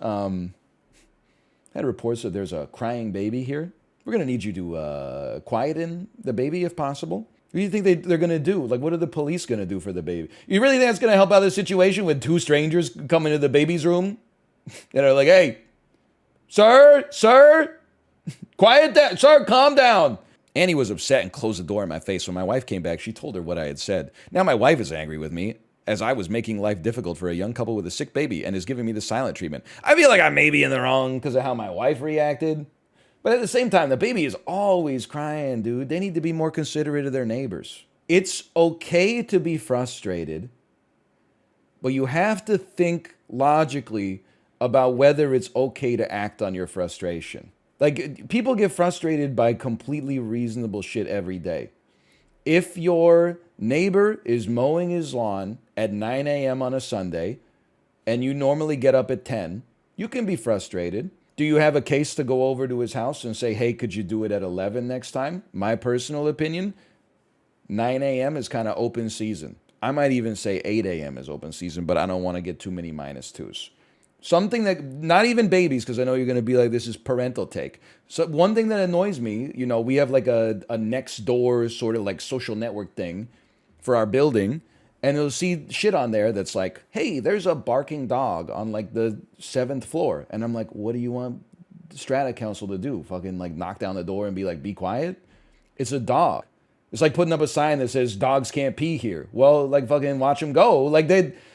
had reports that there's a crying baby here. We're going to need you to quieten the baby if possible. What do you think they're going to do? Like, what are the police going to do for the baby? You really think that's going to help out the situation when two strangers come into the baby's room and are like, hey, sir, quiet down. Sir, calm down. Annie was upset and closed the door in my face. When my wife came back, she told her what I had said. Now my wife is angry with me, as I was making life difficult for a young couple with a sick baby and is giving me the silent treatment. I feel like I may be in the wrong because of how my wife reacted. But at the same time, the baby is always crying, dude. They need to be more considerate of their neighbors. It's okay to be frustrated, but you have to think logically about whether it's okay to act on your frustration. Like, people get frustrated by completely reasonable shit every day. If your neighbor is mowing his lawn at 9 a.m. on a Sunday, and you normally get up at 10, you can be frustrated. Do you have a case to go over to his house and say, hey, could you do it at 11 next time? My personal opinion, 9 a.m. is kind of open season. I might even say 8 a.m. is open season, but I don't want to get too many -2s. Something that, not even babies, because I know you're going to be like, this is parental take. So one thing that annoys me, you know, we have like a next door sort of like social network thing for our building. And you'll see shit on there that's like, hey, there's a barking dog on like the 7th floor. And I'm like, what do you want Strata Council to do? Fucking like knock down the door and be like, be quiet? It's a dog. It's like putting up a sign that says dogs can't pee here. Well, like fucking watch them go. Like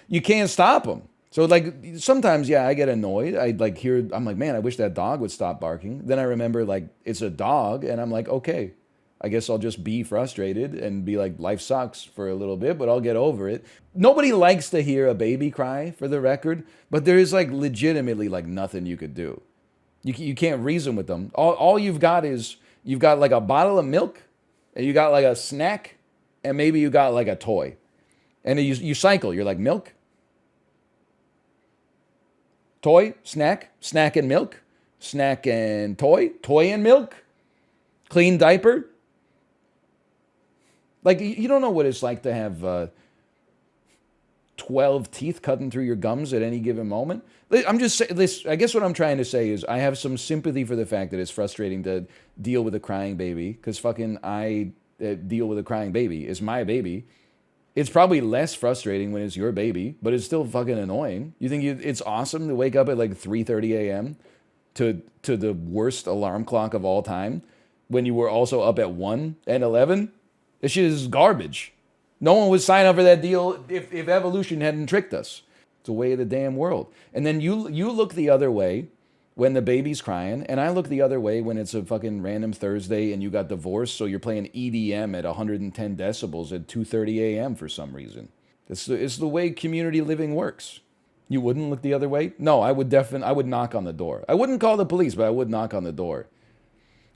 you can't stop them. So like sometimes, yeah, I get annoyed. I'm like, man, I wish that dog would stop barking. Then I remember like it's a dog and I'm like, okay, I guess I'll just be frustrated and be like, life sucks for a little bit, but I'll get over it. Nobody likes to hear a baby cry, for the record, but there is like legitimately like nothing you could do. You can't reason with them. All you've got is, you've got like a bottle of milk and you got like a snack and maybe you got like a toy. And you cycle, you're like milk, toy, snack, snack and milk, snack and toy, toy and milk, clean diaper. Like, you don't know what it's like to have 12 teeth cutting through your gums at any given moment. I'm just saying this. I guess what I'm trying to say is I have some sympathy for the fact that it's frustrating to deal with a crying baby, because fucking I deal with a crying baby. It's my baby. It's probably less frustrating when it's your baby, but it's still fucking annoying. You think it's awesome to wake up at like 3:30 a.m. to the worst alarm clock of all time when you were also up at 1 and 11? This shit is garbage. No one would sign up for that deal if evolution hadn't tricked us. It's the way of the damn world. And then you look the other way when the baby's crying, and I look the other way when it's a fucking random Thursday and you got divorced, so you're playing EDM at 110 decibels at 2:30 a.m. for some reason. It's the way community living works. You wouldn't look the other way? No, I would knock on the door. I wouldn't call the police, but I would knock on the door.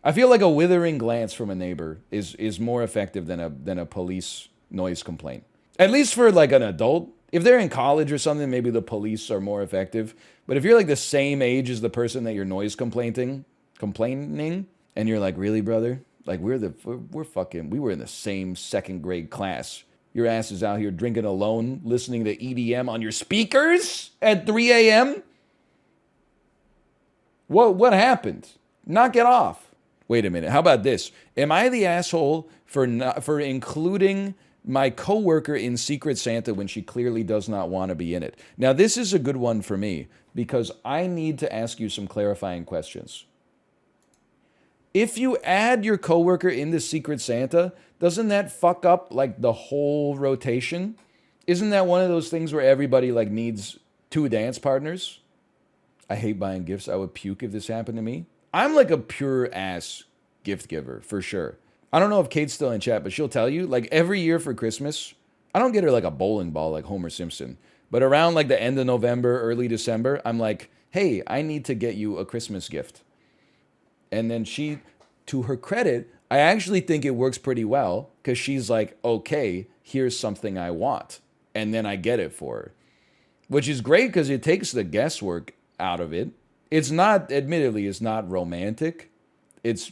I feel like a withering glance from a neighbor is more effective than a police noise complaint. At least for like an adult. If they're in college or something, maybe the police are more effective. But if you're like the same age as the person that you're noise complaining, and you're like, really, brother? Like we were in the same second grade class. Your ass is out here drinking alone, listening to EDM on your speakers at 3 a.m.? What happened? Knock it off. Wait a minute. How about this? Am I the asshole for including my coworker in Secret Santa when she clearly does not want to be in it? Now, this is a good one for me because I need to ask you some clarifying questions. If you add your coworker into Secret Santa, doesn't that fuck up like the whole rotation? Isn't that one of those things where everybody like needs 2 dance partners? I hate buying gifts. I would puke if this happened to me. I'm like a pure ass gift giver for sure. I don't know if Kate's still in chat, but she'll tell you, like every year for Christmas, I don't get her like a bowling ball like Homer Simpson. But around like the end of November, early December, I'm like, hey, I need to get you a Christmas gift. And then she, to her credit, I actually think it works pretty well because she's like, okay, here's something I want. And then I get it for her. Which is great because it takes the guesswork out of it. It's not, admittedly, it's not romantic. It's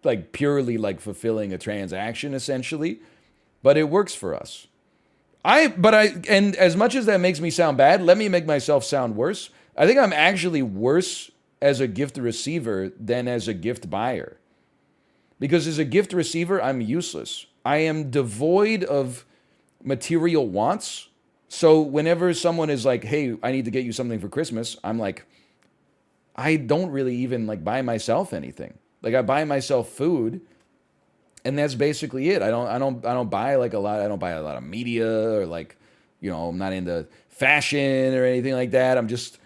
like purely like fulfilling a transaction essentially, but it works for us. And as much as that makes me sound bad, let me make myself sound worse. I think I'm actually worse as a gift receiver than as a gift buyer. Because as a gift receiver, I'm useless. I am devoid of material wants. So whenever someone is like, hey, I need to get you something for Christmas, I'm like, I don't really even like buy myself anything. Like I buy myself food, and that's basically it. I don't buy like a lot. I don't buy a lot of media or like, you know, I'm not into fashion or anything like that. I'm just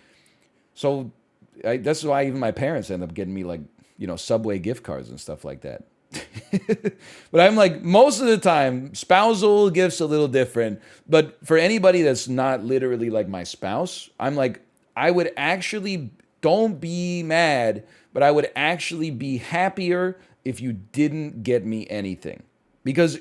that's why even my parents end up getting me like, you know, Subway gift cards and stuff like that. But I'm like, most of the time, spousal gifts a little different. But for anybody that's not literally like my spouse, I'm like, I would actually, don't be mad, but I would actually be happier if you didn't get me anything. Because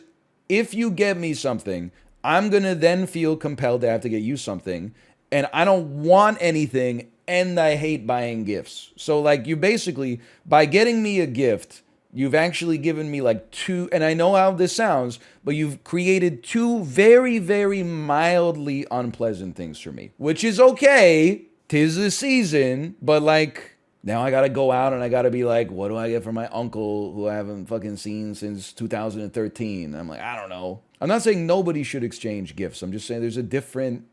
if you get me something, I'm going to then feel compelled to have to get you something. And I don't want anything, and I hate buying gifts. So like you basically, by getting me a gift, you've actually given me like 2, and I know how this sounds, but you've created 2 very, very mildly unpleasant things for me. Which is okay. 'Tis the season, but like, now I gotta go out and I gotta be like, what do I get for my uncle who I haven't fucking seen since 2013? I'm like, I don't know. I'm not saying nobody should exchange gifts. I'm just saying there's a different...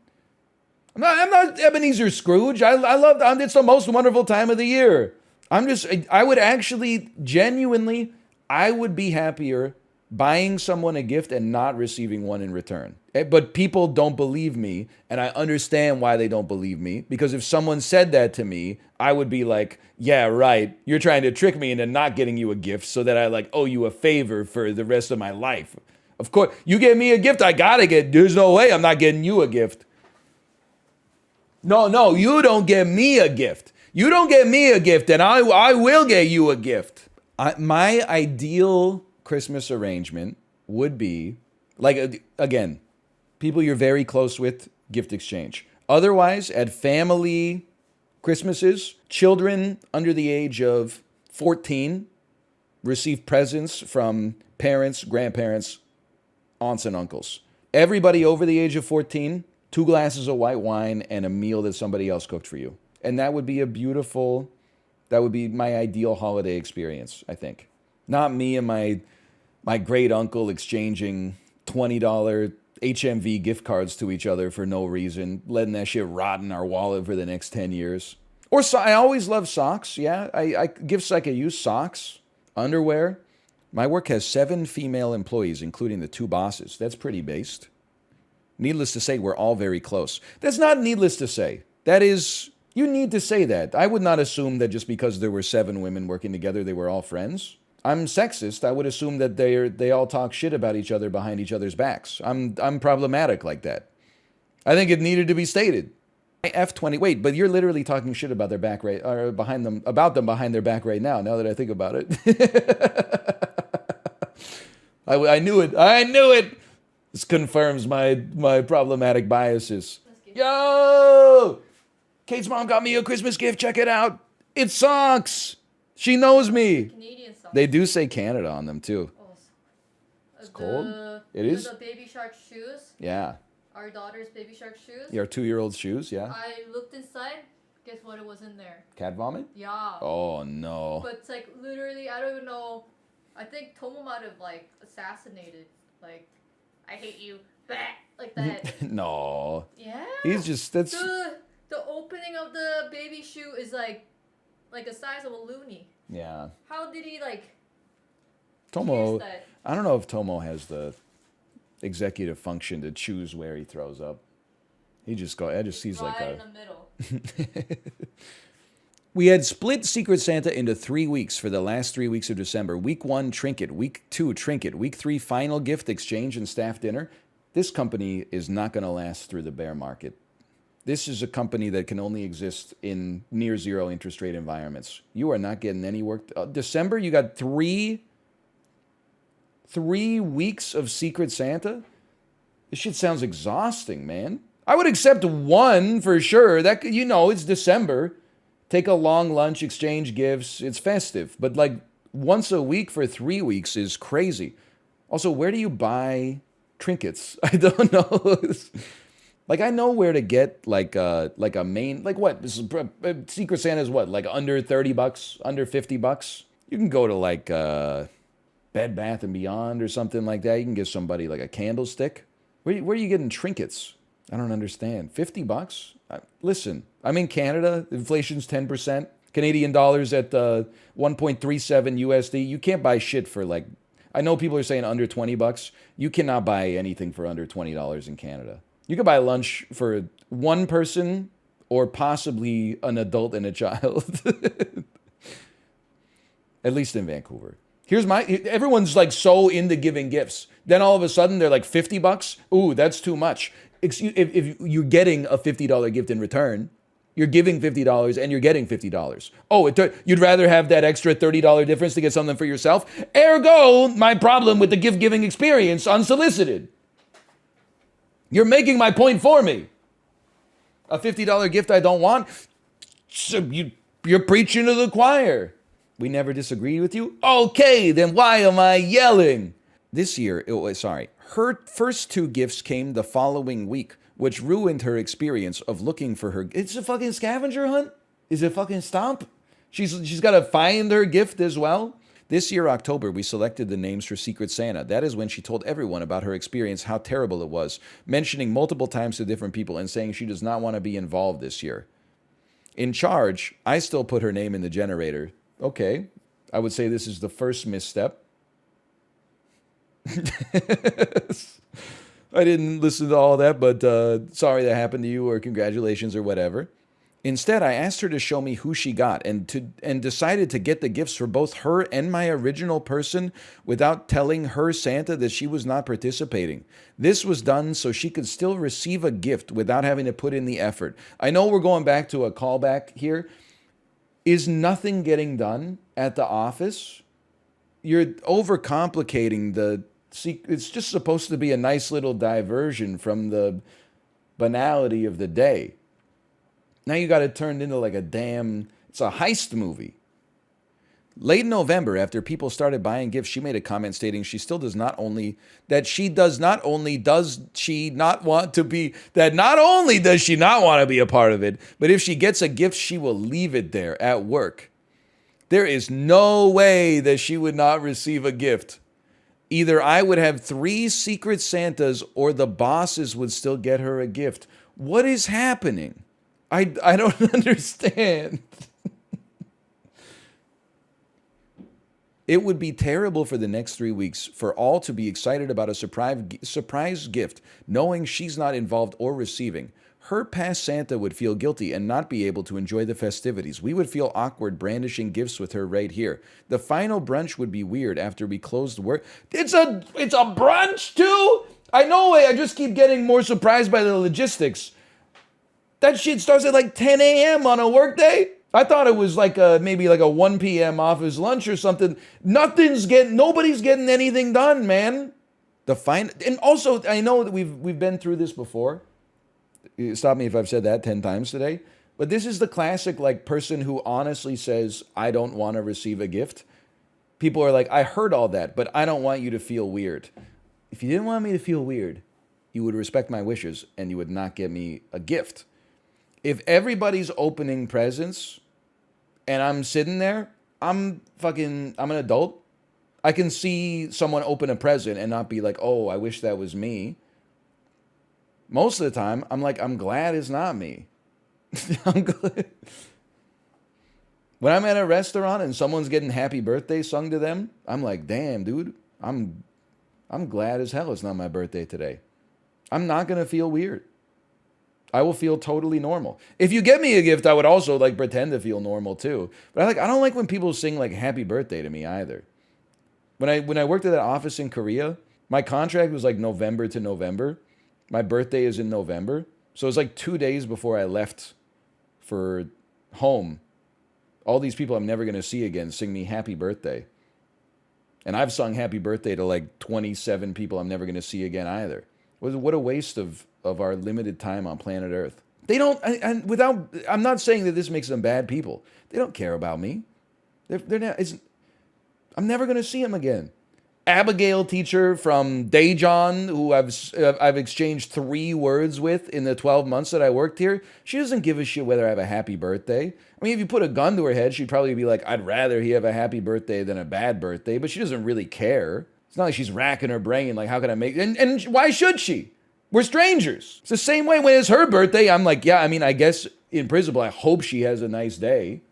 I'm not Ebenezer Scrooge. It's the most wonderful time of the year. I would actually, genuinely, I would be happier buying someone a gift and not receiving one in return. But people don't believe me, and I understand why they don't believe me, because if someone said that to me, I would be like, yeah, right, you're trying to trick me into not getting you a gift so that I like owe you a favor for the rest of my life. Of course, you get me a gift, I gotta get, there's no way I'm not getting you a gift. No, you don't get me a gift. You don't get me a gift, and I will get you a gift. My ideal Christmas arrangement would be, like, again, people you're very close with, gift exchange. Otherwise, at family Christmases, children under the age of 14 receive presents from parents, grandparents, aunts, and uncles. Everybody over the age of 14, 2 glasses of white wine and a meal that somebody else cooked for you. And that would be that would be my ideal holiday experience, I think. Not me and my great uncle exchanging $20 HMV gift cards to each other for no reason, letting that shit rot in our wallet for the next 10 years. I always love socks, yeah. I gifts I could use, socks, underwear. My work has 7 female employees, including the 2 bosses. That's pretty based. Needless to say, we're all very close. That's not needless to say. That is, you need to say that. I would not assume that just because there were 7 women working together, they were all friends. I'm sexist. I would assume that they all talk shit about each other behind each other's backs. I'm problematic like that. I think it needed to be stated. F20. Wait, but you're literally talking shit about their back right, or behind them, about them behind their back right now. Now that I think about it, I knew it. I knew it. This confirms my problematic biases. Yo, Kate's mom got me a Christmas gift. Check it out. It sucks. She knows me. Canadian socks. They do say Canada on them too. Oh, It's cold. It is. The baby shark shoes. Yeah. Our daughter's baby shark shoes. Your 2-year-old shoes. Yeah. I looked inside. Guess what? It was in there. Cat vomit. Yeah. Oh no. But it's like literally, I don't even know. I think Tomo might have like assassinated. Like, I hate you. Bah! Like that. No. Yeah. He's just that's. The opening of the baby shoe is like the size of a loony. Yeah. How did he like? Tomo. pierce that? I don't know if Tomo has the executive function to choose where he throws up. He just go. I just sees Right like in a. the middle. We had split Secret Santa into 3 weeks for the last 3 weeks of December. Week 1, trinket. Week 2, trinket. Week 3, final gift exchange and staff dinner. This company is not going to last through the bear market. This is a company that can only exist in near zero interest rate environments. You are not getting any work. December, you got 3 weeks of Secret Santa? This shit sounds exhausting, man. I would accept 1 for sure. That, you know, it's December. Take a long lunch, exchange gifts. It's festive. But like once a week for 3 weeks is crazy. Also, where do you buy trinkets? I don't know. Like, I know where to get like a main, like what? This is, Secret Santa is what? Like under $30, under $50? You can go to like Bed Bath & Beyond or something like that. You can give somebody like a candlestick. Where are you getting trinkets? I don't understand. $50? Listen, I'm in Canada. Inflation's 10%. Canadian dollars at 1.37 USD. You can't buy shit for like, I know people are saying under $20. You cannot buy anything for under $20 in Canada. You can buy lunch for 1 person or possibly an adult and a child. At least in Vancouver. Everyone's like so into giving gifts. Then all of a sudden they're like $50. Ooh, that's too much. If you're getting a $50 gift in return, you're giving $50 and you're getting $50. Oh, you'd rather have that extra $30 difference to get something for yourself? Ergo, my problem with the gift-giving experience unsolicited. You're making my point for me. A $50 gift I don't want? So you're preaching to the choir. We never disagree with you? Okay, then why am I yelling? This year, her first 2 gifts came the following week, which ruined her experience of looking for her. It's a fucking scavenger hunt? Is it fucking stomp? She's got to find her gift as well? This year, October, we selected the names for Secret Santa. That is when she told everyone about her experience, how terrible it was, mentioning multiple times to different people and saying she does not want to be involved this year. In charge, I still put her name in the generator. Okay, I would say this is the first misstep. I didn't listen to all that, but sorry that happened to you, or congratulations, or whatever. Instead, I asked her to show me who she got and decided to get the gifts for both her and my original person without telling her Santa that she was not participating. This was done so she could still receive a gift without having to put in the effort. I know we're going back to a callback here. Is nothing getting done at the office? You're overcomplicating it's just supposed to be a nice little diversion from the banality of the day. Now you got it turned into like it's a heist movie. Late in November, after people started buying gifts, she made a comment stating not only does she not want to be a part of it, but if she gets a gift, she will leave it there at work. There is no way that she would not receive a gift. Either I would have 3 Secret Santas or the bosses would still get her a gift. What is happening? I don't understand. It would be terrible for the next 3 weeks for all to be excited about a surprise gift, knowing she's not involved or receiving. Her past Santa would feel guilty and not be able to enjoy the festivities. We would feel awkward brandishing gifts with her right here. The final brunch would be weird after we closed work. It's a brunch too? I know, I just keep getting more surprised by the logistics. That shit starts at like 10 a.m. on a workday? I thought it was like maybe like a 1 p.m. office lunch or something. Nobody's getting anything done, man. And also, I know that we've been through this before. Stop me if I've said that 10 times today. But this is the classic like person who honestly says, I don't want to receive a gift. People are like, I heard all that, but I don't want you to feel weird. If you didn't want me to feel weird, you would respect my wishes and you would not get me a gift. If everybody's opening presents and I'm sitting there, I'm an adult. I can see someone open a present and not be like, oh, I wish that was me. Most of the time, I'm like, I'm glad it's not me. I'm glad. When I'm at a restaurant and someone's getting happy birthday sung to them, I'm like, damn, dude, I'm glad as hell it's not my birthday today. I'm not going to feel weird. I will feel totally normal. If you get me a gift, I would also like pretend to feel normal too. But I don't like when people sing like happy birthday to me either. When I worked at that office in Korea, my contract was like November to November. My birthday is in November. So it was like 2 days before I left for home. All these people I'm never going to see again sing me happy birthday. And I've sung happy birthday to like 27 people I'm never going to see again either. What a waste of our limited time on planet Earth. They don't, I'm not saying that this makes them bad people. They don't care about me. They're not, I'm never going to see them again. Abigail teacher from Daejeon, who I've exchanged 3 words with in the 12 months that I worked here, she doesn't give a shit whether I have a happy birthday. I mean, if you put a gun to her head, she'd probably be like, I'd rather he have a happy birthday than a bad birthday, but she doesn't really care. It's not like she's racking her brain, like, how can I make... And why should she? We're strangers. It's the same way when it's her birthday, I'm like, yeah, I mean, I guess in principle, I hope she has a nice day.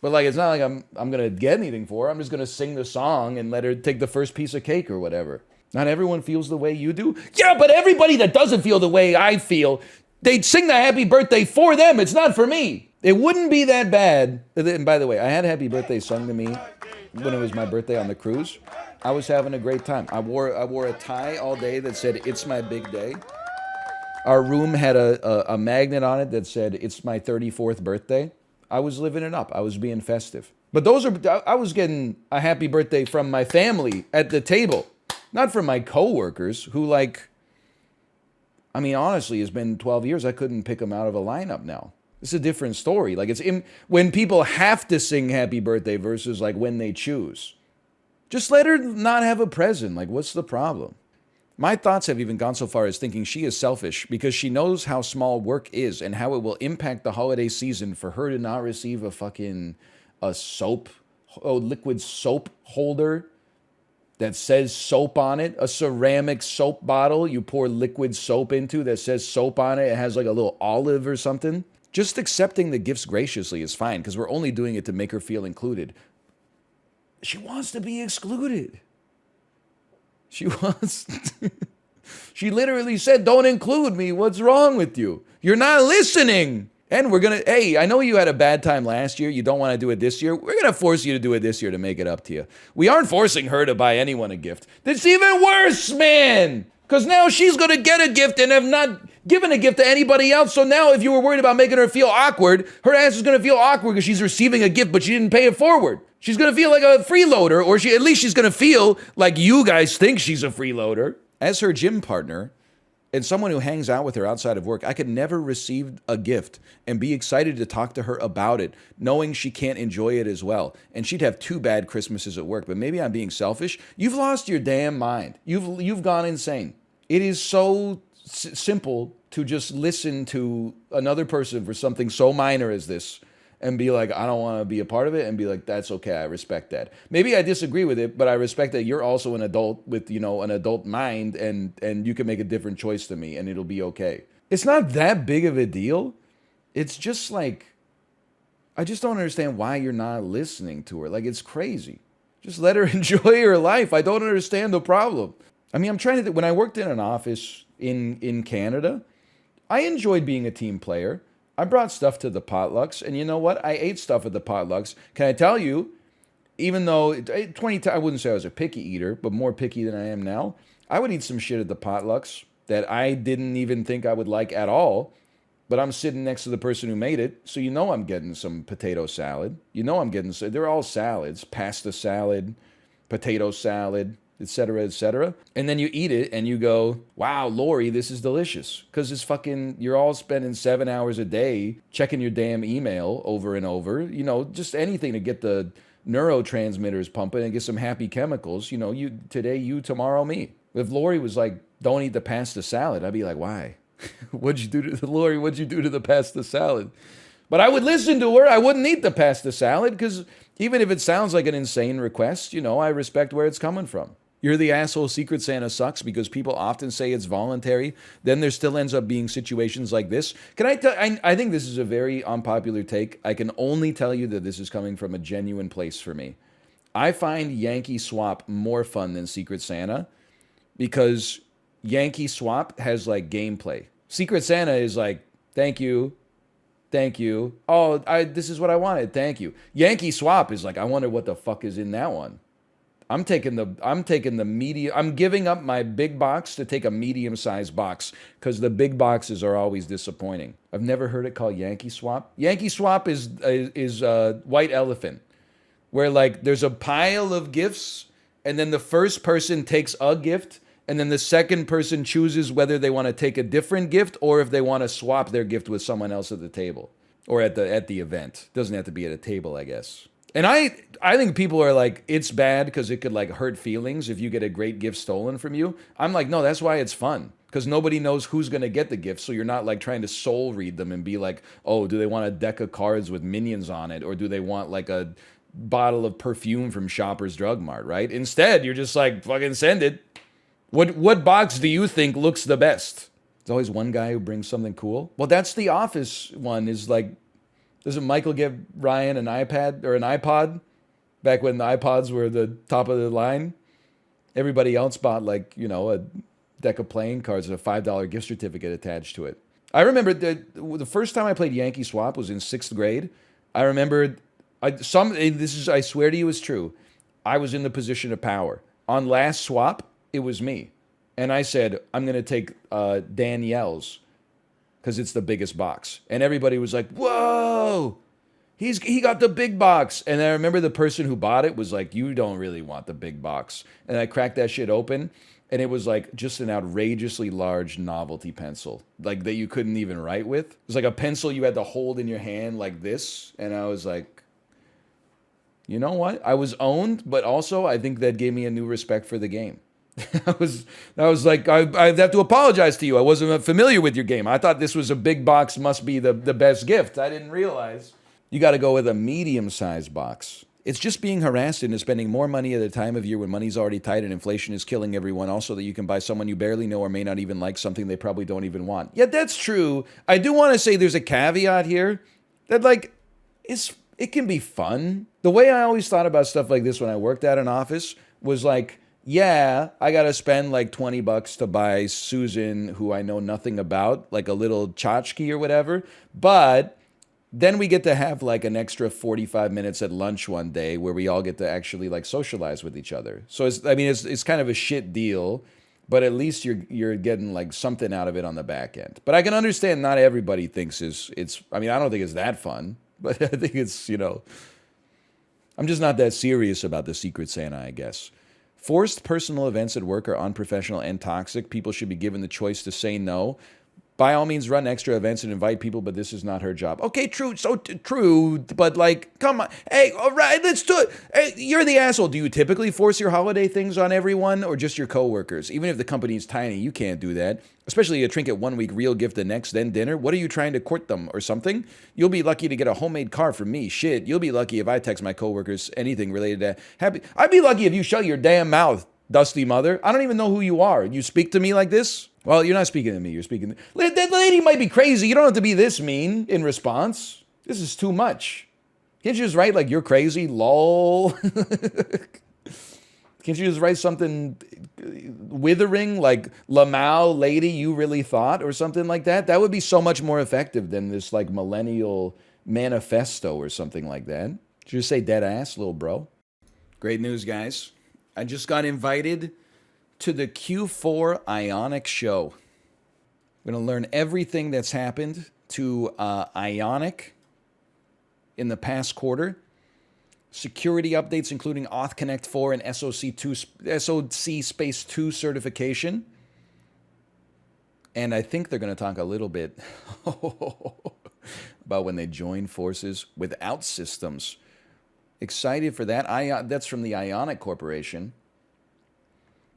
But like, it's not like I'm going to get anything for her. I'm just going to sing the song and let her take the first piece of cake or whatever. Not everyone feels the way you do. Yeah, but everybody that doesn't feel the way I feel, they'd sing the happy birthday for them. It's not for me. It wouldn't be that bad. And by the way, I had happy birthday sung to me when it was my birthday on the cruise. I was having a great time. I wore a tie all day that said, it's my big day. Our room had a magnet on it that said, it's my 34th birthday. I was living it up. I was being festive. But I was getting a happy birthday from my family at the table. Not from my coworkers who honestly, it's been 12 years. I couldn't pick them out of a lineup now. It's a different story. Like when people have to sing happy birthday versus like when they choose. Just let her not have a present. Like, what's the problem? My thoughts have even gone so far as thinking she is selfish because she knows how small work is and how it will impact the holiday season for her to not receive a liquid soap holder that says soap on it, a ceramic soap bottle you pour liquid soap into that says soap on it. It has like a little olive or something. Just accepting the gifts graciously is fine because we're only doing it to make her feel included. She wants to be excluded. She literally said, don't include me. What's wrong with you? You're not listening. And hey, I know you had a bad time last year. You don't want to do it this year. We're going to force you to do it this year to make it up to you. We aren't forcing her to buy anyone a gift. That's even worse, man. Because now she's going to get a gift and have not given a gift to anybody else. So now if you were worried about making her feel awkward, her ass is going to feel awkward because she's receiving a gift, but she didn't pay it forward. She's going to feel like a freeloader, or at least she's going to feel like you guys think she's a freeloader. As her gym partner and someone who hangs out with her outside of work, I could never receive a gift and be excited to talk to her about it, knowing she can't enjoy it as well. And she'd have 2 bad Christmases at work, but maybe I'm being selfish. You've lost your damn mind. You've gone insane. It is so simple to just listen to another person for something so minor as this and be like, I don't want to be a part of it, and be like, that's okay, I respect that. Maybe I disagree with it, but I respect that you're also an adult with, an adult mind, and you can make a different choice than me, and it'll be okay. It's not that big of a deal. It's just like, I just don't understand why you're not listening to her. Like, it's crazy. Just let her enjoy her life. I don't understand the problem. I mean, I'm trying to, when I worked in an office in Canada, I enjoyed being a team player. I brought stuff to the potlucks, and you know what? I ate stuff at the potlucks. Can I tell you, even though I wouldn't say I was a picky eater, but more picky than I am now, I would eat some shit at the potlucks that I didn't even think I would like at all, but I'm sitting next to the person who made it, so you know I'm getting some potato salad. You know I'm getting, they're all salads, pasta salad, potato salad, etc., etc. And then you eat it and you go, wow, Lori, this is delicious. Because it's fucking, you're all spending 7 hours a day checking your damn email over and over. You know, just anything to get the neurotransmitters pumping and get some happy chemicals. You know, you today, you, tomorrow, me. If Lori was like, don't eat the pasta salad, I'd be like, why? What'd you do to the Lori? What'd you do to the pasta salad? But I would listen to her. I wouldn't eat the pasta salad because even if it sounds like an insane request, you know, I respect where it's coming from. You're the asshole Secret Santa sucks because people often say it's voluntary. Then there still ends up being situations like this. Can I tell, I think this is a very unpopular take. I can only tell you that this is coming from a genuine place for me. I find Yankee Swap more fun than Secret Santa because Yankee Swap has like gameplay. Secret Santa is like, thank you. Thank you. Oh, this is what I wanted. Thank you. Yankee Swap is like, I wonder what the fuck is in that one. I'm taking the medium. I'm giving up my big box to take a medium-sized box because the big boxes are always disappointing. I've never heard it called Yankee Swap. Yankee Swap is White Elephant, where like there's a pile of gifts, and then the first person takes a gift, and then the second person chooses whether they want to take a different gift or if they want to swap their gift with someone else at the table or at the event. Doesn't have to be at a table, I guess. And I think people are like, it's bad because it could like hurt feelings if you get a great gift stolen from you. I'm like, no, that's why it's fun. Because nobody knows who's going to get the gift. So you're not like trying to soul read them and be like, oh, do they want a deck of cards with minions on it? Or do they want like a bottle of perfume from Shoppers Drug Mart, right? Instead, you're just like, fucking send it. What box do you think looks the best? There's always one guy who brings something cool. Well, that's the Office one is like, doesn't Michael give Ryan an iPad or an iPod back when the iPods were the top of the line? Everybody else bought like, you know, a deck of playing cards with a $5 gift certificate attached to it. I remember the first time I played Yankee Swap was in 6th grade. I remembered, I swear to you it's true. I was in the position of power. On last swap, it was me. And I said, I'm going to take Danielle's, because it's the biggest box. And everybody was like, whoa, he got the big box. And I remember the person who bought it was like, you don't really want the big box. And I cracked that shit open, and it was like just an outrageously large novelty pencil, like that you couldn't even write with. It was like a pencil you had to hold in your hand like this. And I was like, you know what? I was owned, but also I think that gave me a new respect for the game. I was like, I have to apologize to you. I wasn't familiar with your game. I thought this was a big box, must be the best gift. I didn't realize. You got to go with a medium-sized box. It's just being harassed into spending more money at a time of year when money's already tight and inflation is killing everyone. Also, that you can buy someone you barely know or may not even like something they probably don't even want. Yeah, that's true. I do want to say there's a caveat here that like it can be fun. The way I always thought about stuff like this when I worked at an office was like, yeah, I got to spend like $20 to buy Susan, who I know nothing about, like a little tchotchke or whatever. But then we get to have like an extra 45 minutes at lunch one day where we all get to actually like socialize with each other. So it's kind of a shit deal, but at least you're getting like something out of it on the back end. But I can understand not everybody thinks I don't think it's that fun, but I think it's, you know, I'm just not that serious about the Secret Santa, I guess. Forced personal events at work are unprofessional and toxic. People should be given the choice to say no. By all means, run extra events and invite people, but this is not her job. Okay, true, true, but like, come on. Hey, all right, let's do it. Hey, you're the asshole. Do you typically force your holiday things on everyone or just your coworkers? Even if the company's tiny, you can't do that. Especially a trinket 1 week, real gift the next, then dinner. What are you trying to court them or something? You'll be lucky to get a homemade car from me. Shit, you'll be lucky if I text my coworkers anything related to happy. I'd be lucky if you shut your damn mouth, dusty mother. I don't even know who you are. You speak to me like this? Well, you're not speaking to me. You're speaking to... That lady might be crazy. You don't have to be this mean in response. This is too much. Can't you just write like, you're crazy, lol? Can't you just write something withering like Lamau lady you really thought or something like that? That would be so much more effective than this like millennial manifesto or something like that. Should you just say dead ass, little bro? Great news, guys. I just got invited to the Q4 Ionic show. We're going to learn everything that's happened to Ionic in the past quarter. Security updates, including Auth Connect 4 and SOC Space 2 certification. And I think they're going to talk a little bit about when they join forces with OutSystems. Excited for that. That's from the Ionic Corporation.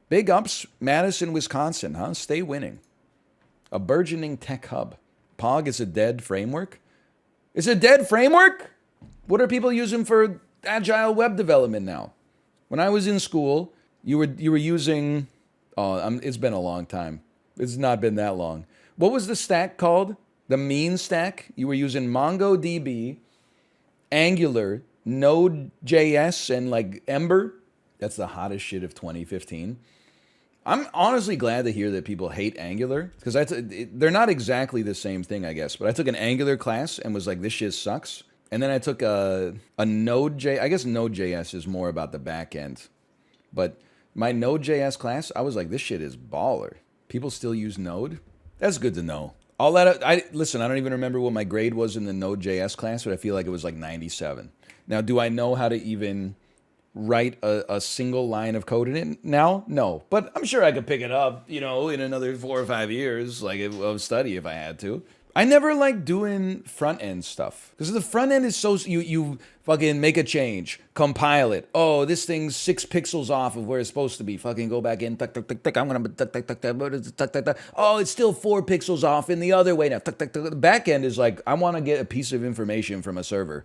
Big ups, Madison, Wisconsin, huh? Stay winning. A burgeoning tech hub. POG is a dead framework? It's a dead framework? What are people using for agile web development now? When I was in school, you were using, it's been a long time. It's not been that long. What was the stack called? The mean stack? You were using MongoDB, Angular, Node.js, and like Ember. That's the hottest shit of 2015. I'm honestly glad to hear that people hate Angular, because they're not exactly the same thing, I guess. But I took an Angular class and was like, this shit sucks. And then I took a Node.js. I guess Node.js is more about the back end. But my Node.js class, I was like, this shit is baller. People still use Node? That's good to know. Listen, I don't even remember what my grade was in the Node.js class, but I feel like it was like 97. Now, do I know how to even write a single line of code in it now? No. But I'm sure I could pick it up, in another 4 or 5 years, like of study if I had to. I never like doing front end stuff because the front end is so you fucking make a change, compile it. Oh, this thing's 6 pixels off of where it's supposed to be. Fucking go back in. Tuck, tuck, tuck, tuck. I'm gonna tuck, tuck, tuck, tuck, tuck, tuck, tuck. Oh, it's still 4 pixels off in the other way now. Tuck, tuck, tuck. The back end is like, I want to get a piece of information from a server.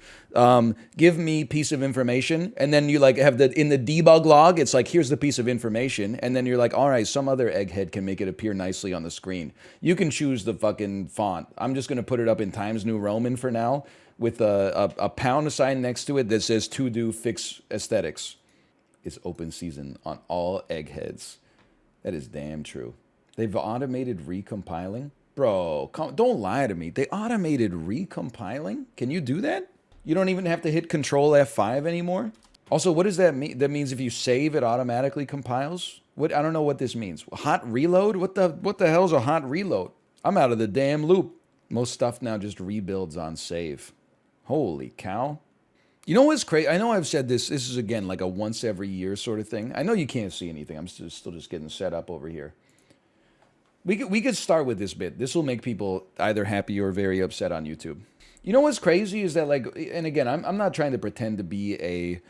Give me piece of information, and then you like have in the debug log. It's like, here's the piece of information, and then you're like, all right, some other egghead can make it appear nicely on the screen. You can choose the fucking font. I'm just gonna put it up in Times New Roman for now, with a pound sign next to it that says to do fix aesthetics. It's open season on all eggheads. That is damn true. They've automated recompiling. Bro, don't lie to me. They automated recompiling? Can you do that? You don't even have to hit Control F5 anymore? Also, what does that mean? That means if you save, it automatically compiles? I don't know what this means. Hot reload? What the hell's a hot reload? I'm out of the damn loop. Most stuff now just rebuilds on save. Holy cow. You know what's crazy? I know I've said this. This is, again, like a once every year sort of thing. I know you can't see anything. I'm still just getting set up over here. We could start with this bit. This will make people either happy or very upset on YouTube. You know what's crazy is that, like, and again, I'm not trying to pretend to be a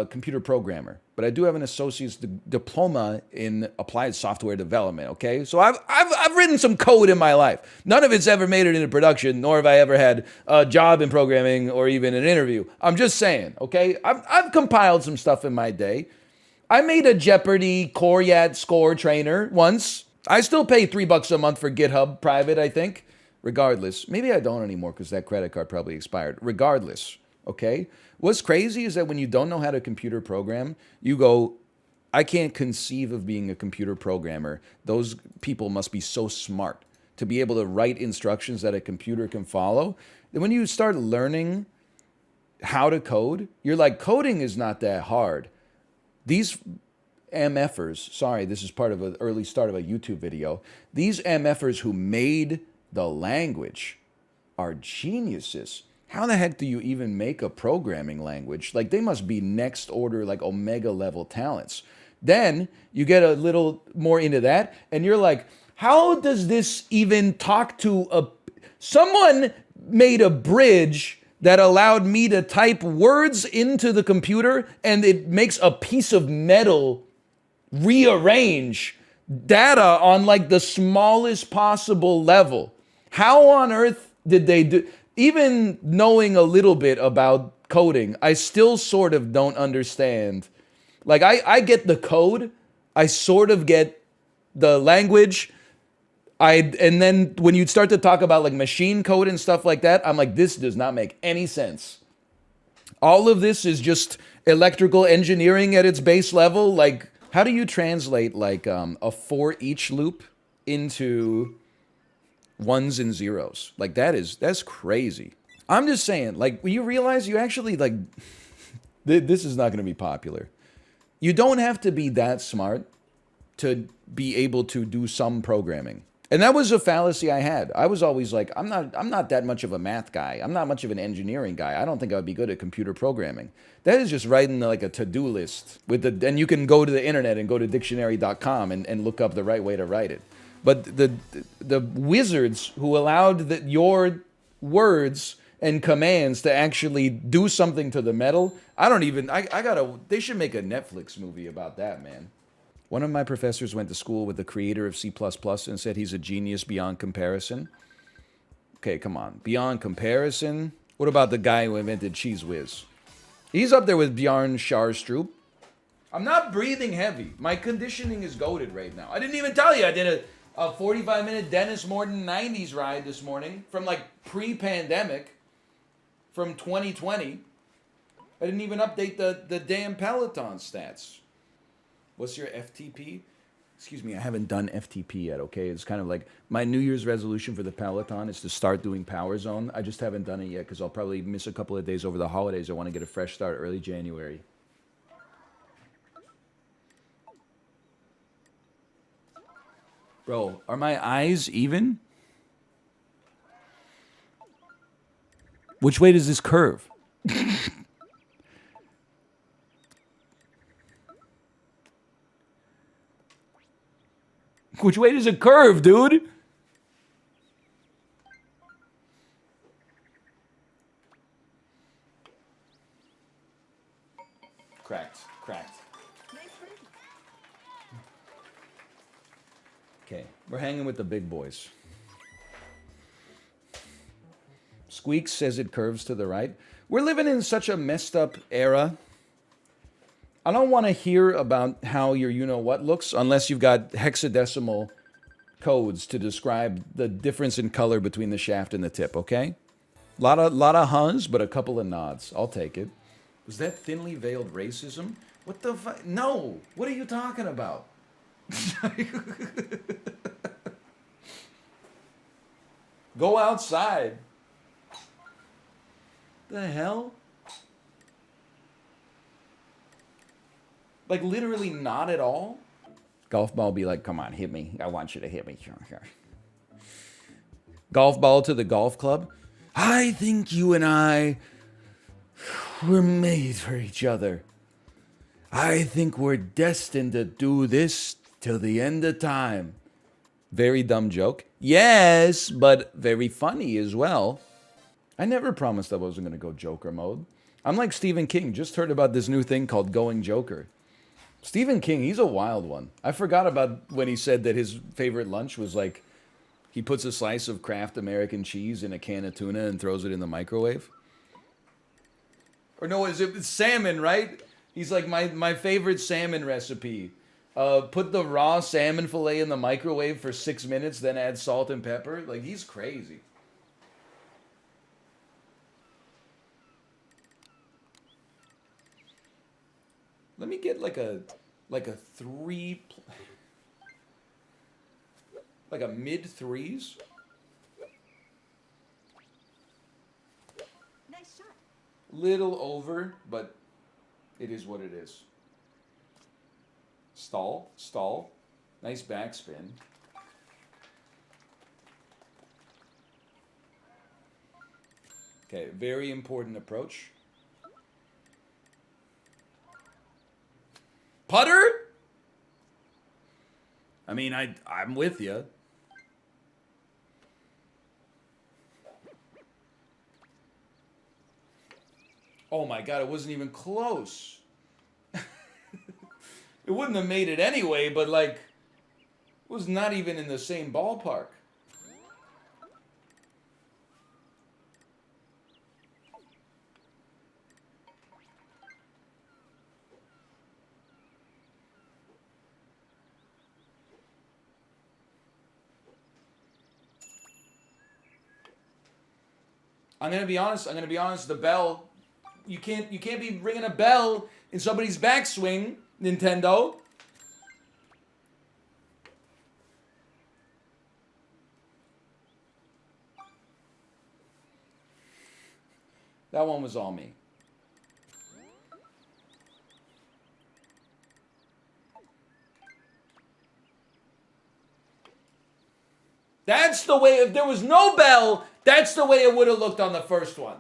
computer programmer, but I do have an associate's diploma in applied software development. Okay, so I've written some code in my life. None of it's ever made it into production, nor have I ever had a job in programming or even an interview. I'm just saying. Okay, I've compiled some stuff in my day. I made a Jeopardy Coryat score trainer once. I still pay $3 a month for GitHub private, I think. Regardless, maybe I don't anymore because that credit card probably expired. Regardless, okay? What's crazy is that when you don't know how to computer program, you go, I can't conceive of being a computer programmer. Those people must be so smart to be able to write instructions that a computer can follow. Then when you start learning how to code, you're like, coding is not that hard. These MFers, sorry, this is part of an early start of a YouTube video. These MFers who made the language are geniuses. How the heck do you even make a programming language? Like, they must be next order, like omega level talents. Then you get a little more into that, and you're like, how does this even talk to someone made a bridge that allowed me to type words into the computer, and it makes a piece of metal rearrange data on like the smallest possible level. How on earth did they do? Even knowing a little bit about coding, I still sort of don't understand. Like, I get the code, I sort of get the language, and then when you start to talk about like machine code and stuff like that, I'm like, this does not make any sense. All of this is just electrical engineering at its base level. Like, how do you translate like a for each loop into ones and zeros? Like that's crazy. I'm just saying, like, when you realize you actually like, this is not going to be popular. You don't have to be that smart to be able to do some programming. And that was a fallacy I had. I was always like, I'm not that much of a math guy. I'm not much of an engineering guy. I don't think I would be good at computer programming. That is just writing like a to-do list with the, and you can go to the internet and go to dictionary.com and look up the right way to write it. But the wizards who allowed your words and commands to actually do something to the metal, they should make a Netflix movie about that, man. One of my professors went to school with the creator of C++ and said he's a genius beyond comparison. Okay, come on. Beyond comparison? What about the guy who invented Cheese Whiz? He's up there with Bjarne Scharstroop. I'm not breathing heavy. My conditioning is goated right now. I didn't even tell you I did a 45-minute Dennis Morton 90s ride this morning from like pre-pandemic, from 2020. I didn't even update the damn Peloton stats. What's your FTP? Excuse me, I haven't done FTP yet, okay? It's kind of like my New Year's resolution for the Peloton is to start doing Power Zone. I just haven't done it yet because I'll probably miss a couple of days over the holidays. I want to get a fresh start early January. Bro, are my eyes even? Which way does this curve? Which way does it curve, dude? Cracked. Okay, we're hanging with the big boys. Squeaks says it curves to the right. We're living in such a messed up era. I don't want to hear about how your you-know-what looks unless you've got hexadecimal codes to describe the difference in color between the shaft and the tip, okay? Lot of huns, but a couple of nods. I'll take it. Was that thinly veiled racism? What the fuck? No! What are you talking about? Go outside. The hell? Like, literally not at all? Golf ball be like, come on, hit me. I want you to hit me. Golf ball to the golf club. I think you and I were made for each other. I think we're destined to do this till the end of time. Very dumb joke. Yes, but very funny as well. I never promised I wasn't going to go Joker mode. I'm like Stephen King. Just heard about this new thing called going Joker. Stephen King, he's a wild one. I forgot about when he said that his favorite lunch was like, he puts a slice of Kraft American cheese in a can of tuna and throws it in the microwave. Or no, it's salmon, right? He's like, my favorite salmon recipe. Put the raw salmon fillet in the microwave for 6 minutes, then add salt and pepper. Like, he's crazy. Let me get like a three, like a mid threes. Nice shot. Little over, but it is what it is. Stall. Nice backspin. Okay, very important approach. Putter? I mean, I'm with you. Oh my God, it wasn't even close. It wouldn't have made it anyway, but like, it was not even in the same ballpark. I'm gonna be honest. The bell You can't be ringing a bell in somebody's backswing, Nintendo. That one was all me. That's the way, if there was no bell, that's the way it would have looked on the first one.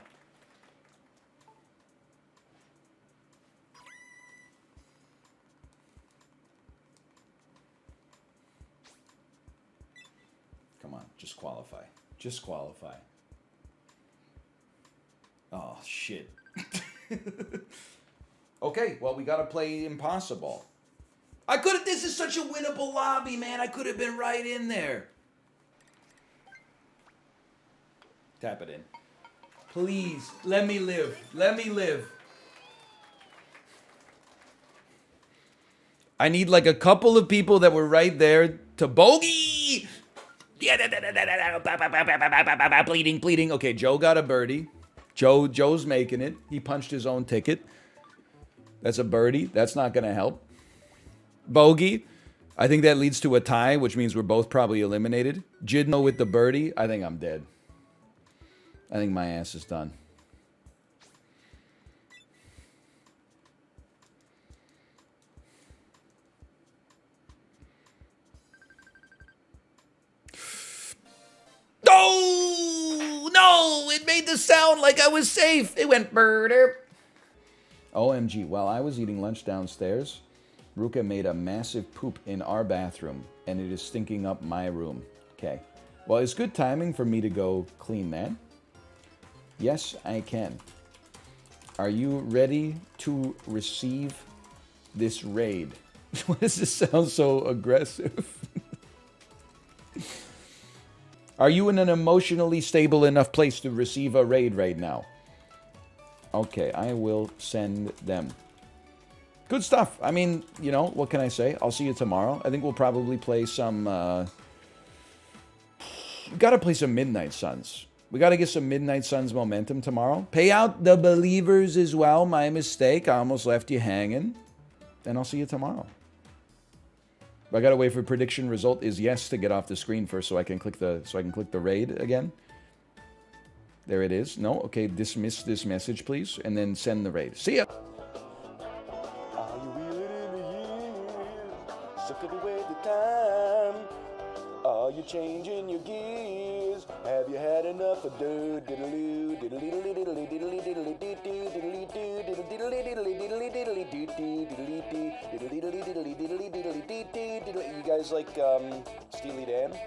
Come on, just qualify. Just qualify. Oh, shit. Okay, well, we gotta play impossible. This is such a winnable lobby, man. I could have been right in there. Tap it in. Please, let me live. Let me live. I need like a couple of people that were right there to bogey. Bleeding. Okay, Joe got a birdie. Joe's making it. He punched his own ticket. That's a birdie. That's not going to help. Bogey. I think that leads to a tie, which means we're both probably eliminated. Jidno with the birdie. I think I'm dead. I think my ass is done. Oh, no! It made the sound like I was safe. It went birder. OMG, while I was eating lunch downstairs, Ruka made a massive poop in our bathroom, and it is stinking up my room. Okay. Well, it's good timing for me to go clean that. Yes, I can. Are you ready to receive this raid? Why does this sound so aggressive? Are you in an emotionally stable enough place to receive a raid right now? Okay, I will send them. Good stuff. I mean, you know, what can I say? I'll see you tomorrow. I think we'll probably play some... we gotta play some Midnight Suns. We got to get some Midnight Suns momentum tomorrow. Pay out the believers as well. My mistake. I almost left you hanging. And I'll see you tomorrow. But I got to wait for prediction result is yes to get off the screen first so I can click the raid again. There it is. No, okay, dismiss this message please and then send the raid. See ya. Are you reeling in the years? Sucking away the time. Are you changing your gears? Have you had enough of diddle diddle diddle diddle diddle diddle diddle diddle diddle diddle diddle diddle. You guys like Steely Dan?